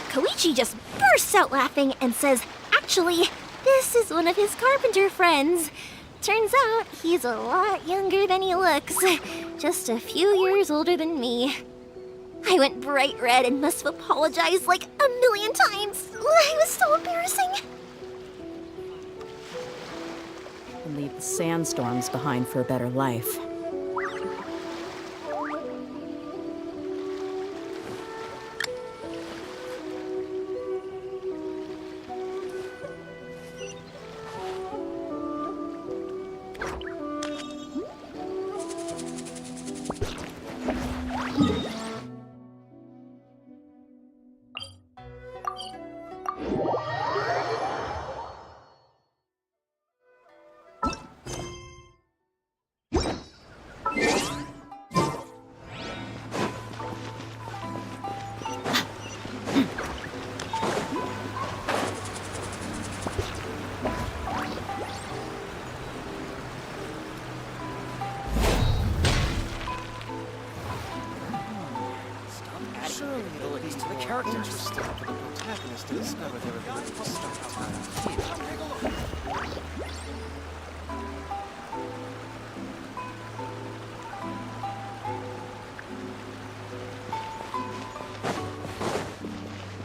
Koichi just bursts out laughing and says, actually, this is one of his carpenter friends. Turns out he's a lot younger than he looks, just a few years older than me. I went bright red and must have apologized like 1,000,000 times. It was so embarrassing. And leave the sandstorms behind for a better life.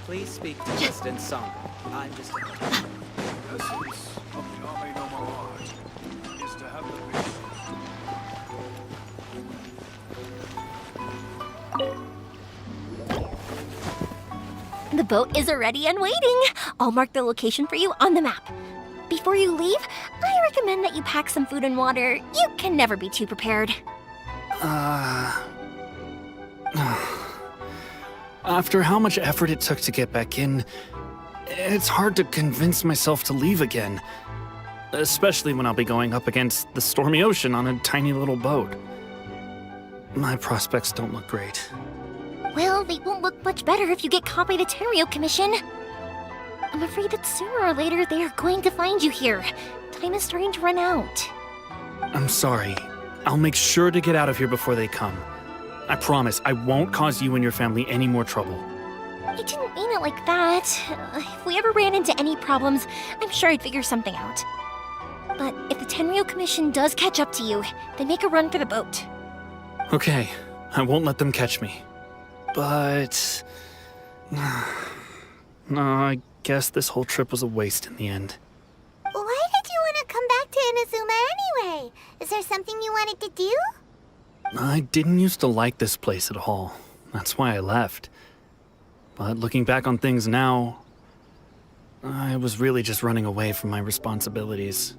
Please speak to distant song. I'm just... The essence of the Ame no Art is to have the vision. The boat is ready and waiting. I'll mark the location for you on the map. Before you leave, I recommend that you pack some food and water. You can never be too prepared. After how much effort it took to get back in, it's hard to convince myself to leave again. Especially when I'll be going up against the stormy ocean on a tiny little boat. My prospects don't look great. Well, they won't look much better if you get caught by the Terrio Commission. I'm afraid that sooner or later they are going to find you here. Time is starting to run out. I'm sorry. I'll make sure to get out of here before they come. I promise I won't cause you and your family any more trouble. I didn't mean it like that. If we ever ran into any problems, I'm sure I'd figure something out. But if the Tenryou Commission does catch up to you, then make a run for the boat. Okay, I won't let them catch me. But... no, I guess this whole trip was a waste in the end. Why did you want to come back to Inazuma anyway? Is there something you wanted to do? I didn't used to like this place at all. That's why I left. But looking back on things now, I was really just running away from my responsibilities.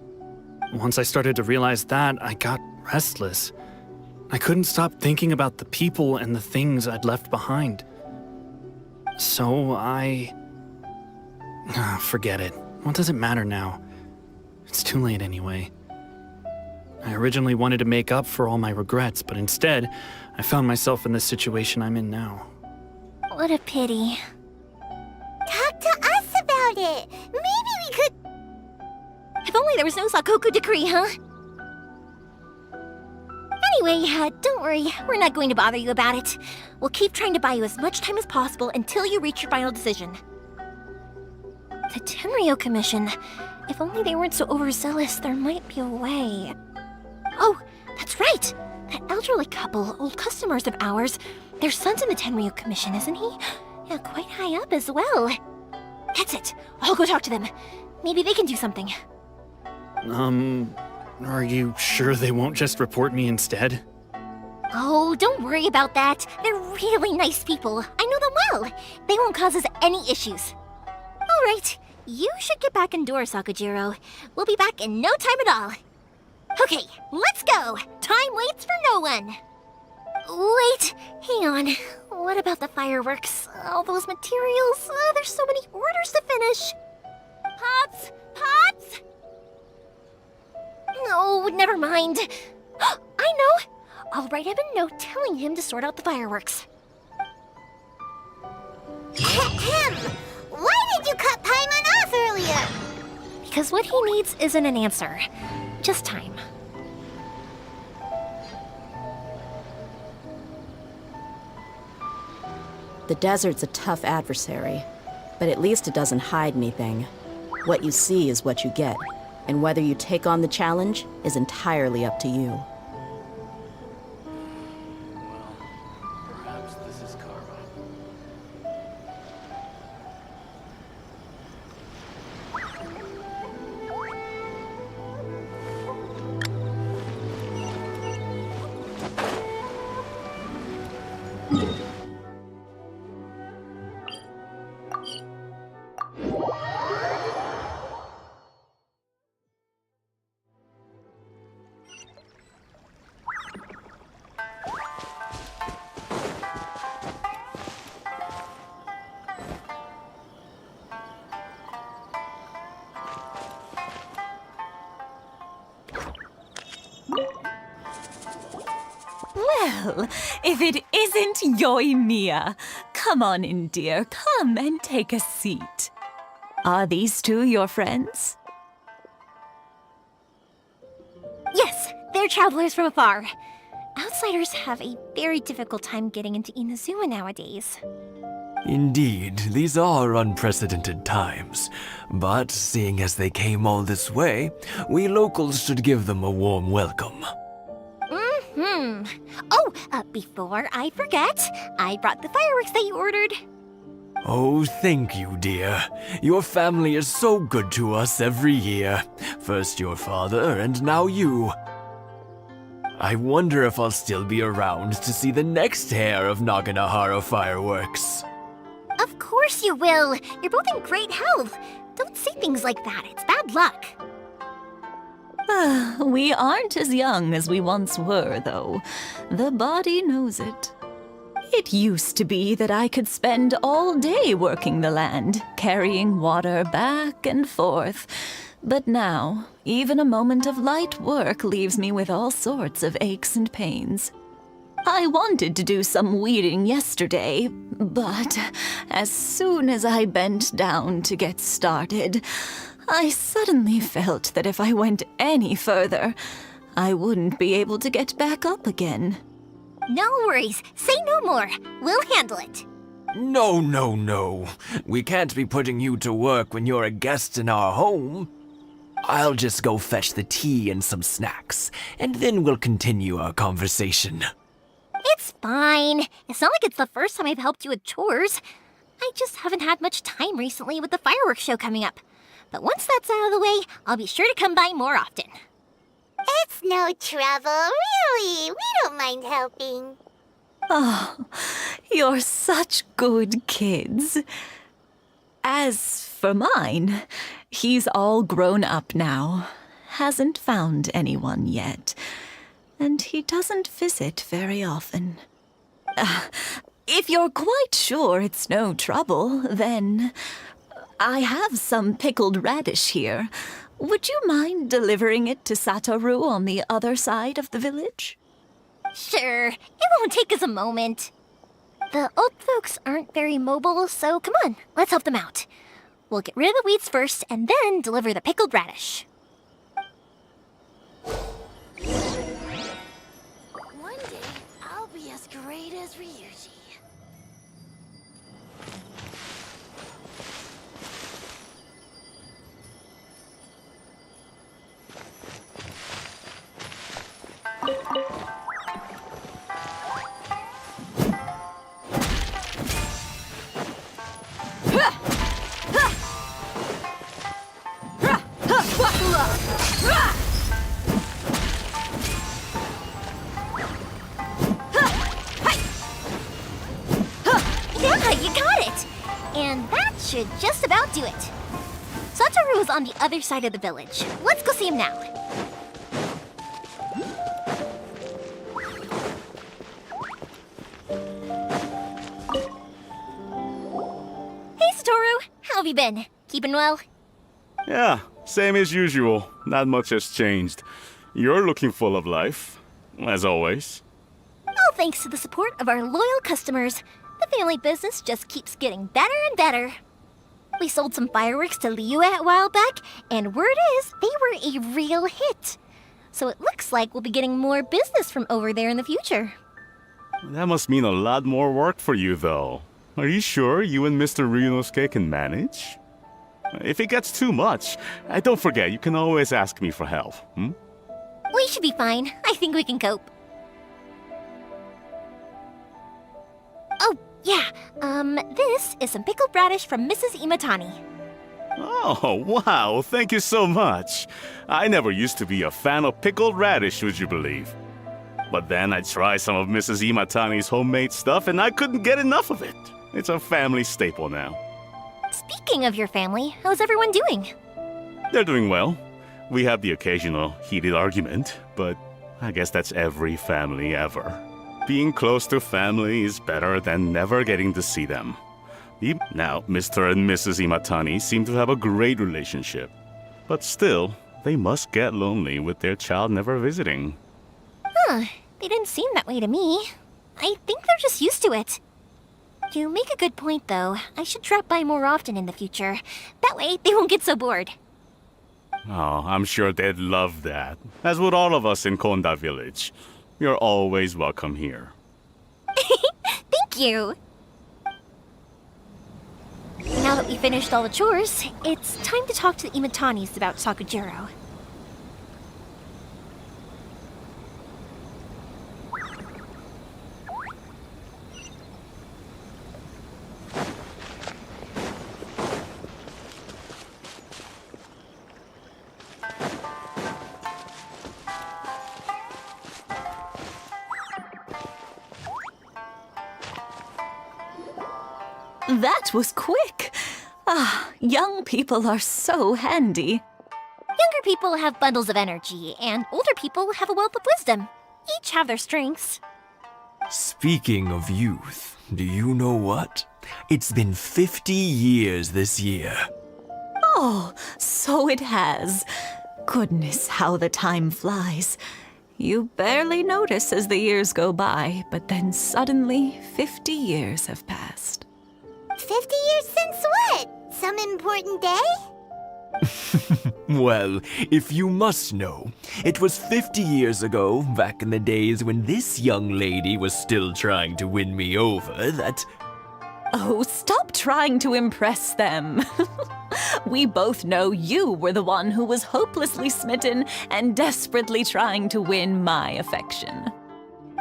Once I started to realize that, I got restless. I couldn't stop thinking about the people and the things I'd left behind. So forget it. What does it matter now? It's too late anyway. I originally wanted to make up for all my regrets, but instead, I found myself in the situation I'm in now. What a pity. Talk to us about it. Maybe we could... If only there was no Sakoku decree, huh? Anyway, don't worry. We're not going to bother you about it. We'll keep trying to buy you as much time as possible until you reach your final decision. The Tenryou Commission. If only they weren't so overzealous, there might be a way. Oh, that's right! That elderly couple, old customers of ours, their son's in the Tenryou Commission, isn't he? Yeah, quite high up as well. That's it. I'll go talk to them. Maybe they can do something. Are you sure they won't just report me instead? Oh, don't worry about that. They're really nice people. I know them well. They won't cause us any issues. All right, you should get back indoors, Sakujiro. We'll be back in no time at all. Okay, let's go. Time waits for no one. Wait, hang on. What about the fireworks? All those materials? There's so many orders to finish. Pops! Pops! No, never mind. I know! I'll write him a note telling him to sort out the fireworks. Ahem! Why did you cut Paimon off earlier? Because what he needs isn't an answer, just time. The desert's a tough adversary, but at least it doesn't hide anything. What you see is what you get, and whether you take on the challenge is entirely up to you. Perhaps this is karma. Well, if it isn't Yoimiya, come on in, dear. Come and take a seat. Are these two your friends? Yes, they're travelers from afar. Outsiders have a very difficult time getting into Inazuma nowadays. Indeed, these are unprecedented times. But seeing as they came all this way, we locals should give them a warm welcome. Oh, before I forget, I brought the fireworks that you ordered. Oh, thank you, dear. Your family is so good to us every year. First your father, and now you. I wonder if I'll still be around to see the next hair of Naganohara fireworks. Of course you will. You're both in great health. Don't say things like that. It's bad luck. We aren't as young as we once were, though. The body knows it. It used to be that I could spend all day working the land, carrying water back and forth. But now, even a moment of light work leaves me with all sorts of aches and pains. I wanted to do some weeding yesterday, but as soon as I bent down to get started, I suddenly felt that if I went any further, I wouldn't be able to get back up again. No worries. Say no more. We'll handle it. No. We can't be putting you to work when you're a guest in our home. I'll just go fetch the tea and some snacks, and then we'll continue our conversation. It's fine. It's not like it's the first time I've helped you with chores. I just haven't had much time recently with the fireworks show coming up. But once that's out of the way, I'll be sure to come by more often. It's no trouble, really. We don't mind helping. Oh, you're such good kids. As for mine, he's all grown up now. Hasn't found anyone yet. And he doesn't visit very often. If you're quite sure it's no trouble, then I have some pickled radish here. Would you mind delivering it to Satoru on the other side of the village? Sure, it won't take us a moment. The old folks aren't very mobile, so come on, let's help them out. We'll get rid of the weeds first and then deliver the pickled radish. One day, I'll be as great as Ryuji. Yeah, you got it! And that should just about do it. Satoru is on the other side of the village. Let's go see him now. Hey, Satoru! How have you been? Keeping well? Yeah, same as usual. Not much has changed. You're looking full of life, as always. All thanks to the support of our loyal customers, the family business just keeps getting better and better. We sold some fireworks to Liu a while back, and word is they were a real hit. So it looks like we'll be getting more business from over there in the future. That must mean a lot more work for you, though. Are you sure you and Mr. Ryunosuke can manage? If it gets too much, don't forget, you can always ask me for help, We should be fine. I think we can cope. Oh, yeah. This is some pickled radish from Mrs. Imatani. Oh, wow, thank you so much. I never used to be a fan of pickled radish, would you believe? But then I tried some of Mrs. Imatani's homemade stuff and I couldn't get enough of it. It's a family staple now. Speaking of your family, how's everyone doing? They're doing well. We have the occasional heated argument, but I guess that's every family ever. Being close to family is better than never getting to see them. Now, Mr. and Mrs. Imatani seem to have a great relationship. But still, they must get lonely with their child never visiting. Huh, they didn't seem that way to me. I think they're just used to it. You make a good point, though. I should drop by more often in the future. That way, they won't get so bored. Oh, I'm sure they'd love that. As would all of us in Konda Village. You're always welcome here. Thank you! Now that we finished all the chores, it's time to talk to the Imatanis about Sakujiro. That was quick. Young people are so handy. Younger people have bundles of energy, and older people have a wealth of wisdom. Each have their strengths. Speaking of youth, do you know what? It's been 50 years this year. Oh, so it has. Goodness, how the time flies. You barely notice as the years go by, but then suddenly 50 years have passed. 50 years since what? Some important day? Well, if you must know, it was 50 years ago, back in the days when this young lady was still trying to win me over, that... Oh, stop trying to impress them. We both know you were the one who was hopelessly smitten and desperately trying to win my affection.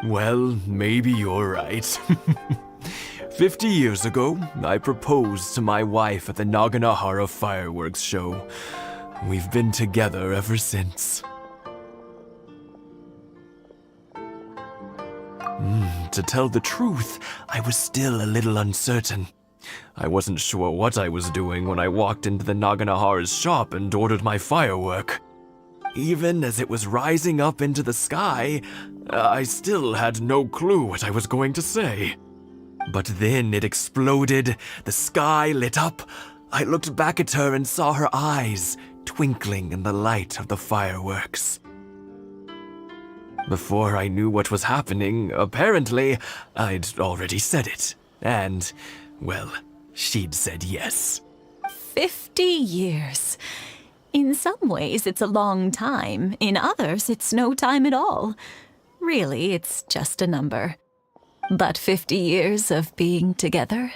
Well, maybe you're right. 50 years ago, I proposed to my wife at the Naganohara fireworks show. We've been together ever since. To tell the truth, I was still a little uncertain. I wasn't sure what I was doing when I walked into the Naganohara's shop and ordered my firework. Even as it was rising up into the sky, I still had no clue what I was going to say. But then it exploded, the sky lit up. I looked back at her and saw her eyes twinkling in the light of the fireworks. Before I knew what was happening, apparently, I'd already said it. And, well, she'd said yes. 50 years. In some ways, it's a long time. In others, it's no time at all. Really, it's just a number. But 50 years of being together?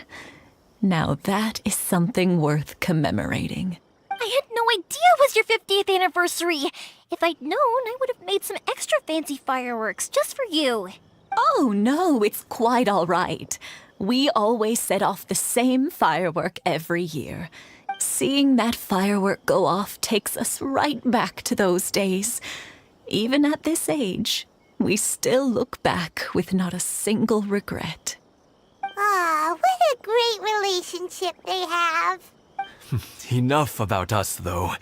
Now that is something worth commemorating. I had no idea it was your 50th anniversary. If I'd known, I would have made some extra fancy fireworks just for you. Oh, no, it's quite all right. We always set off the same firework every year. Seeing that firework go off takes us right back to those days. Even at this age, we still look back with not a single regret. Ah, what a great relationship they have. Enough about us, though.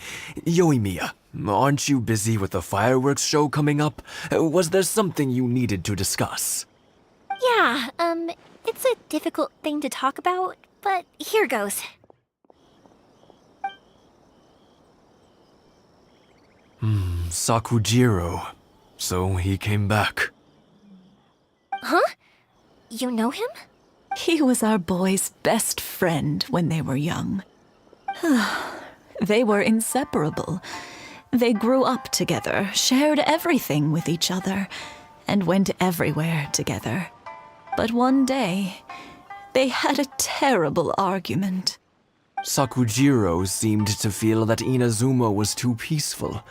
Yoimiya, aren't you busy with the fireworks show coming up? Was there something you needed to discuss? Yeah, it's a difficult thing to talk about, but here goes. Sakujiro. So he came back. Huh? You know him? He was our boys' best friend when they were young. They were inseparable. They grew up together, shared everything with each other, and went everywhere together. But one day, they had a terrible argument. Sakujiro seemed to feel that Inazuma was too peaceful,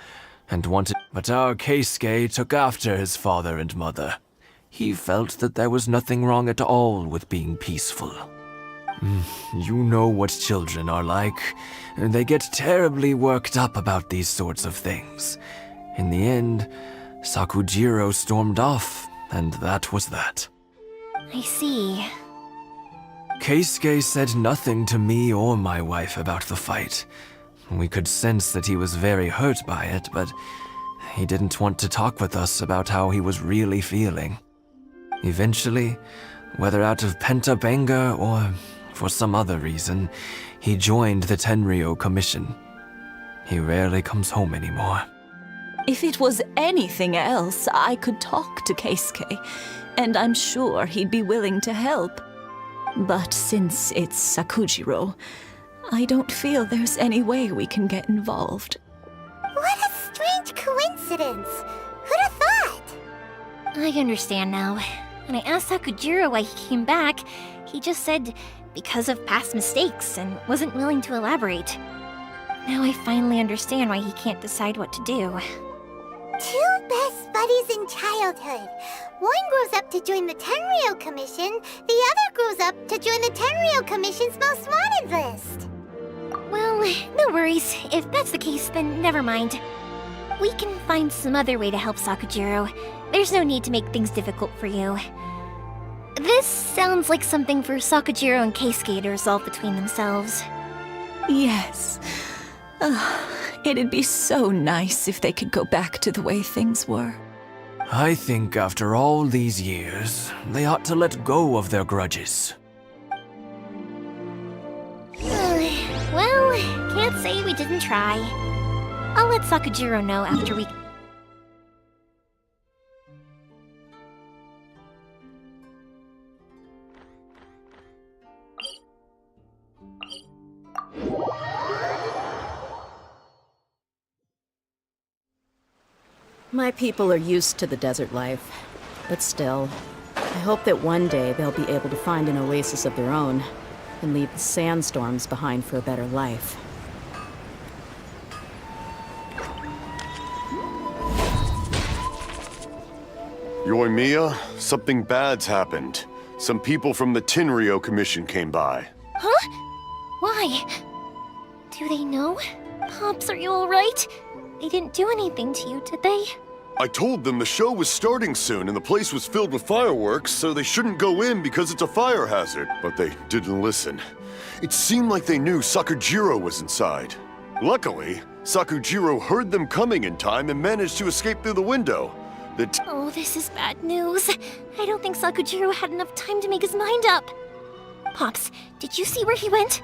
and wanted... But our Keisuke took after his father and mother. He felt that there was nothing wrong at all with being peaceful. You know what children are like. They get terribly worked up about these sorts of things. In the end, Sakujiro stormed off, and that was that. I see. Keisuke said nothing to me or my wife about the fight. We could sense that he was very hurt by it, but he didn't want to talk with us about how he was really feeling. Eventually, whether out of pent-up anger or for some other reason, he joined the Tenryou Commission. He rarely comes home anymore. If it was anything else, I could talk to Keisuke, and I'm sure he'd be willing to help. But since it's Sakujiro, I don't feel there's any way we can get involved. What a strange coincidence. Who'd have thought? I understand now. When I asked Sakujiro why he came back, he just said because of past mistakes and wasn't willing to elaborate. Now I finally understand why he can't decide what to do. Two best buddies in childhood. One grows up to join the Tenryou Commission, the other grows up to join the Tenryou Commission's most wanted list. Well, no worries. If that's the case, then never mind. We can find some other way to help Sakujiro. There's no need to make things difficult for you. This sounds like something for Sakujiro and Keisuke to resolve between themselves. Yes. It'd be so nice if they could go back to the way things were. I think after all these years, they ought to let go of their grudges. Well, can't say we didn't try. I'll let Sakujiro know after we... My people are used to the desert life, but still, I hope that one day they'll be able to find an oasis of their own and leave the sandstorms behind for a better life. Yoimiya, something bad's happened. Some people from the Tenryou Commission came by. Huh? Why? Do they know? Pops, are you alright? They didn't do anything to you, did they? I told them the show was starting soon and the place was filled with fireworks, so they shouldn't go in because it's a fire hazard. But they didn't listen. It seemed like they knew Sakujiro was inside. Luckily, Sakujiro heard them coming in time and managed to escape through the window. Oh, this is bad news. I don't think Sakujiro had enough time to make his mind up. Pops, did you see where he went?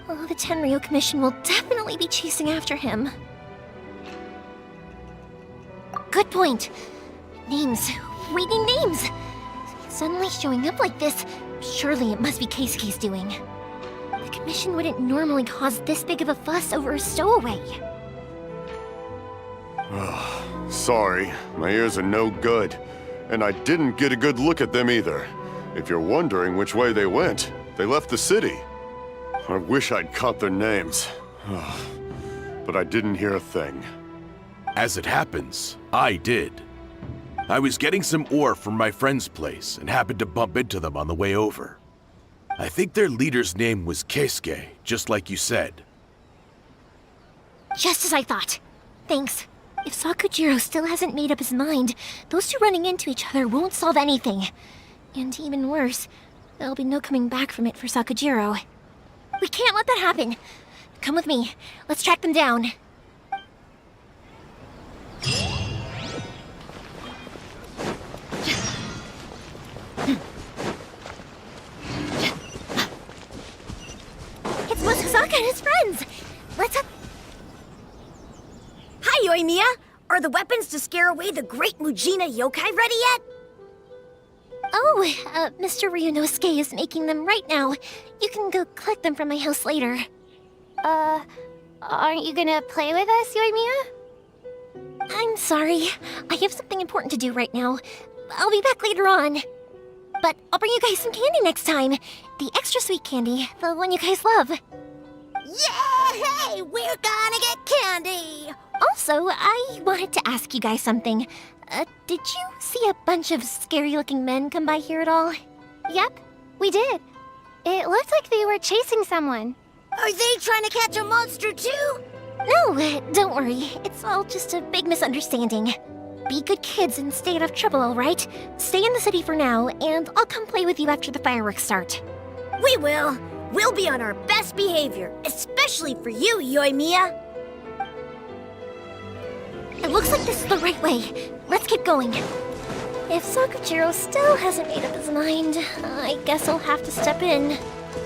Oh, the Tenryou Commission will definitely be chasing after him. Good point. Names. Reading names. Suddenly showing up like this, surely it must be Keisuke's doing. The Commission wouldn't normally cause this big of a fuss over a stowaway. Sorry, my ears are no good. And I didn't get a good look at them either. If you're wondering which way they went, they left the city. I wish I'd caught their names. But I didn't hear a thing. As it happens, I did. I was getting some ore from my friend's place and happened to bump into them on the way over. I think their leader's name was Keisuke, just like you said. Just as I thought. Thanks. If Sakujiro still hasn't made up his mind, those two running into each other won't solve anything. And even worse, there'll be no coming back from it for Sakujiro. We can't let that happen. Come with me. Let's track them down. It's Mosazaka and his friends. Let's up. Hi, Yoimiya! Are the weapons to scare away the great Mujina yokai ready yet? Oh, Mr. Ryunosuke is making them right now. You can go collect them from my house later. Aren't you gonna play with us, Yoimiya? I'm sorry. I have something important to do right now. I'll be back later on. But I'll bring you guys some candy next time. The extra sweet candy, the one you guys love. Yay! We're gonna get candy! Also, I wanted to ask you guys something. Did you see a bunch of scary-looking men come by here at all? Yep, we did. It looked like they were chasing someone. Are they trying to catch a monster too? No, don't worry. It's all just a big misunderstanding. Be good kids and stay out of trouble, alright? Stay in the city for now, and I'll come play with you after the fireworks start. We will. We'll be on our best behavior, especially for you, Yoimiya. It looks like this is the right way. Let's keep going. If Sakujiro still hasn't made up his mind, I guess I'll have to step in.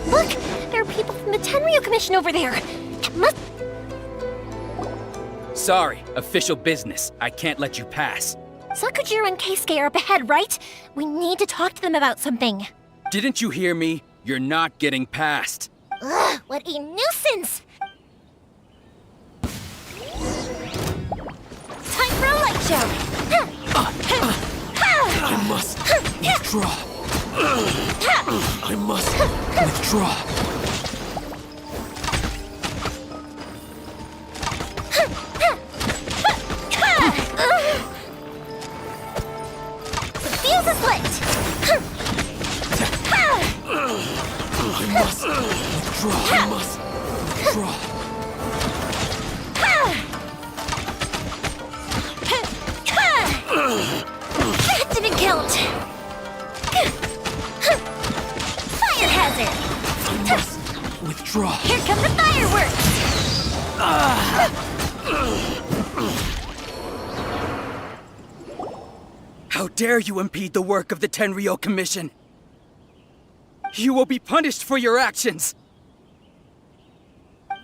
Look! There are people from the Tenryou Commission over there! It must... Sorry, official business. I can't let you pass. Sakujiro and Keisuke are up ahead, right? We need to talk to them about something. Didn't you hear me? You're not getting past. Ugh, what a nuisance! Time for a light show! I must withdraw. I must withdraw. The fuse is lit! I must withdraw. I must withdraw. That didn't count! Fire hazard! I must withdraw. Here come the fireworks! How dare you impede the work of the Tenryou Commission? You will be punished for your actions!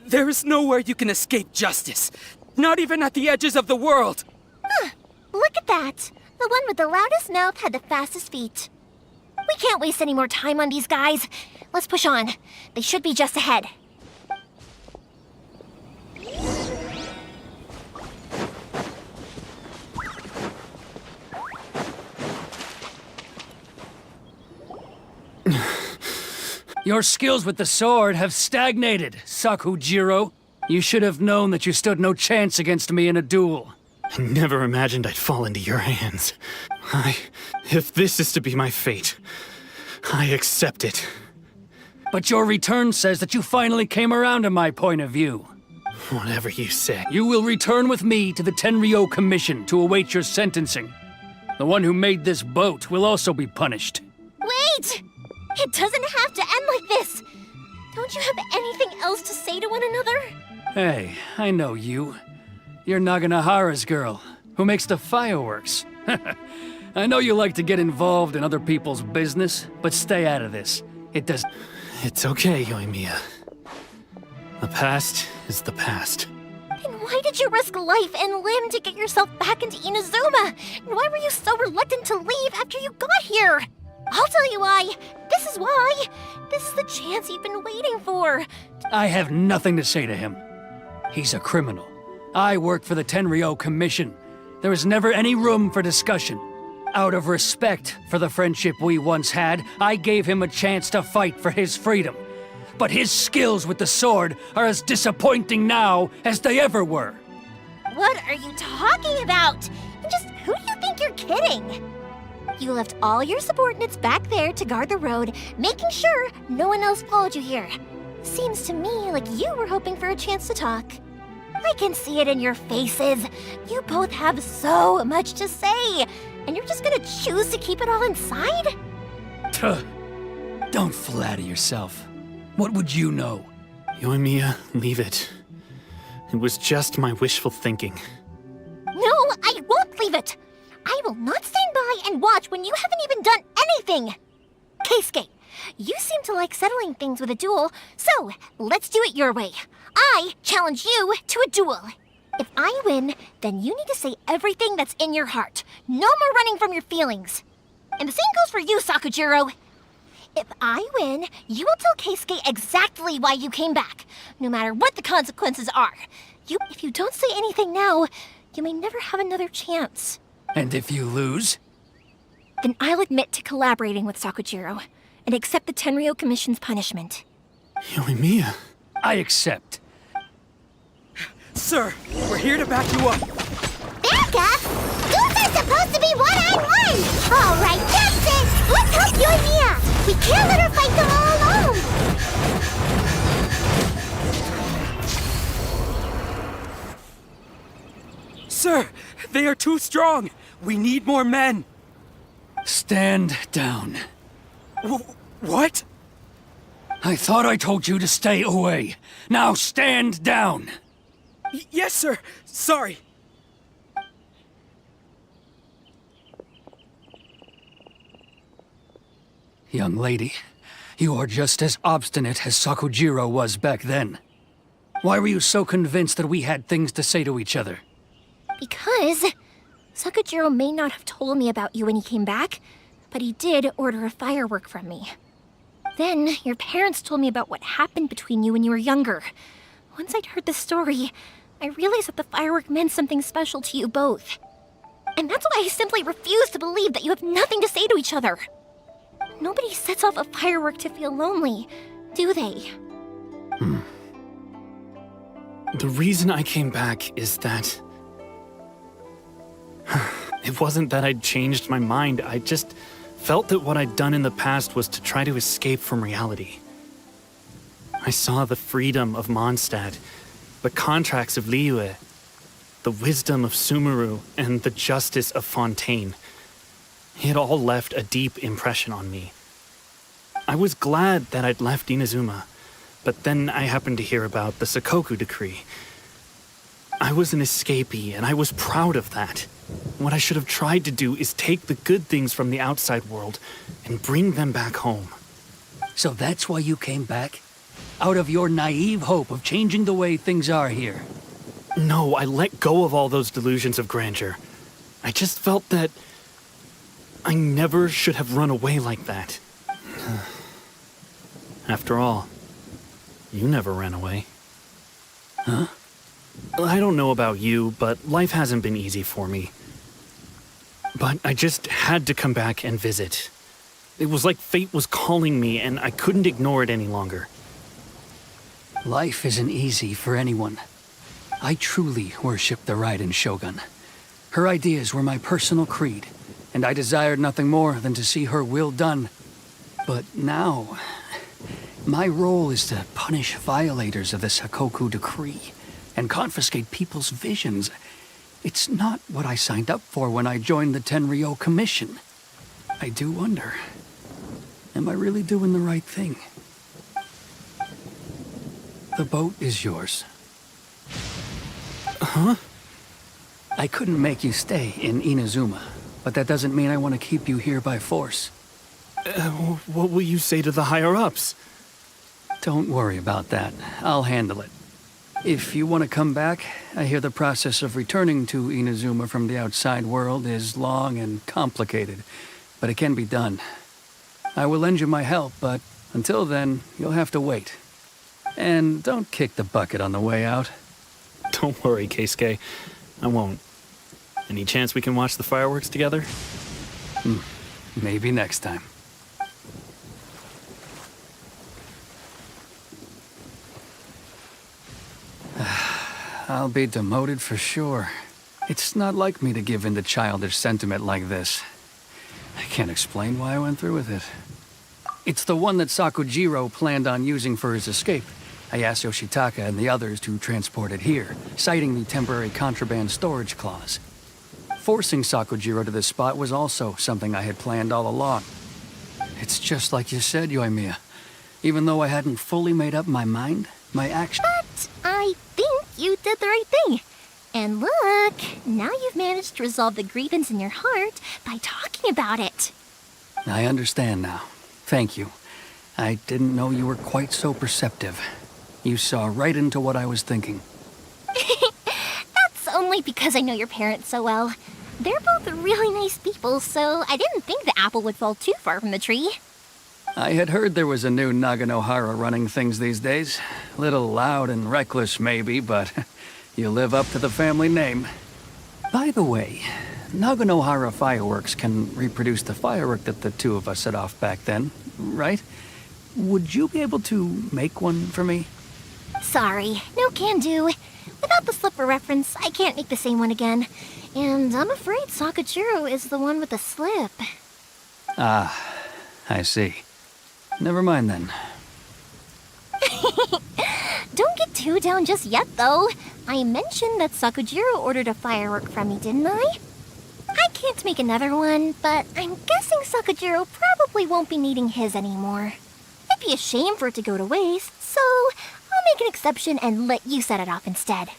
There is nowhere you can escape justice, not even at the edges of the world! Huh, look at that! The one with the loudest mouth had the fastest feet. We can't waste any more time on these guys. Let's push on. They should be just ahead. Your skills with the sword have stagnated, Sakujiro. You should have known that you stood no chance against me in a duel. I never imagined I'd fall into your hands. If this is to be my fate, I accept it. But your return says that you finally came around to my point of view. Whatever you say. You will return with me to the Tenryou Commission to await your sentencing. The one who made this boat will also be punished. Wait! It doesn't have to end like this! Don't you have anything else to say to one another? Hey, I know you. You're Naganahara's girl, who makes the fireworks. I know you like to get involved in other people's business, but stay out of this. It's okay, Yoimiya. The past is the past. Then why did you risk life and limb to get yourself back into Inazuma? And why were you so reluctant to leave after you got here? I'll tell you why. This is why. This is the chance you've been waiting for. I have nothing to say to him. He's a criminal. I work for the Tenryou Commission. There is never any room for discussion. Out of respect for the friendship we once had, I gave him a chance to fight for his freedom. But his skills with the sword are as disappointing now as they ever were. What are you talking about? And just who do you think you're kidding? You left all your subordinates back there to guard the road, making sure no one else followed you here. Seems to me like you were hoping for a chance to talk. I can see it in your faces. You both have so much to say, and you're just gonna choose to keep it all inside? Don't flatter yourself. What would you know? Yoimiya, leave it. It was just my wishful thinking. No, I won't leave it! I will not stand by and watch when you haven't even done anything! Keisuke, you seem to like settling things with a duel, so let's do it your way. I challenge you to a duel. If I win, then you need to say everything that's in your heart. No more running from your feelings. And the same goes for you, Sakujiro. If I win, you will tell Keisuke exactly why you came back, no matter what the consequences are. If you don't say anything now, you may never have another chance. And if you lose? Then I'll admit to collaborating with Sakujiro and accept the Tenryou Commission's punishment. Yoimiya. I accept. Sir, we're here to back you up. Back up? Duels are supposed to be one-on-one! All right, that's it! Let's help Yoimiya! We can't let her fight them all alone! Sir, they are too strong. We need more men. Stand down. What? I thought I told you to stay away. Now stand down. Yes, sir. Sorry. Young lady, you are just as obstinate as Sakujiro was back then. Why were you so convinced that we had things to say to each other? Because Sakujiro may not have told me about you when he came back, but he did order a firework from me. Then your parents told me about what happened between you when you were younger. Once I'd heard the story, I realized that the firework meant something special to you both. And that's why I simply refuse to believe that you have nothing to say to each other. Nobody sets off a firework to feel lonely, do they? The reason I came back is that... It wasn't that I'd changed my mind, I just felt that what I'd done in the past was to try to escape from reality. I saw the freedom of Mondstadt, the contracts of Liyue, the wisdom of Sumeru, and the justice of Fontaine. It all left a deep impression on me. I was glad that I'd left Inazuma, but then I happened to hear about the Sakoku decree. I was an escapee, and I was proud of that. What I should have tried to do is take the good things from the outside world and bring them back home. So that's why you came back? Out of your naive hope of changing the way things are here? No, I let go of all those delusions of grandeur. I just felt that I never should have run away like that. After all, you never ran away. Huh? I don't know about you, but life hasn't been easy for me. But I just had to come back and visit. It was like fate was calling me, and I couldn't ignore it any longer. Life isn't easy for anyone. I truly worship the Raiden Shogun. Her ideas were my personal creed, and I desired nothing more than to see her will done. But now, my role is to punish violators of the Sakoku decree and confiscate people's visions. It's not what I signed up for when I joined the Tenryou Commission. I do wonder, am I really doing the right thing? The boat is yours. Huh? I couldn't make you stay in Inazuma, but that doesn't mean I want to keep you here by force. What will you say to the higher-ups? Don't worry about that. I'll handle it. If you want to come back, I hear the process of returning to Inazuma from the outside world is long and complicated, but it can be done. I will lend you my help, but until then, you'll have to wait. And don't kick the bucket on the way out. Don't worry, Keisuke. I won't. Any chance we can watch the fireworks together? Maybe next time. I'll be demoted for sure. It's not like me to give in to childish sentiment like this. I can't explain why I went through with it. It's the one that Sakujiro planned on using for his escape. I asked Yoshitaka and the others to transport it here, citing the temporary contraband storage clause. Forcing Sakujiro to this spot was also something I had planned all along. It's just like you said, Yoimiya. Even though I hadn't fully made up my mind, my action... But I think you did the right thing. And look, now you've managed to resolve the grievance in your heart by talking about it. I understand now. Thank you. I didn't know you were quite so perceptive. You saw right into what I was thinking. That's only because I know your parents so well. They're both really nice people, so I didn't think the apple would fall too far from the tree. I had heard there was a new Naganohara running things these days. Little loud and reckless, maybe, but you live up to the family name. By the way, Naganohara fireworks can reproduce the firework that the two of us set off back then, right? Would you be able to make one for me? Sorry, no can do. Without the slipper reference, I can't make the same one again. And I'm afraid Sakujiro is the one with the slip. Ah, I see. Never mind then. Don't get too down just yet, though. I mentioned that Sakujiro ordered a firework from me, didn't I? I can't make another one, but I'm guessing Sakujiro probably won't be needing his anymore. It'd be a shame for it to go to waste, so I'll make an exception and let you set it off instead.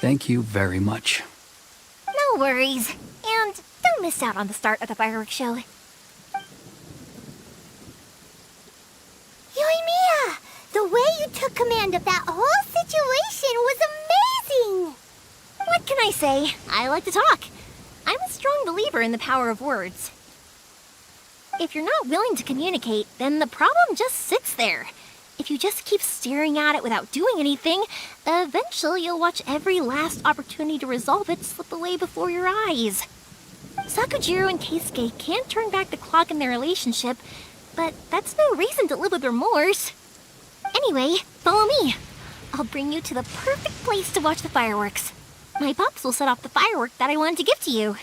Thank you very much. No worries. And don't miss out on the start of the fireworks show. Yoimiya! The way you took command of that whole situation was amazing! What can I say? I like to talk. I'm a strong believer in the power of words. If you're not willing to communicate, then the problem just sits there. If you just keep staring at it without doing anything, eventually you'll watch every last opportunity to resolve it slip away before your eyes. Sakujiro and Keisuke can't turn back the clock in their relationship, but that's no reason to live with remorse. Anyway, follow me. I'll bring you to the perfect place to watch the fireworks. My pops will set off the firework that I wanted to give to you.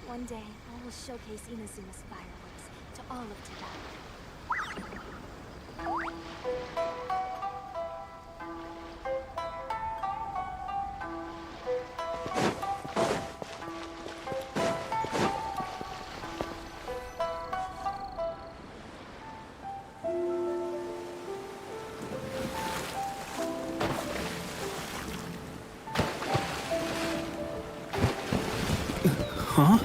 One day, I will showcase Inazuma's fireworks to all of Tibet. Huh?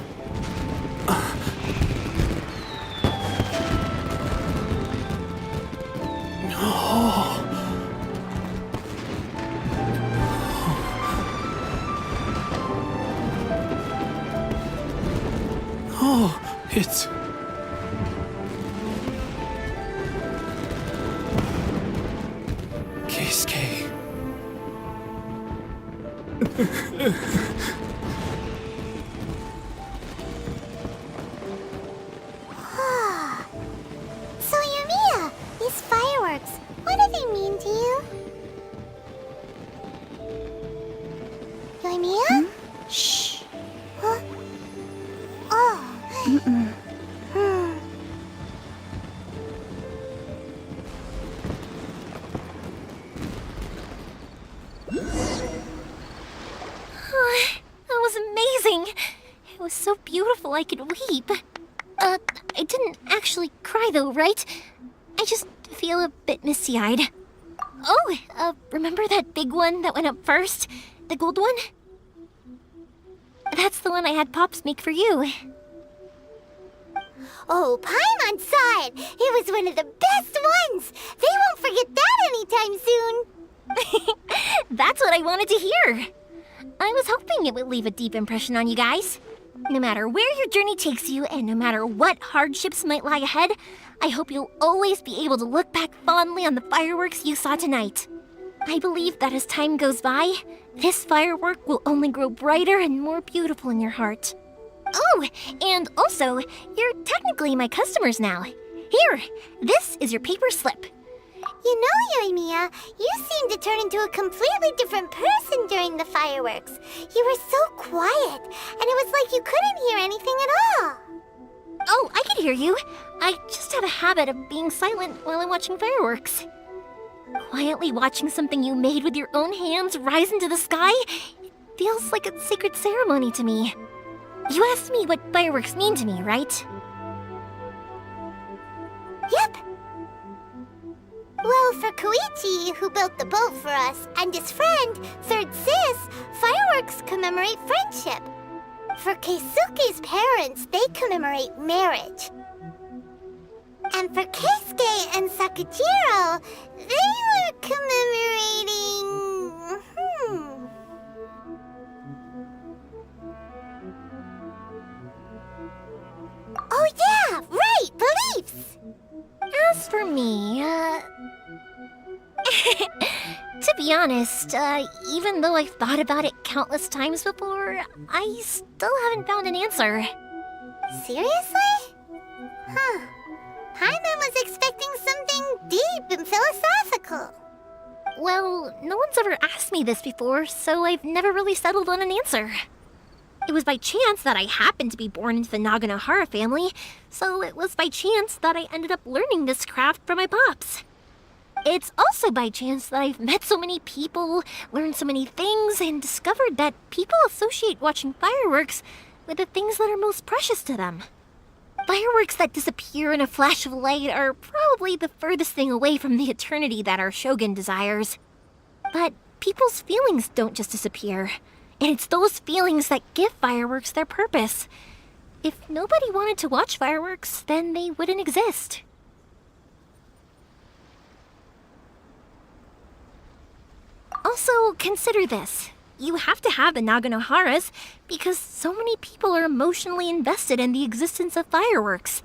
Oh, it's... Keisuke. So, Yumiya, these fireworks, what do they mean to you? Yumiya? Shh. Huh? Oh. That was amazing! It was so beautiful I could weep. I didn't actually cry though, right? I just feel a bit misty-eyed. Oh, remember that big one that went up first? The gold one? That's the one I had Pops make for you. Oh, Paimon saw it! It was one of the best ones! They won't forget that anytime soon! That's what I wanted to hear! I was hoping it would leave a deep impression on you guys. No matter where your journey takes you, and no matter what hardships might lie ahead, I hope you'll always be able to look back fondly on the fireworks you saw tonight. I believe that as time goes by, this firework will only grow brighter and more beautiful in your heart. Oh, and also, you're technically my customers now. Here, this is your paper slip. You know, Yumiya, you seemed to turn into a completely different person during the fireworks. You were so quiet, and it was like you couldn't hear anything at all. Oh, I could hear you. I just have a habit of being silent while I'm watching fireworks. Quietly watching something you made with your own hands rise into the sky, it feels like a sacred ceremony to me. You asked me what fireworks mean to me, right? Yep. Well, for Koichi, who built the boat for us, and his friend, Third Sis, fireworks commemorate friendship. For Keisuke's parents, they commemorate marriage. And for Keisuke and Sakajiro, they were commemorating... Oh yeah, right, beliefs! As for me, to be honest, even though I've thought about it countless times before, I still haven't found an answer. Seriously? Huh. Paimon was expecting something deep and philosophical. Well, no one's ever asked me this before, so I've never really settled on an answer. It was by chance that I happened to be born into the Naganohara family, so it was by chance that I ended up learning this craft from my pops. It's also by chance that I've met so many people, learned so many things, and discovered that people associate watching fireworks with the things that are most precious to them. Fireworks that disappear in a flash of light are probably the furthest thing away from the eternity that our shogun desires. But people's feelings don't just disappear. And it's those feelings that give fireworks their purpose. If nobody wanted to watch fireworks, then they wouldn't exist. Also, consider this. You have to have the Naganoharas because so many people are emotionally invested in the existence of fireworks.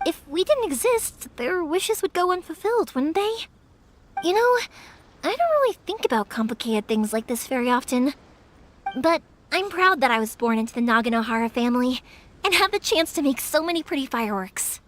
If we didn't exist, their wishes would go unfulfilled, wouldn't they? You know, I don't really think about complicated things like this very often. But I'm proud that I was born into the Naganohara family and have the chance to make so many pretty fireworks.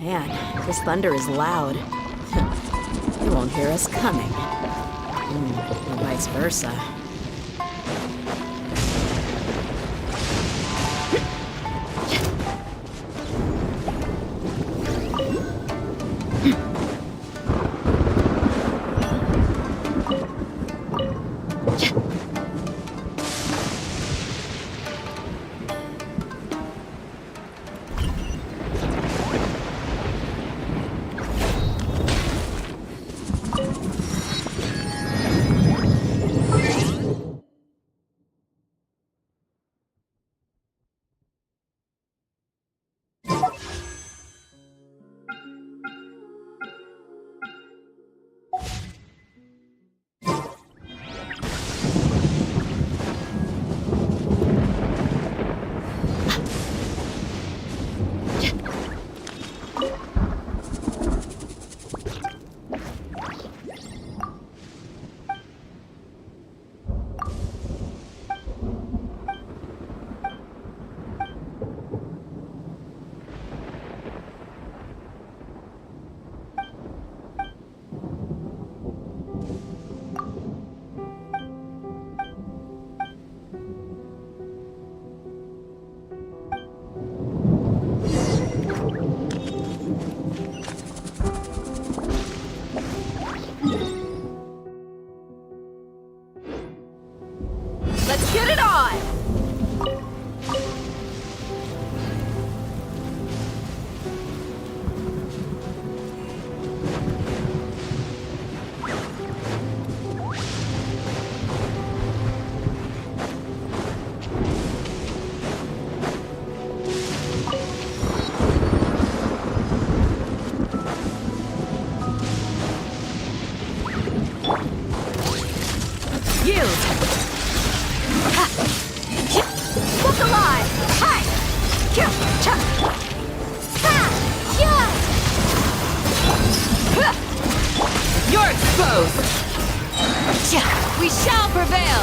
Man, this thunder is loud. They won't hear us coming. Or vice versa. We shall prevail!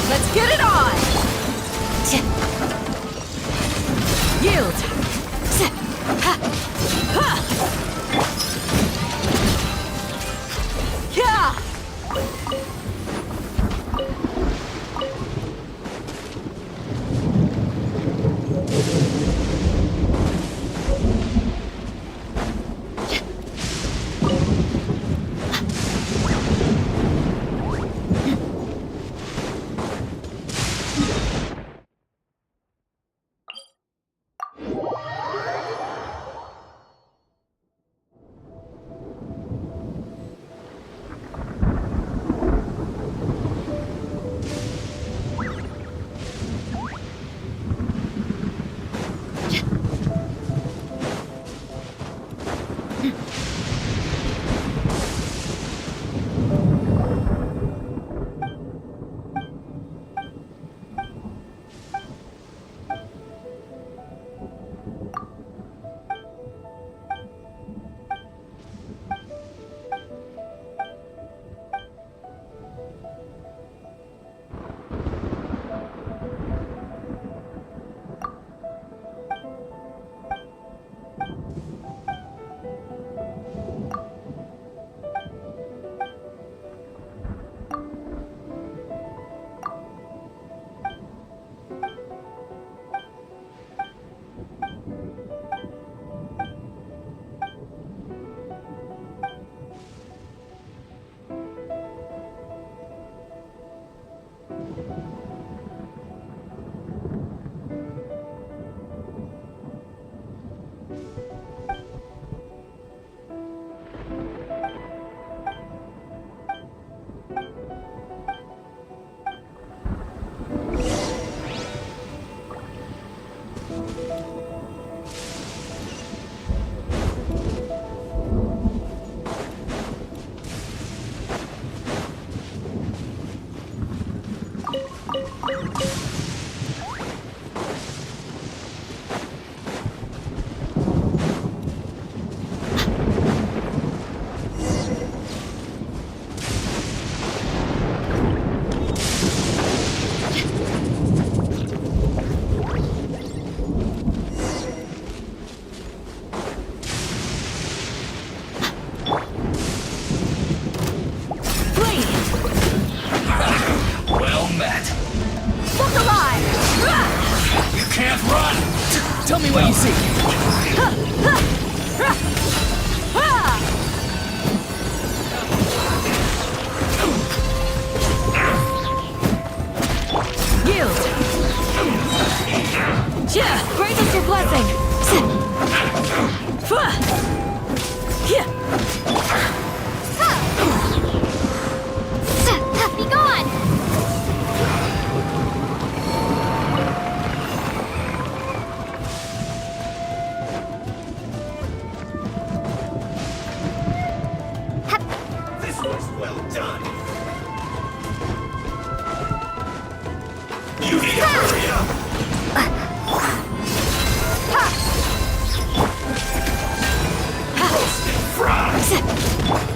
Let's get it on! Yield! Yeah!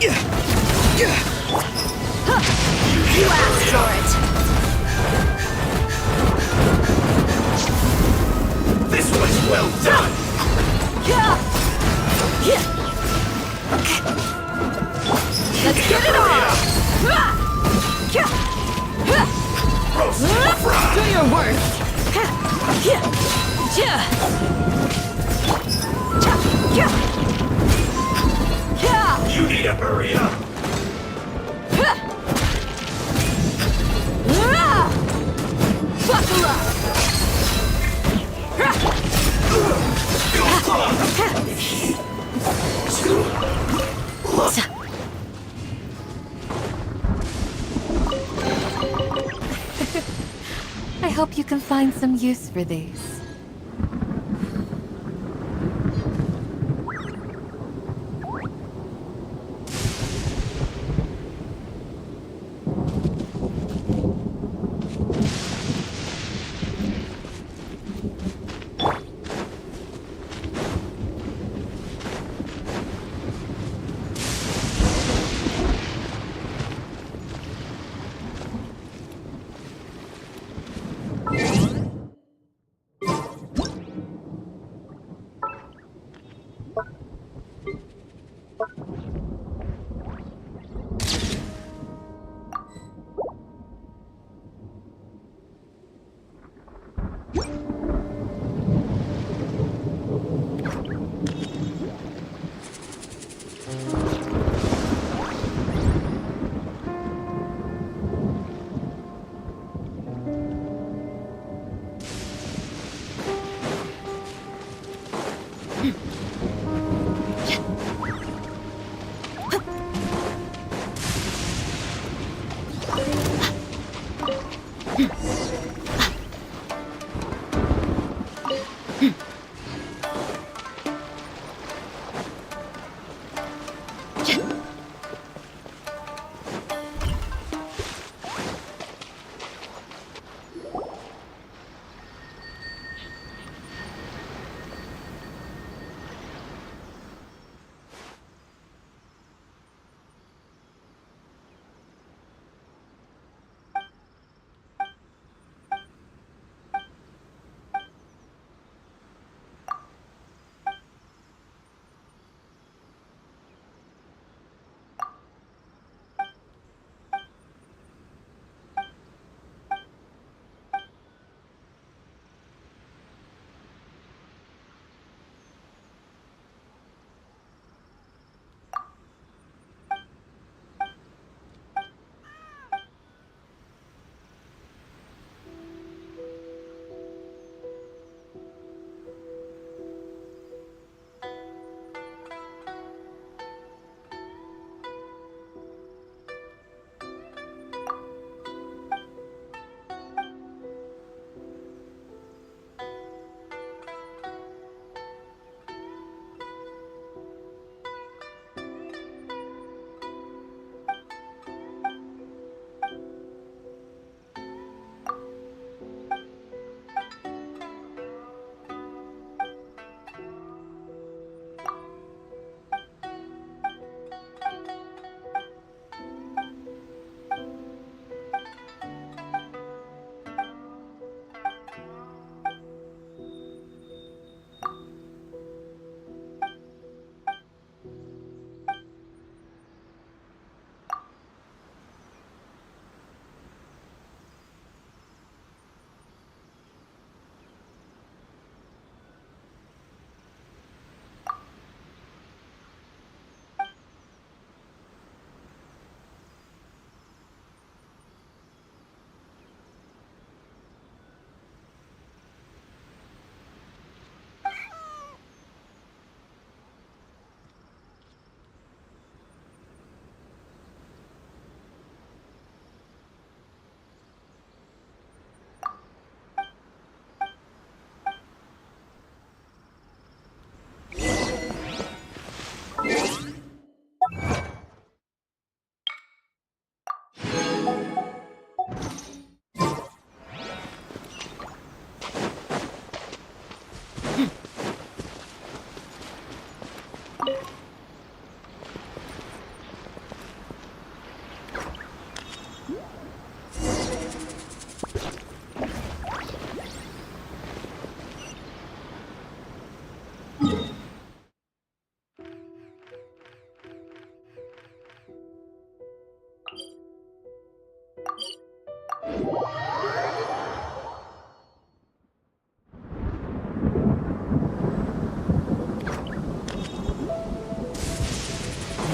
You asked for it. This was well done! Let's get it on! Do your worst! You need to hurry up! Buckle up! I hope you can find some use for these.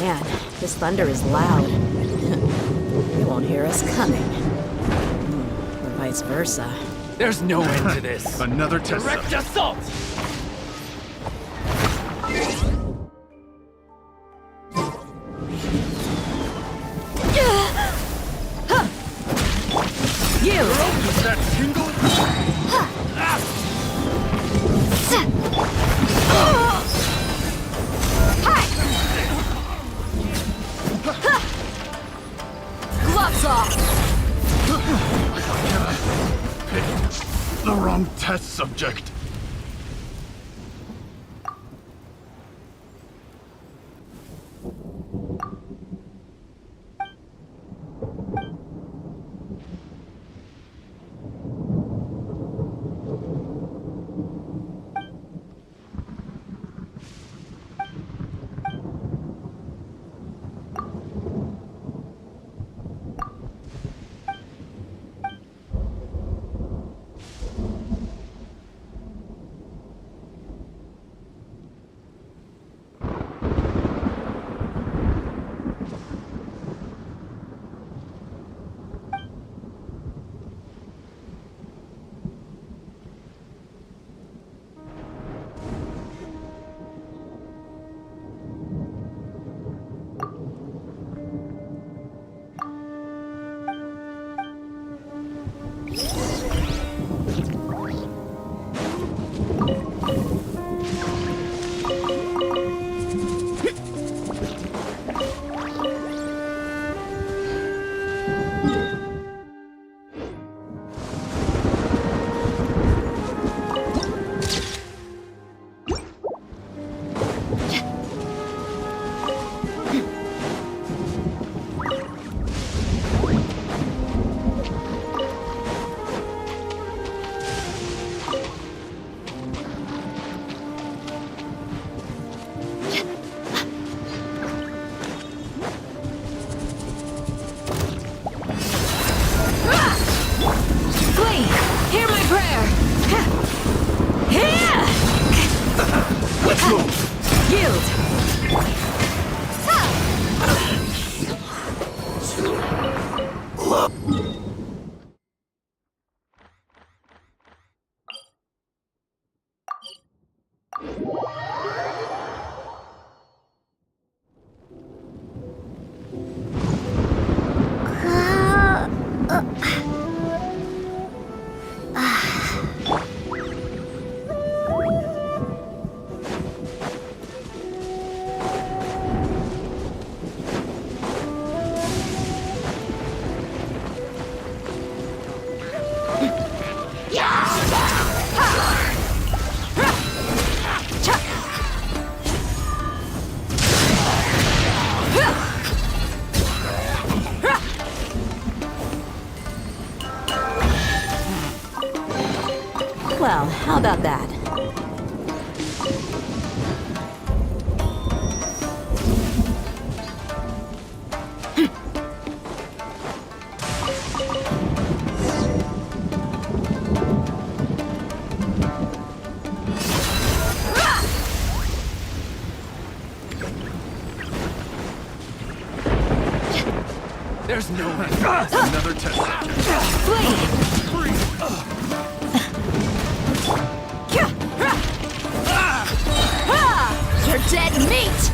Man, this thunder is loud. They won't hear us coming. Or vice versa. There's no end to this. Another test. Direct assault! You! That tingle? Gloves off! Picked the wrong test subject. Hear my prayer! Let's move! Yield! Well, how about that? There's no way. Another test You're dead meat!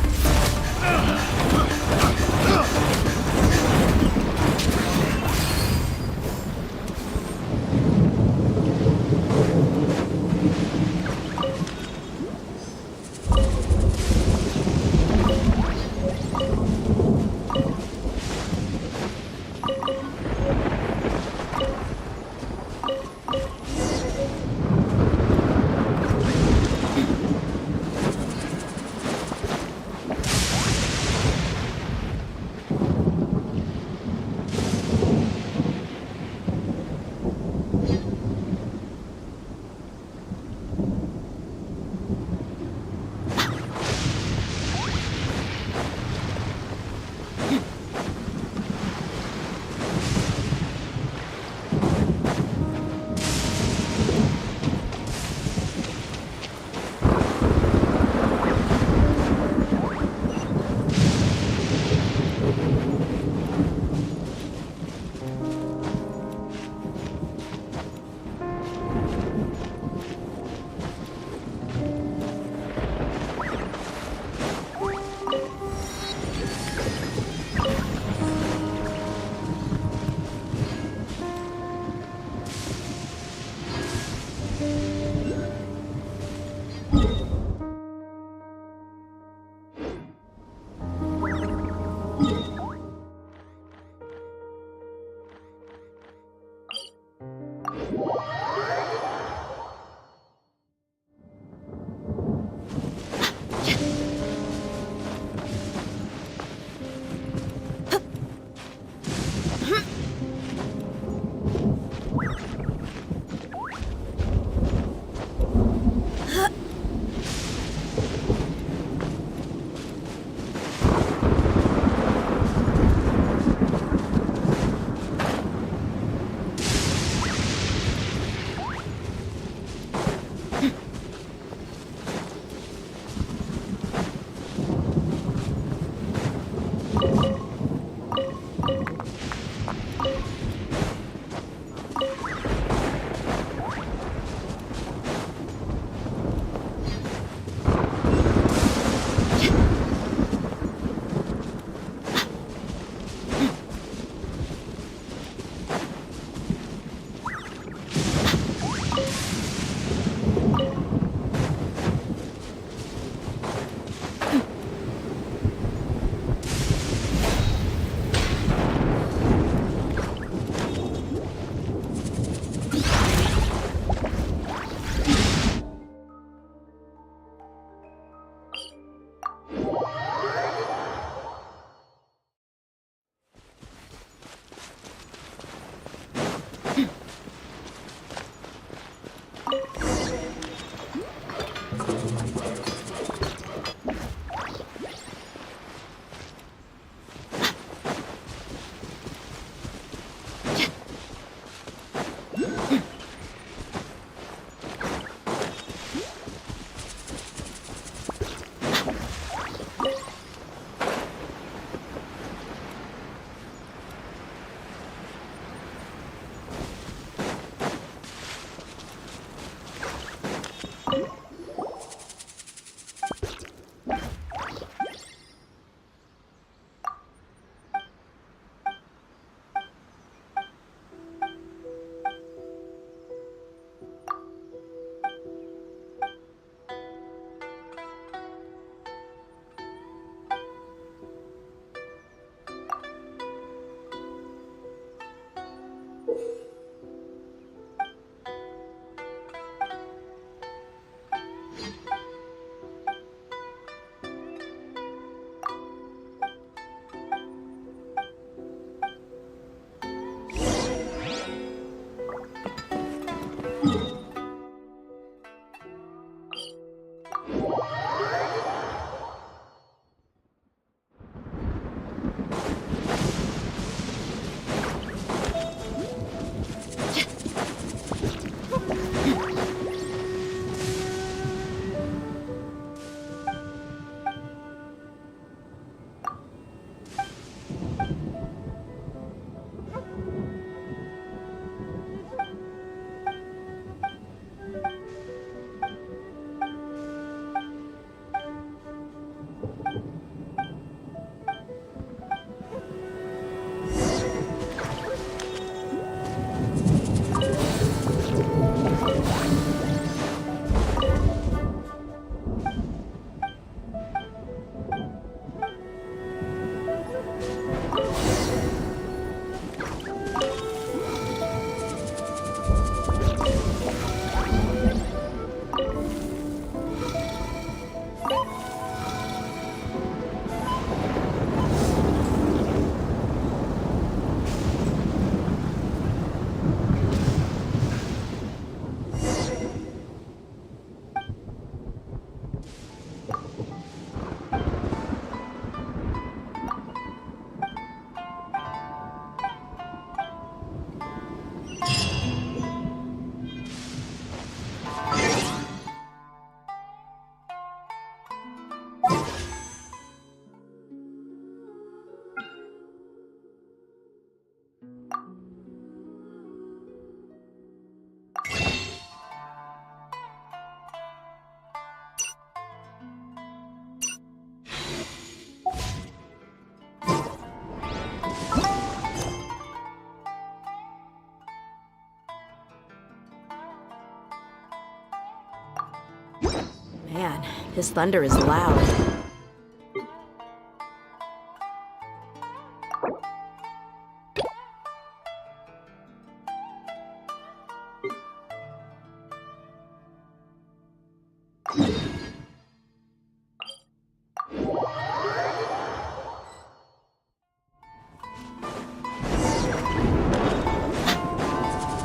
This thunder is loud.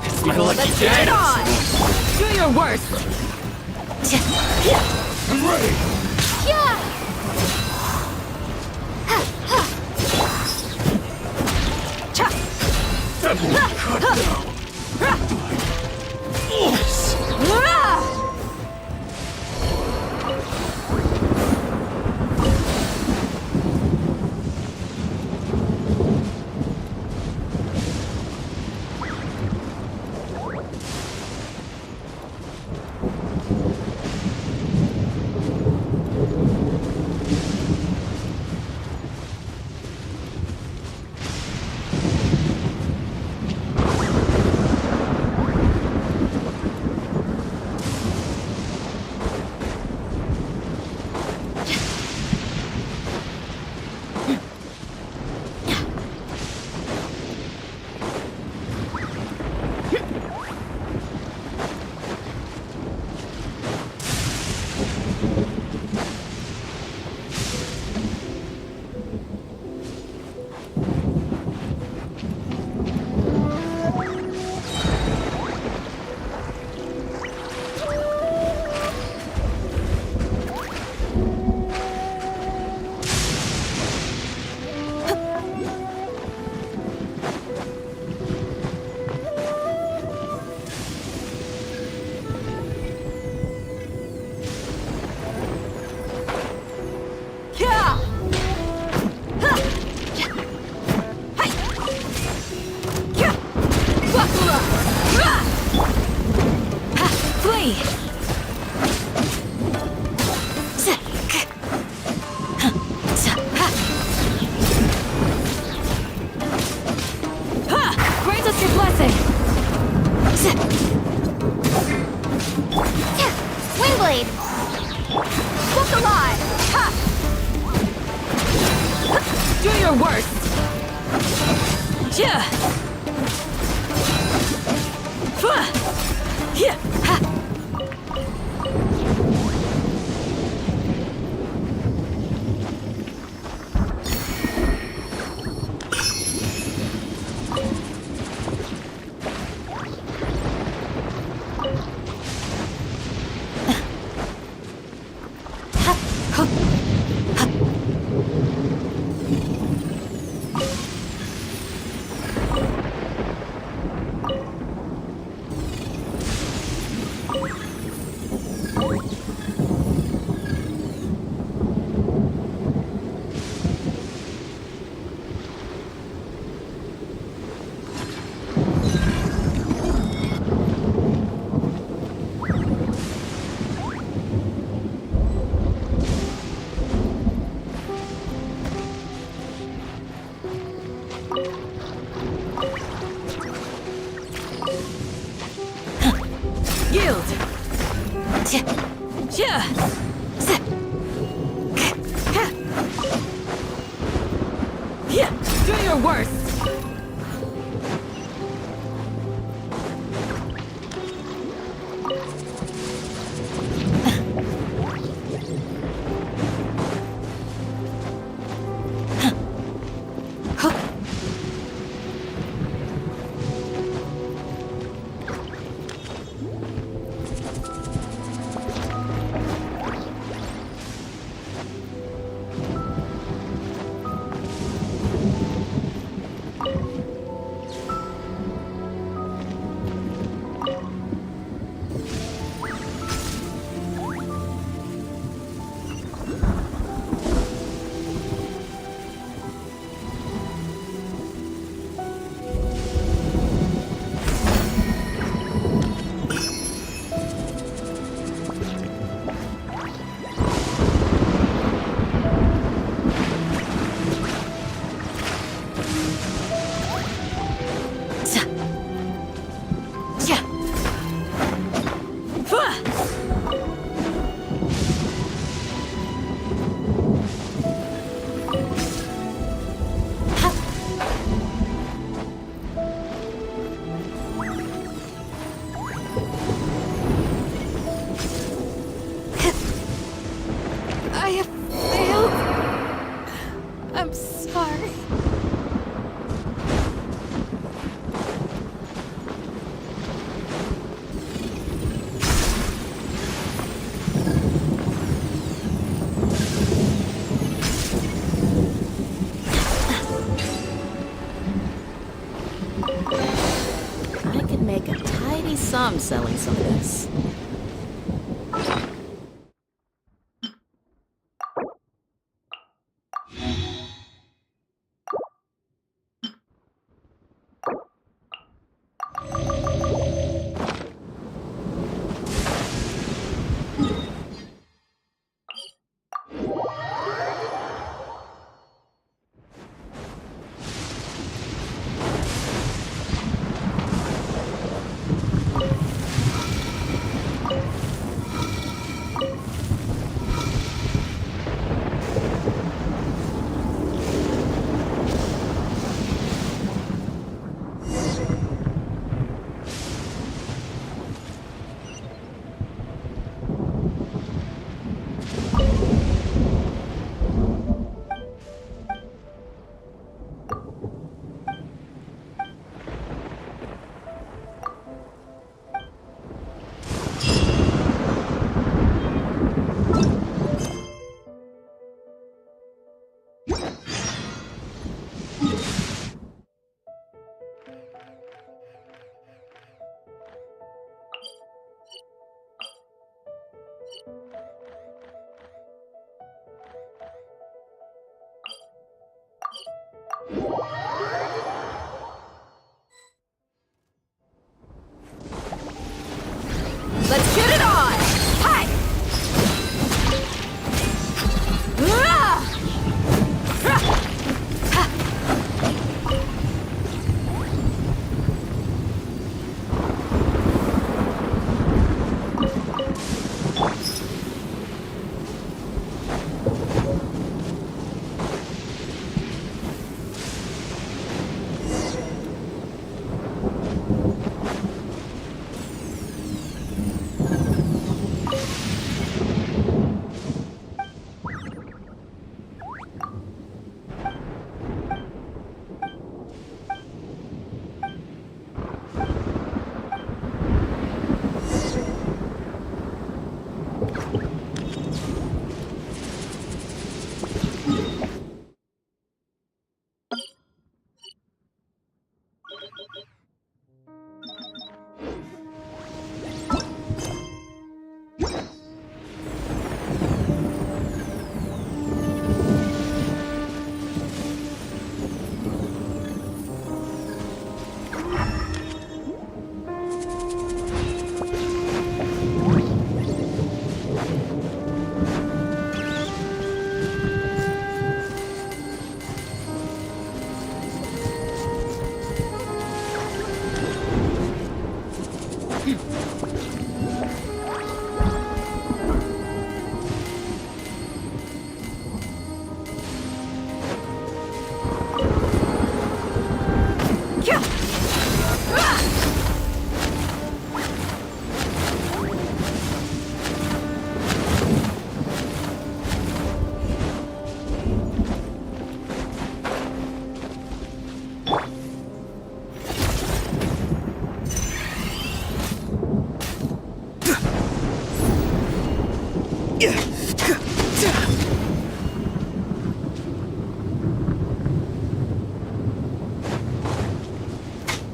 It's my lucky day! Do your worst! I'm ready! Wingblade! Look alive! Ha! Do your worst! Yeah! Yeah! Ha! Yield! Do your worst! I'm sorry. I could make a tidy sum selling some of this. Let's get it on! Hi!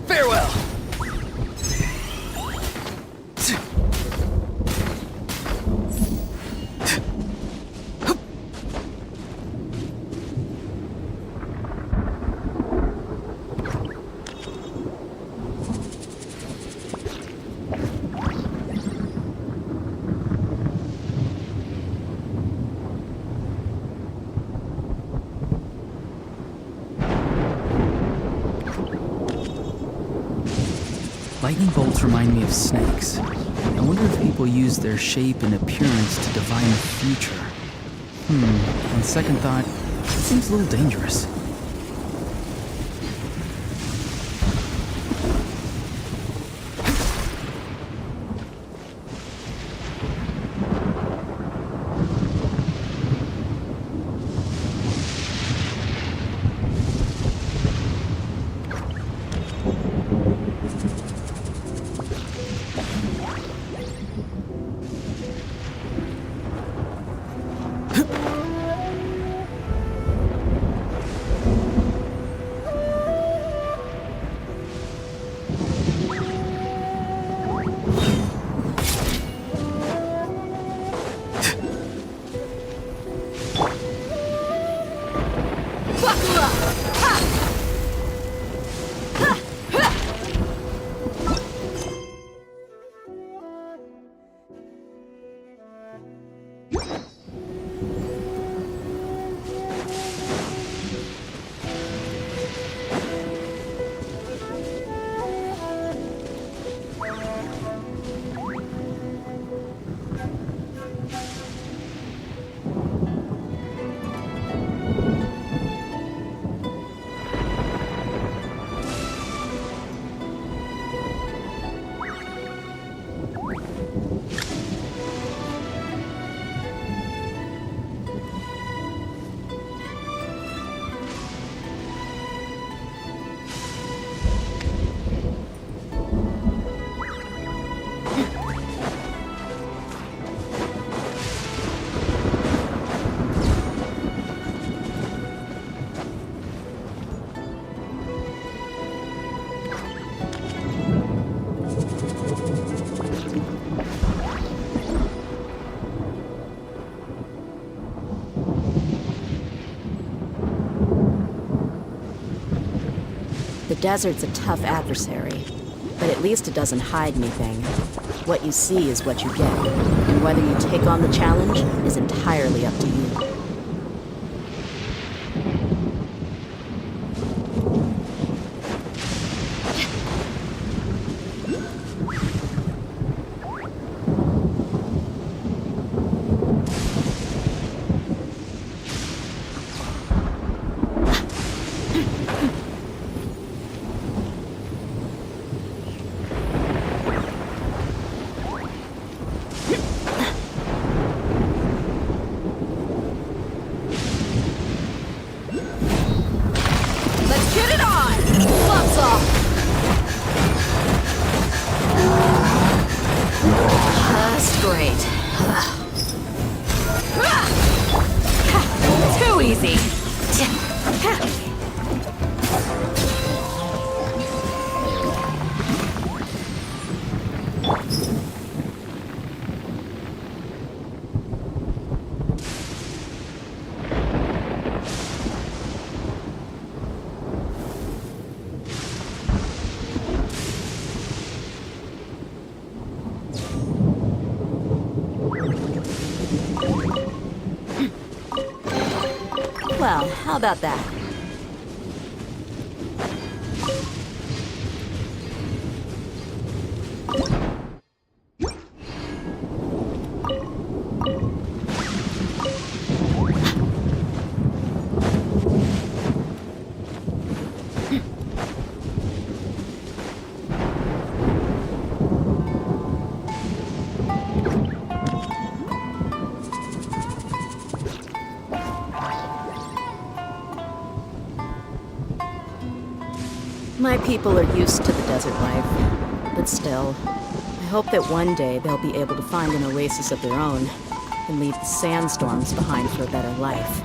Farewell! Lightning bolts remind me of snakes. I wonder if people use their shape and appearance to divine the future. On second thought, it seems a little dangerous. The desert's a tough adversary, but at least it doesn't hide anything. What you see is what you get, and whether you take on the challenge is entirely up to you. Too easy. Well, how about that? My people are used to the desert life, but still, I hope that one day they'll be able to find an oasis of their own and leave the sandstorms behind for a better life.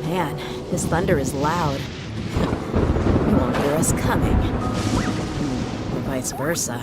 Man, his thunder is loud. He won't hear us coming. Or vice versa.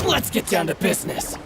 Let's get down to business.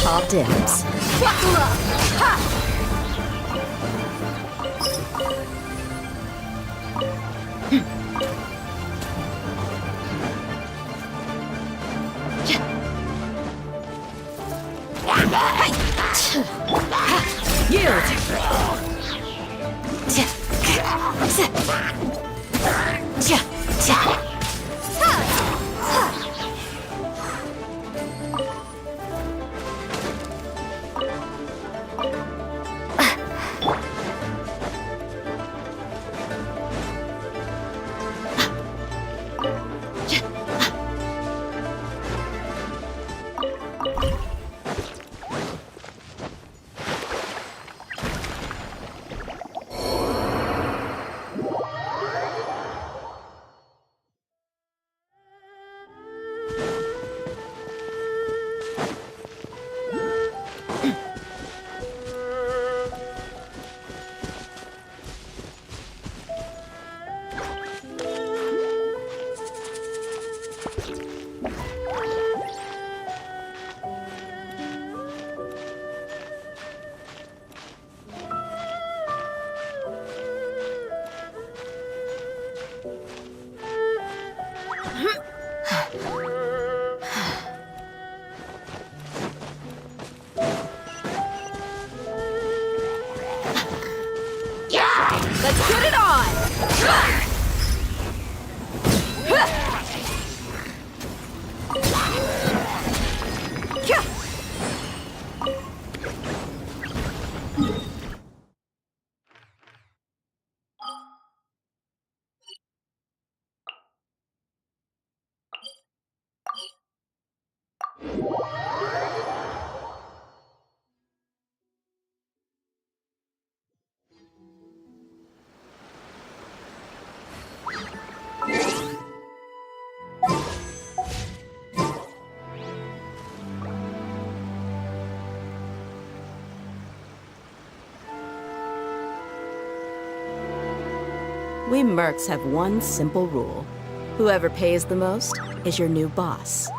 call dibs. Buckle up! Ha! Let's get it on! We mercs have one simple rule. Whoever pays the most is your new boss.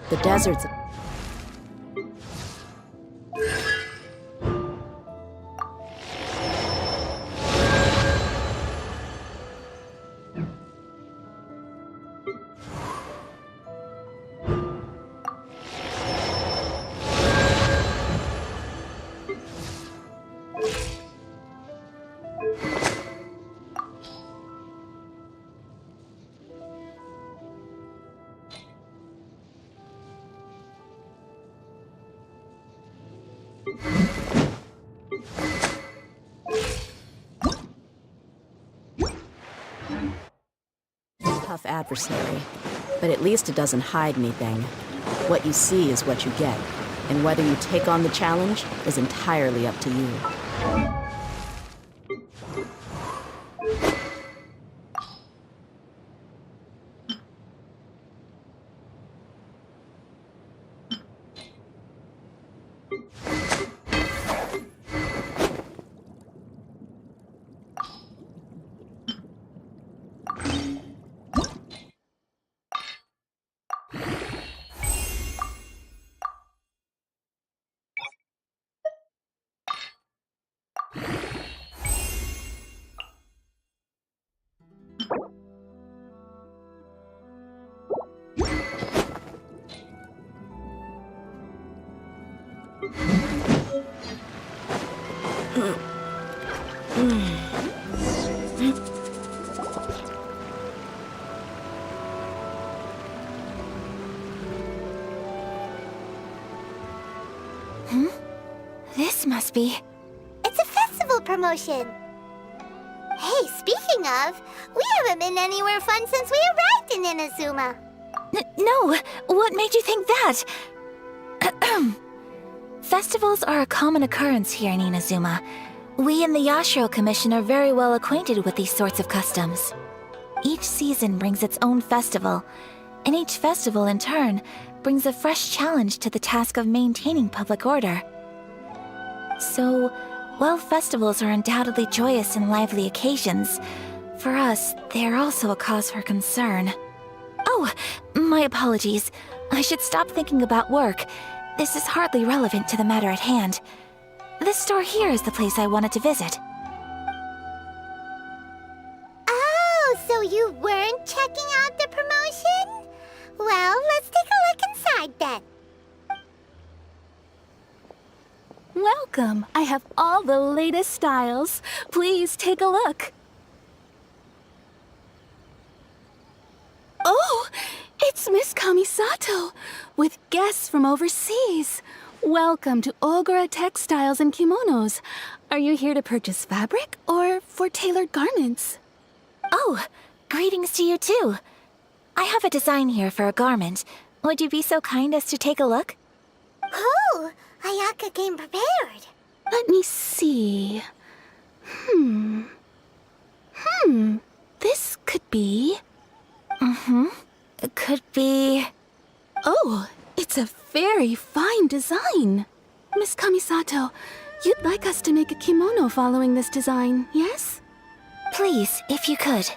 The desert's tough adversary, but at least it doesn't hide anything. What you see is what you get, and whether you take on the challenge is entirely up to you. This must be... It's a festival promotion! Hey, speaking of, we haven't been anywhere fun since we arrived in Inazuma. No, what made you think that? Festivals are a common occurrence here in Inazuma. We in the Yashiro Commission are very well acquainted with these sorts of customs. Each season brings its own festival, and each festival in turn brings a fresh challenge to the task of maintaining public order. So, while festivals are undoubtedly joyous and lively occasions, for us, they are also a cause for concern. Oh, my apologies. I should stop thinking about work. This is hardly relevant to the matter at hand. This store here is the place I wanted to visit. Oh, so you weren't checking out the promotion? Well, let's take a look inside then. Welcome. I have all the latest styles. Please take a look. Oh, it's Miss Kamisato with guests from overseas. Welcome to Ogura Textiles and Kimonos. Are you here to purchase fabric or for tailored garments? Oh, greetings to you too. I have a design here for a garment. Would you be so kind as to take a look? Oh, Ayaka came prepared. Let me see. This could be... It could be... Oh, it's a very fine design. Miss Kamisato, you'd like us to make a kimono following this design, yes? Please, if you could.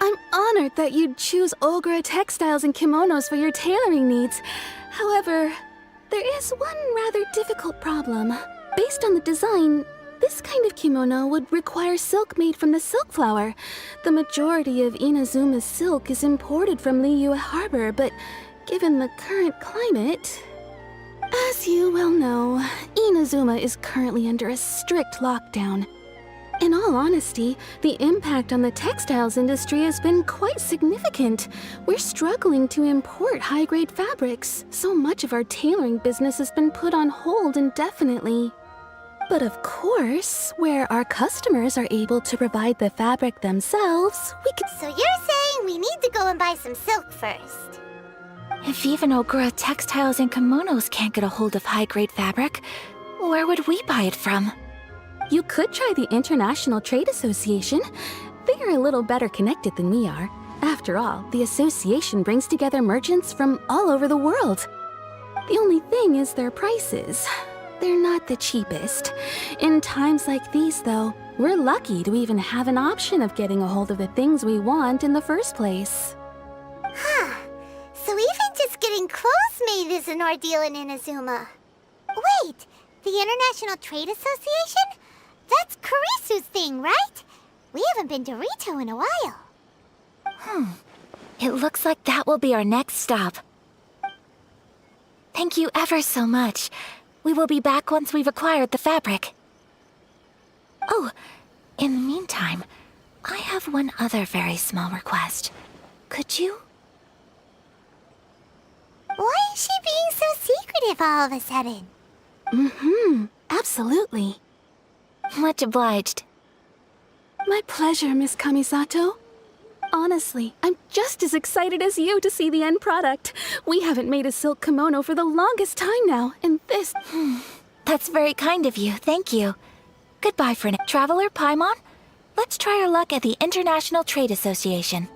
I'm honored that you'd choose Ogura Textiles and Kimonos for your tailoring needs. However, there is one rather difficult problem. Based on the design, this kind of kimono would require silk made from the silk flower. The majority of Inazuma's silk is imported from Liyue Harbor, but given the current climate... As you well know, Inazuma is currently under a strict lockdown. In all honesty, the impact on the textiles industry has been quite significant. We're struggling to import high-grade fabrics. So much of our tailoring business has been put on hold indefinitely. But of course, where our customers are able to provide the fabric themselves, we could... So you're saying we need to go and buy some silk first? If even Ogura Textiles and Kimonos can't get a hold of high-grade fabric, where would we buy it from? You could try the International Trade Association. They are a little better connected than we are. After all, the association brings together merchants from all over the world. The only thing is their prices. They're not the cheapest. In times like these, though, we're lucky to even have an option of getting a hold of the things we want in the first place. Huh. So Even clothes made is an ordeal in Inazuma. Wait, the International Trade Association? That's Kurisu's thing, right? We haven't been to Rito in a while. It looks like that will be our next stop. Thank you ever so much. We will be back once we've acquired the fabric. Oh, in the meantime, I have one other very small request. Could you? Why is she being so secretive all of a sudden? Absolutely. Much obliged. My pleasure, Miss Kamisato. Honestly, I'm just as excited as you to see the end product. We haven't made a silk kimono for the longest time now, and this... That's very kind of you, thank you. Goodbye for now. Traveler Paimon, let's try our luck at the International Trade Association.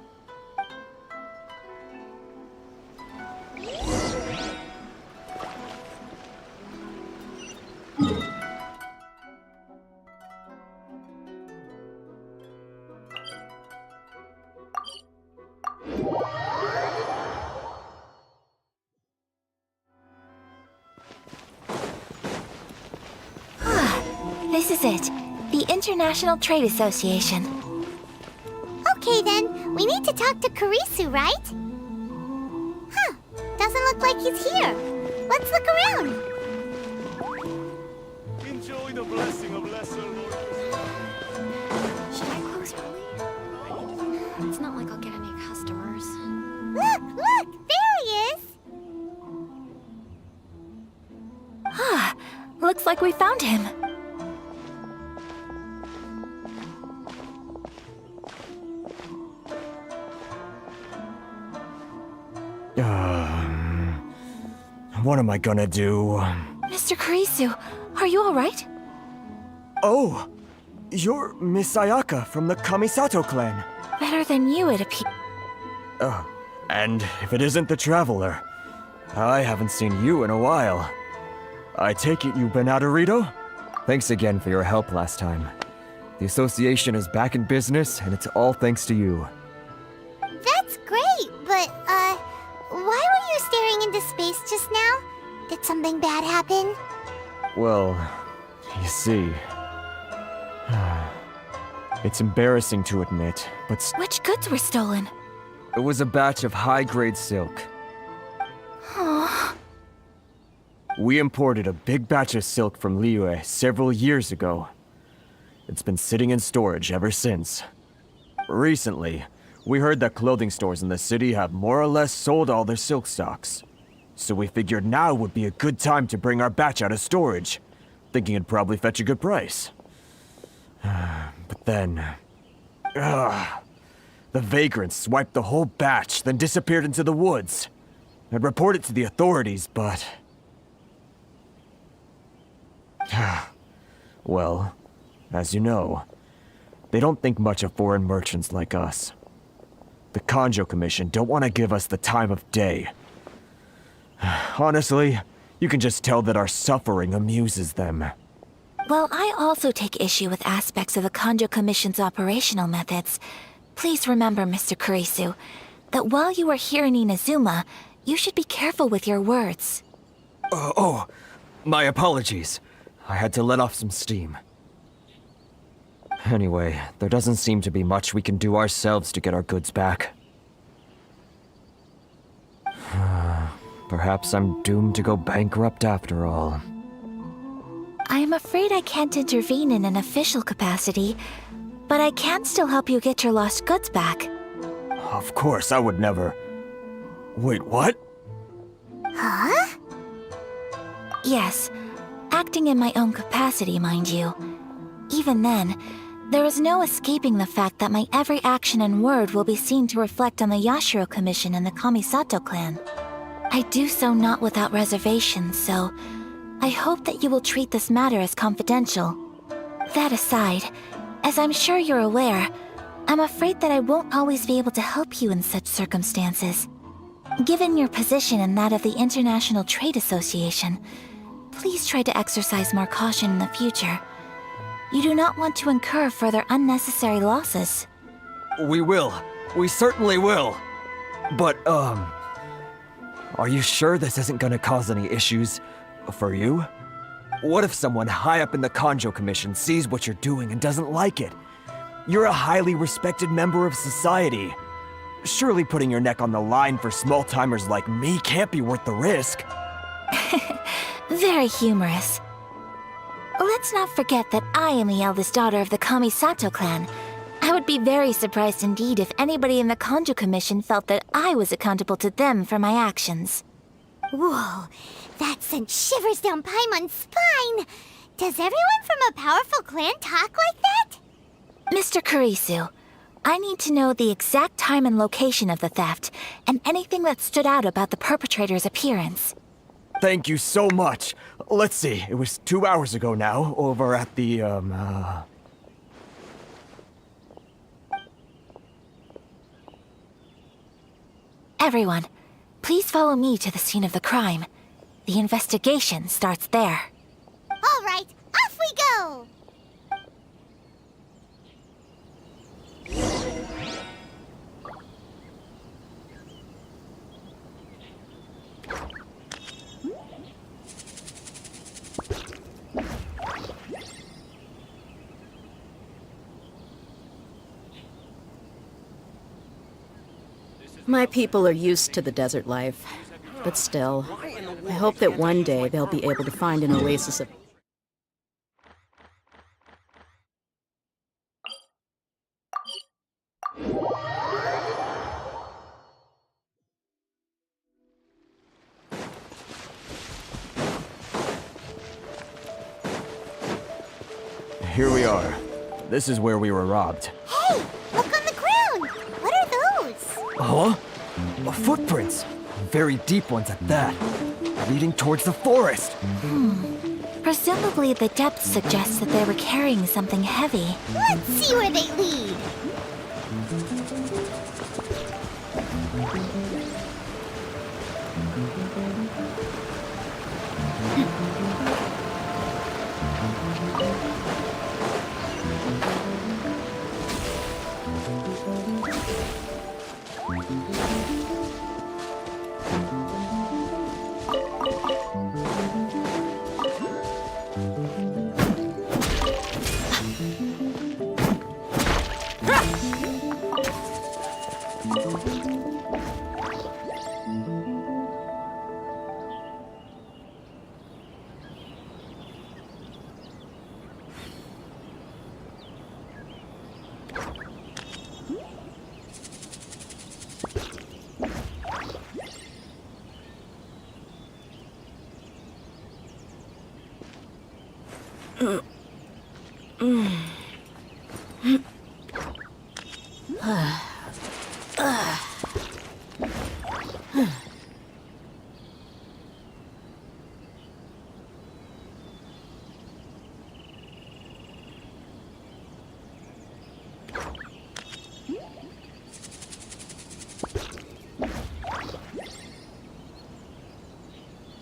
This is it. The International Trade Association. Okay then, we need to talk to Kurisu, right? Huh, doesn't look like he's here. Let's look around. Enjoy the blessing of lesser Lord. Should I close early? It's not like I'll get any customers. Look, there he is. Looks like we found him. What am I gonna do? Mr. Kurisu, are you alright? Oh, you're Miss Ayaka from the Kamisato clan. Better than you, it appears. Oh, and if it isn't the Traveler, I haven't seen you in a while. I take it you've been out of Rito? Thanks again for your help last time. The association is back in business, and it's all thanks to you. That's great, but, why were you staring into space just now? Did something bad happen? Well, you see... It's embarrassing to admit, but... Which goods were stolen? It was a batch of high-grade silk. Aww. We imported a big batch of silk from Liyue several years ago. It's been sitting in storage ever since. Recently, we heard that clothing stores in the city have more or less sold all their silk stocks. So we figured now would be a good time to bring our batch out of storage, thinking it'd probably fetch a good price. But then... the vagrants swiped the whole batch, then disappeared into the woods. I'd report it to the authorities, but... Well, as you know, they don't think much of foreign merchants like us. The Kanjo Commission don't want to give us the time of day. Honestly, you can just tell that our suffering amuses them. Well, I also take issue with aspects of the Kanjo Commission's operational methods. Please remember, Mr. Kurisu, that while you are here in Inazuma, you should be careful with your words. My apologies. I had to let off some steam. Anyway, there doesn't seem to be much we can do ourselves to get our goods back. Perhaps I'm doomed to go bankrupt after all. I am afraid I can't intervene in an official capacity, but I can still help you get your lost goods back. Of course, I would never... Wait, what? Huh? Yes, acting in my own capacity, mind you. Even then, there is no escaping the fact that my every action and word will be seen to reflect on the Yashiro Commission and the Kamisato clan. I do so not without reservations, so I hope that you will treat this matter as confidential. That aside, as I'm sure you're aware, I'm afraid that I won't always be able to help you in such circumstances. Given your position and that of the International Trade Association, please try to exercise more caution in the future. You do not want to incur further unnecessary losses. We will. We certainly will. But, Are you sure this isn't gonna cause any issues for you? What if someone high up in the Kanjo Commission sees what you're doing and doesn't like it? You're a highly respected member of society. Surely putting your neck on the line for small-timers like me can't be worth the risk. Very humorous. Let's not forget that I am the eldest daughter of the Kamisato clan. I would be very surprised indeed if anybody in the Kanjo Commission felt that I was accountable to them for my actions. Whoa, that sent shivers down Paimon's spine. Does everyone from a powerful clan talk like that? Mr. Kurisu, I need to know the exact time and location of the theft, and anything that stood out about the perpetrator's appearance. Thank you so much. Let's see, it was 2 hours ago now, over at the, Everyone, please follow me to the scene of the crime. The investigation starts there. All right, off we go! My people are used to the desert life, but still, I hope that one day they'll be able to find an oasis of... Here we are. This is where we were robbed. Hey, look on the ground! What are those? Huh? Footprints! Very deep ones at that. Leading towards the forest. Presumably the depth suggests that they were carrying something heavy. Let's see where they lead.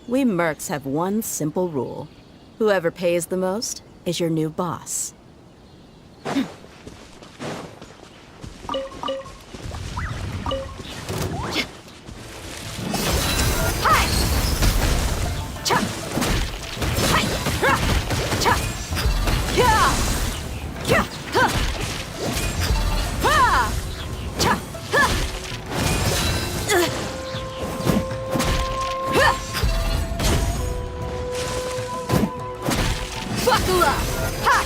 We mercs have one simple rule. Whoever pays the most is your new boss. Buckle up! Ha!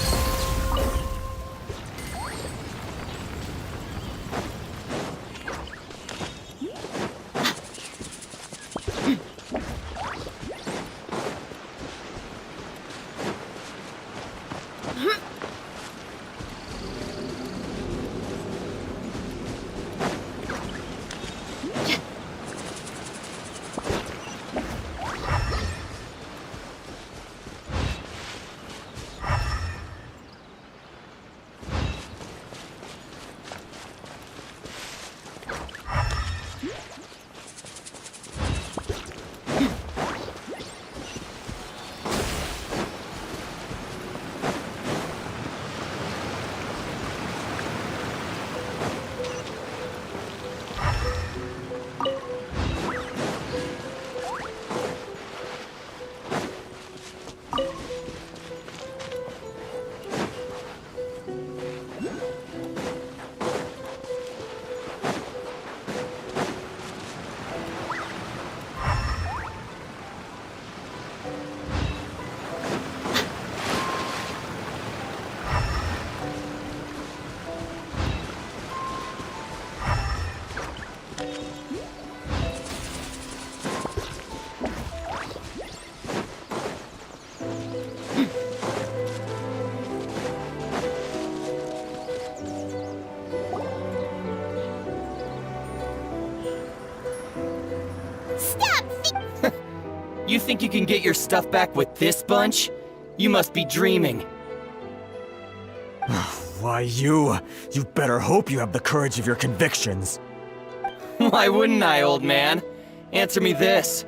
You think you can get your stuff back with this bunch? You must be dreaming. Why, you better hope you have the courage of your convictions. Why wouldn't I, old man? Answer me this.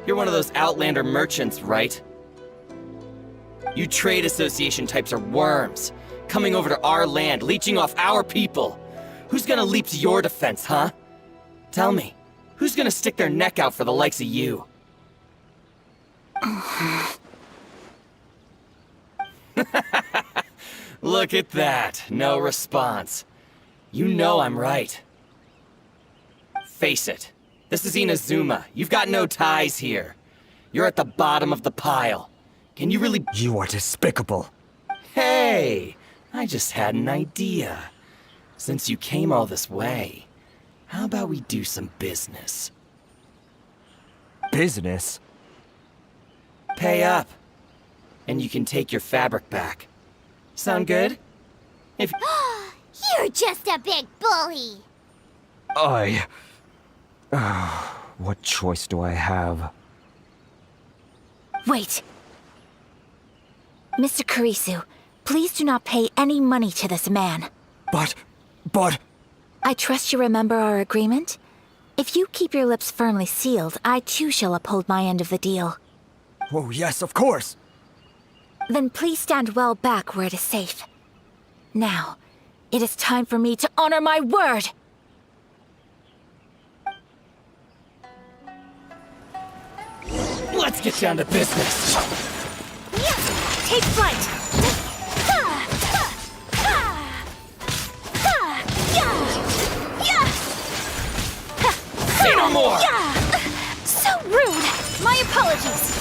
You're one of those Outlander merchants, right? You trade association types are worms, coming over to our land, leeching off our people. Who's gonna leap to your defense, huh? Tell me, who's gonna stick their neck out for the likes of you? Look at that, no response. You know I'm right. Face it, this is Inazuma. You've got no ties here. You're at the bottom of the pile. Can you really— You are despicable. Hey, I just had an idea. Since you came all this way, how about we do some business? Business? Pay up, and you can take your fabric back. Sound good? If— You're just a big bully! What choice do I have? Wait. Mr. Kurisu, please do not pay any money to this man. But... I trust you remember our agreement? If you keep your lips firmly sealed, I too shall uphold my end of the deal. Oh, yes, of course! Then please stand well back where it is safe. Now, it is time for me to honor my word! Let's get down to business! Take flight! Say no more! So rude! My apologies!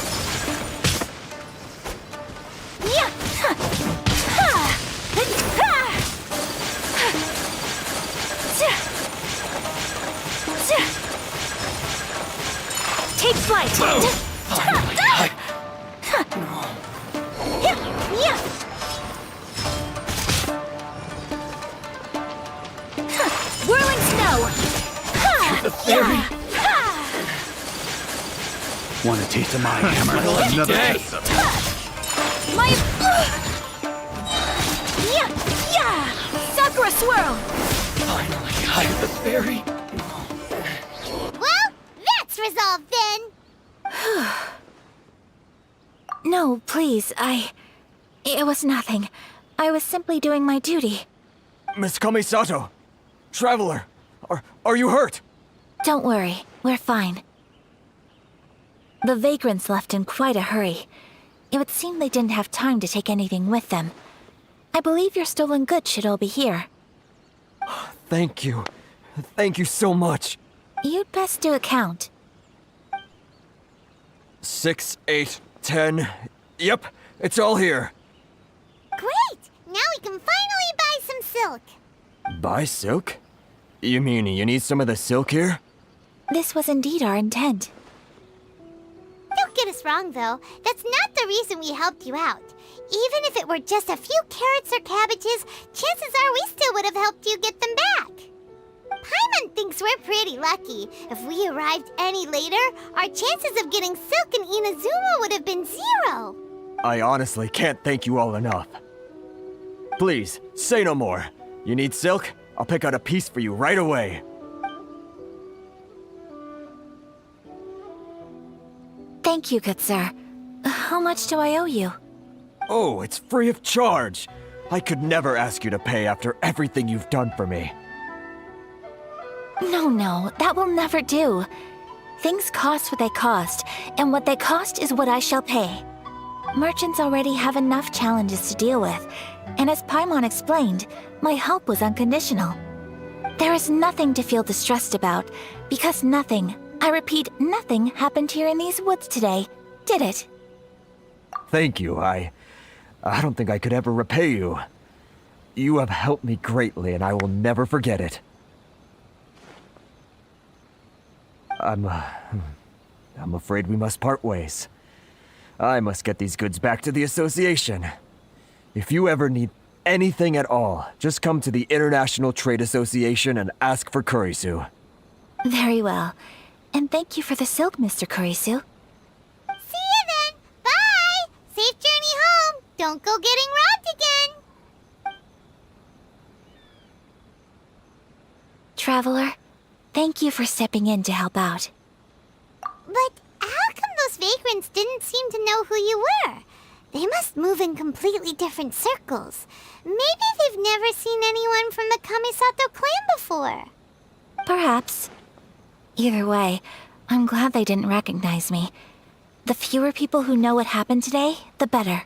Take flight! Whirling snow! The fairy! Want a taste of my hammer? Another day! My... Sakura swirl! Finally, I have the fairy! Well, that's resolved then! No, please, It was nothing. I was simply doing my duty. Miss Kamisato! Traveler! Are you hurt? Don't worry, we're fine. The vagrants left in quite a hurry. It would seem they didn't have time to take anything with them. I believe your stolen goods should all be here. Thank you. Thank you so much. You'd best do a count. 6, 8, 10. Yep, it's all here. Great! Now we can finally buy some silk. Buy silk? You mean you need some of the silk here? This was indeed our intent. Don't get us wrong, though. That's not the reason we helped you out. Even if it were just a few carrots or cabbages, chances are we still would have helped you get them back. Paimon thinks we're pretty lucky. If we arrived any later, our chances of getting silk in Inazuma would have been 0. I honestly can't thank you all enough. Please, say no more. You need silk? I'll pick out a piece for you right away. Thank you, good sir. How much do I owe you? Oh, it's free of charge. I could never ask you to pay after everything you've done for me. No, that will never do. Things cost what they cost, and what they cost is what I shall pay. Merchants already have enough challenges to deal with, and as Paimon explained, my help was unconditional. There is nothing to feel distressed about, because nothing, I repeat, nothing happened here in these woods today, did it? Thank you. I don't think I could ever repay you. You have helped me greatly, and I will never forget it. I'm afraid we must part ways. I must get these goods back to the association. If you ever need anything at all, just come to the International Trade Association and ask for Kurisu. Very well. And thank you for the silk, Mr. Kurisu. See you then. Bye. Safe journey home. Don't go getting robbed again. Traveler, thank you for stepping in to help out. But how come those vagrants didn't seem to know who you were? They must move in completely different circles. Maybe they've never seen anyone from the Kamisato clan before. Perhaps. Either way, I'm glad they didn't recognize me. The fewer people who know what happened today, the better.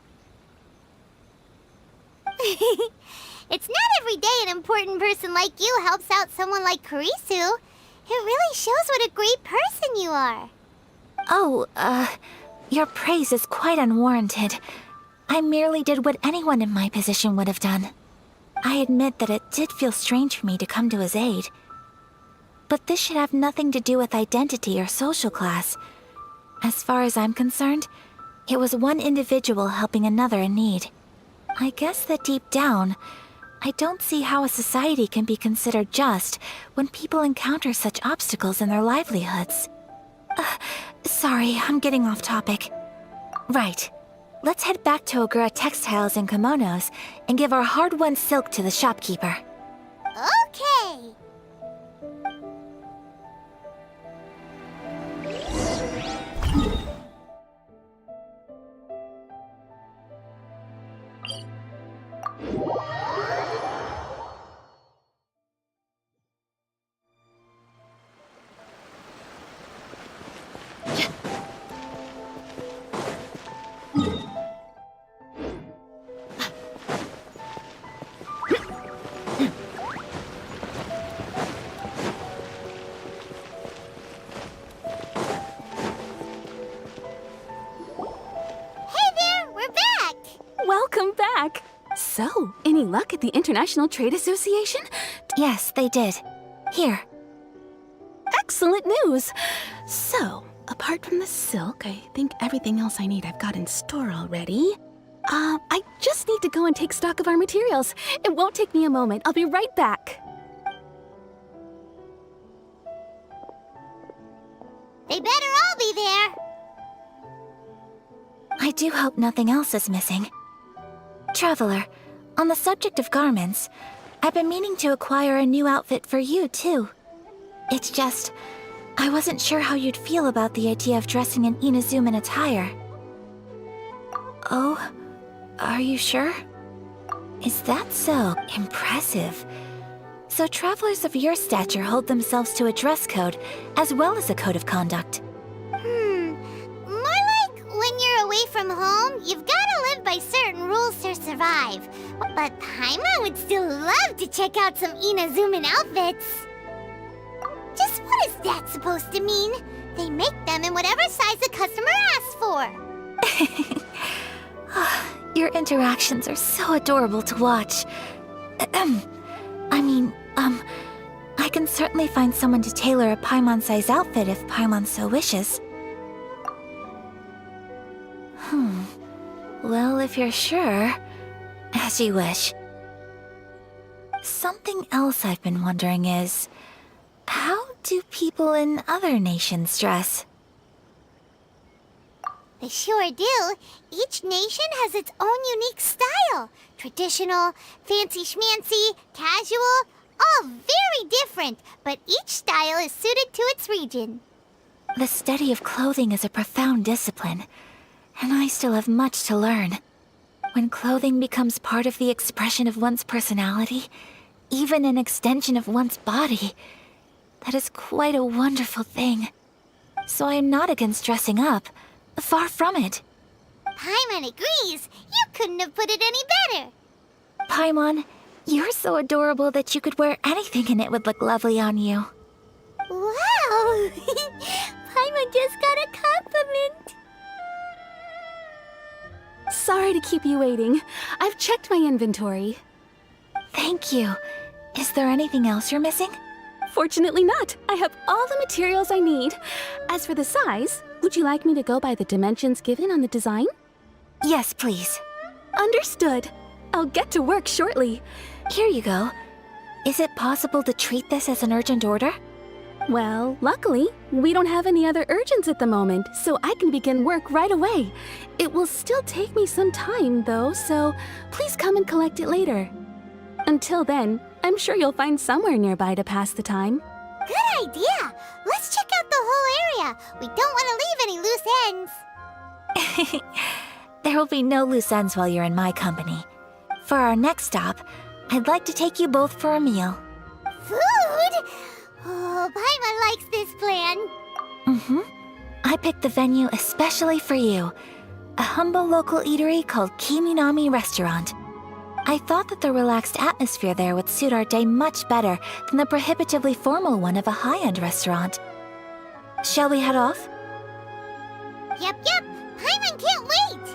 It's not every day an important person like you helps out someone like Kurisu. It really shows what a great person you are. Oh, your praise is quite unwarranted. I merely did what anyone in my position would have done. I admit that it did feel strange for me to come to his aid. But this should have nothing to do with identity or social class. As far as I'm concerned, it was one individual helping another in need. I guess that deep down, I don't see how a society can be considered just when people encounter such obstacles in their livelihoods. Sorry, I'm getting off topic. Right. Let's head back to Ogura Textiles and Kimonos and give our hard-won silk to the shopkeeper. Okay. Welcome back! So, any luck at the International Trade Association? Yes, they did. Here. Excellent news! So, apart from the silk, I think everything else I need I've got in store already. I just need to go and take stock of our materials. It won't take me a moment. I'll be right back. They better all be there. I do hope nothing else is missing. Traveler, on the subject of garments, I've been meaning to acquire a new outfit for you, too. It's just, I wasn't sure how you'd feel about the idea of dressing in Inazuman attire. Oh, are you sure? Is that so impressive? So travelers of your stature hold themselves to a dress code, as well as a code of conduct. More like when you're away from home, you've gotta live by certain rules to survive. But Paimon would still love to check out some Inazuman outfits. Just what is that supposed to mean? They make them in whatever size the customer asks for. Your interactions are so adorable to watch. I can certainly find someone to tailor a Paimon-size outfit if Paimon so wishes. Well, if you're sure, as you wish. Something else I've been wondering is, how do people in other nations dress? They sure do. Each nation has its own unique style. Traditional, fancy schmancy, casual, all very different, but each style is suited to its region. The study of clothing is a profound discipline, and I still have much to learn. When clothing becomes part of the expression of one's personality, even an extension of one's body, that is quite a wonderful thing. So I am not against dressing up. Far from it. Paimon agrees. You couldn't have put it any better. Paimon, you're so adorable that you could wear anything and it would look lovely on you. Wow! Paimon just got a compliment. Sorry to keep you waiting. I've checked my inventory. Thank you. Is there anything else you're missing? Fortunately not. I have all the materials I need. As for the size, would you like me to go by the dimensions given on the design? Yes, please. Understood. I'll get to work shortly. Here you go. Is it possible to treat this as an urgent order? Well, luckily, we don't have any other urgents at the moment, so I can begin work right away. It will still take me some time, though, so please come and collect it later. Until then, I'm sure you'll find somewhere nearby to pass the time. Good idea! Let's check out the whole area. We don't want to leave any loose ends. There will be no loose ends while you're in my company. For our next stop, I'd like to take you both for a meal. Food? Oh, Paimon likes this plan. Mm-hmm. I picked the venue especially for you. A humble local eatery called Kiminami Restaurant. I thought that the relaxed atmosphere there would suit our day much better than the prohibitively formal one of a high-end restaurant. Shall we head off? Yep. Paimon can't wait!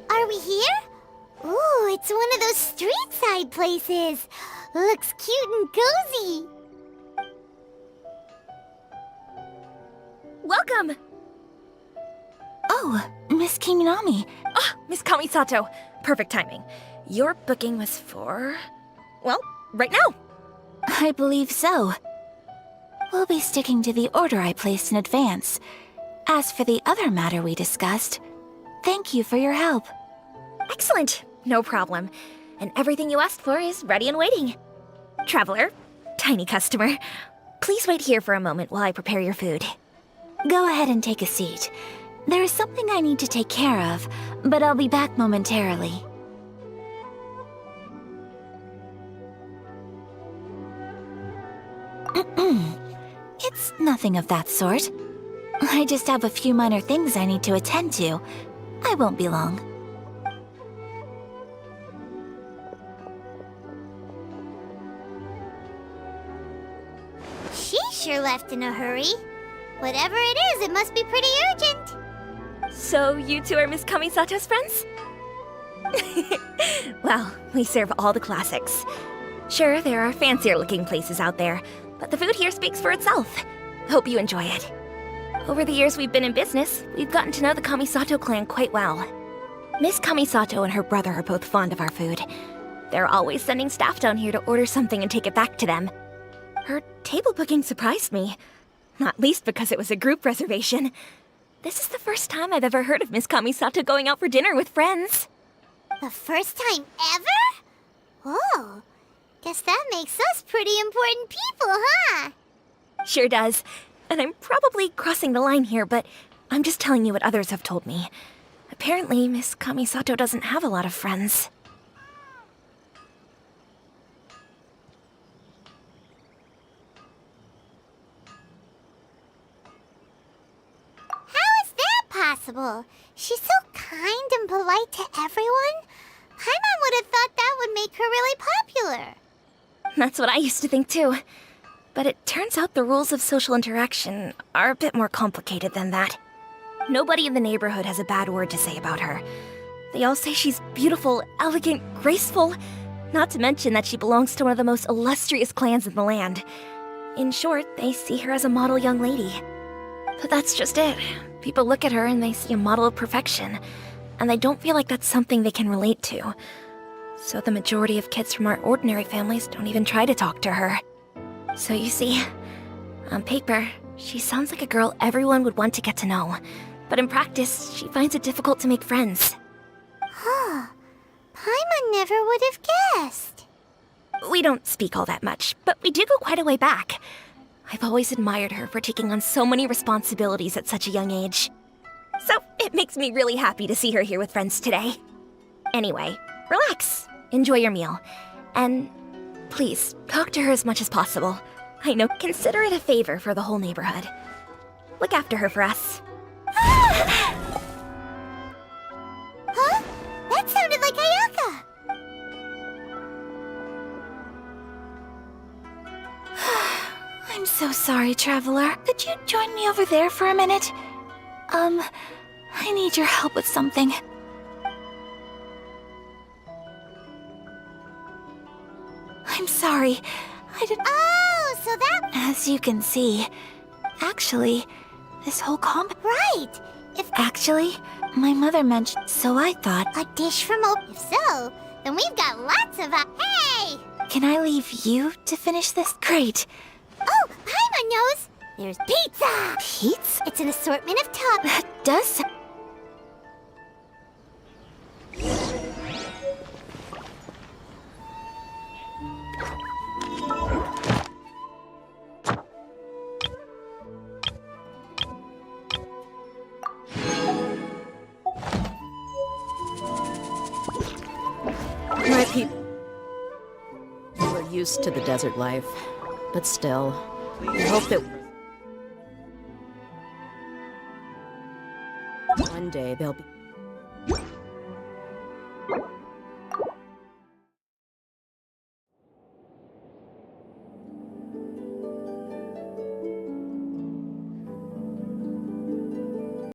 Are we here? Ooh, it's one of those street-side places. Looks cute and cozy. Welcome! Oh, Miss Kiminami. Ah, Miss Kamisato. Perfect timing. Your booking was for... well, right now. I believe so. We'll be sticking to the order I placed in advance. As for the other matter we discussed, thank you for your help. Excellent. No problem. And everything you asked for is ready and waiting. Traveler, tiny customer, please wait here for a moment while I prepare your food. Go ahead and take a seat. There is something I need to take care of, but I'll be back momentarily. It's nothing of that sort. I just have a few minor things I need to attend to. I won't be long. She sure left in a hurry. Whatever it is, it must be pretty urgent. So you two are Miss Kamisato's friends? Well, we serve all the classics. Sure, there are fancier-looking places out there, but the food here speaks for itself. Hope you enjoy it. Over the years we've been in business, we've gotten to know the Kamisato clan quite well. Miss Kamisato and her brother are both fond of our food. They're always sending staff down here to order something and take it back to them. Her table booking surprised me, not least because it was a group reservation. This is the first time I've ever heard of Miss Kamisato going out for dinner with friends. The first time ever? Oh, guess that makes us pretty important people, huh? Sure does. And I'm probably crossing the line here, but I'm just telling you what others have told me. Apparently, Miss Kamisato doesn't have a lot of friends. How is that possible? She's so kind and polite to everyone. Paimon would have thought that would make her really popular. That's what I used to think too. But it turns out the rules of social interaction are a bit more complicated than that. Nobody in the neighborhood has a bad word to say about her. They all say she's beautiful, elegant, graceful, not to mention that she belongs to one of the most illustrious clans in the land. In short, they see her as a model young lady. But that's just it. People look at her and they see a model of perfection, and they don't feel like that's something they can relate to. So the majority of kids from our ordinary families don't even try to talk to her. So you see, on paper, she sounds like a girl everyone would want to get to know. but in practice, she finds it difficult to make friends. Huh. Paimon never would have guessed. We don't speak all that much, but we do go quite a way back. I've always admired her for taking on so many responsibilities at such a young age. So it makes me really happy to see her here with friends today. Anyway, relax, enjoy your meal, and please, talk to her as much as possible. I know, consider it a favor for the whole neighborhood. Look after her for us. Huh? That sounded like Ayaka! I'm so sorry, Traveler. Could you join me over there for a minute? I need your help with something. I'm sorry. I didn't... Oh, so that... As you can see, actually, this whole Right! Actually, my mother mentioned, so I thought... A dish from If so, then we've got lots of... Hey! Can I leave you to finish this? Great. Oh, Paimon knows! There's pizza! Pizza? It's an assortment of toppings. That does... My people are used to the desert life, but still, I hope that one day they'll be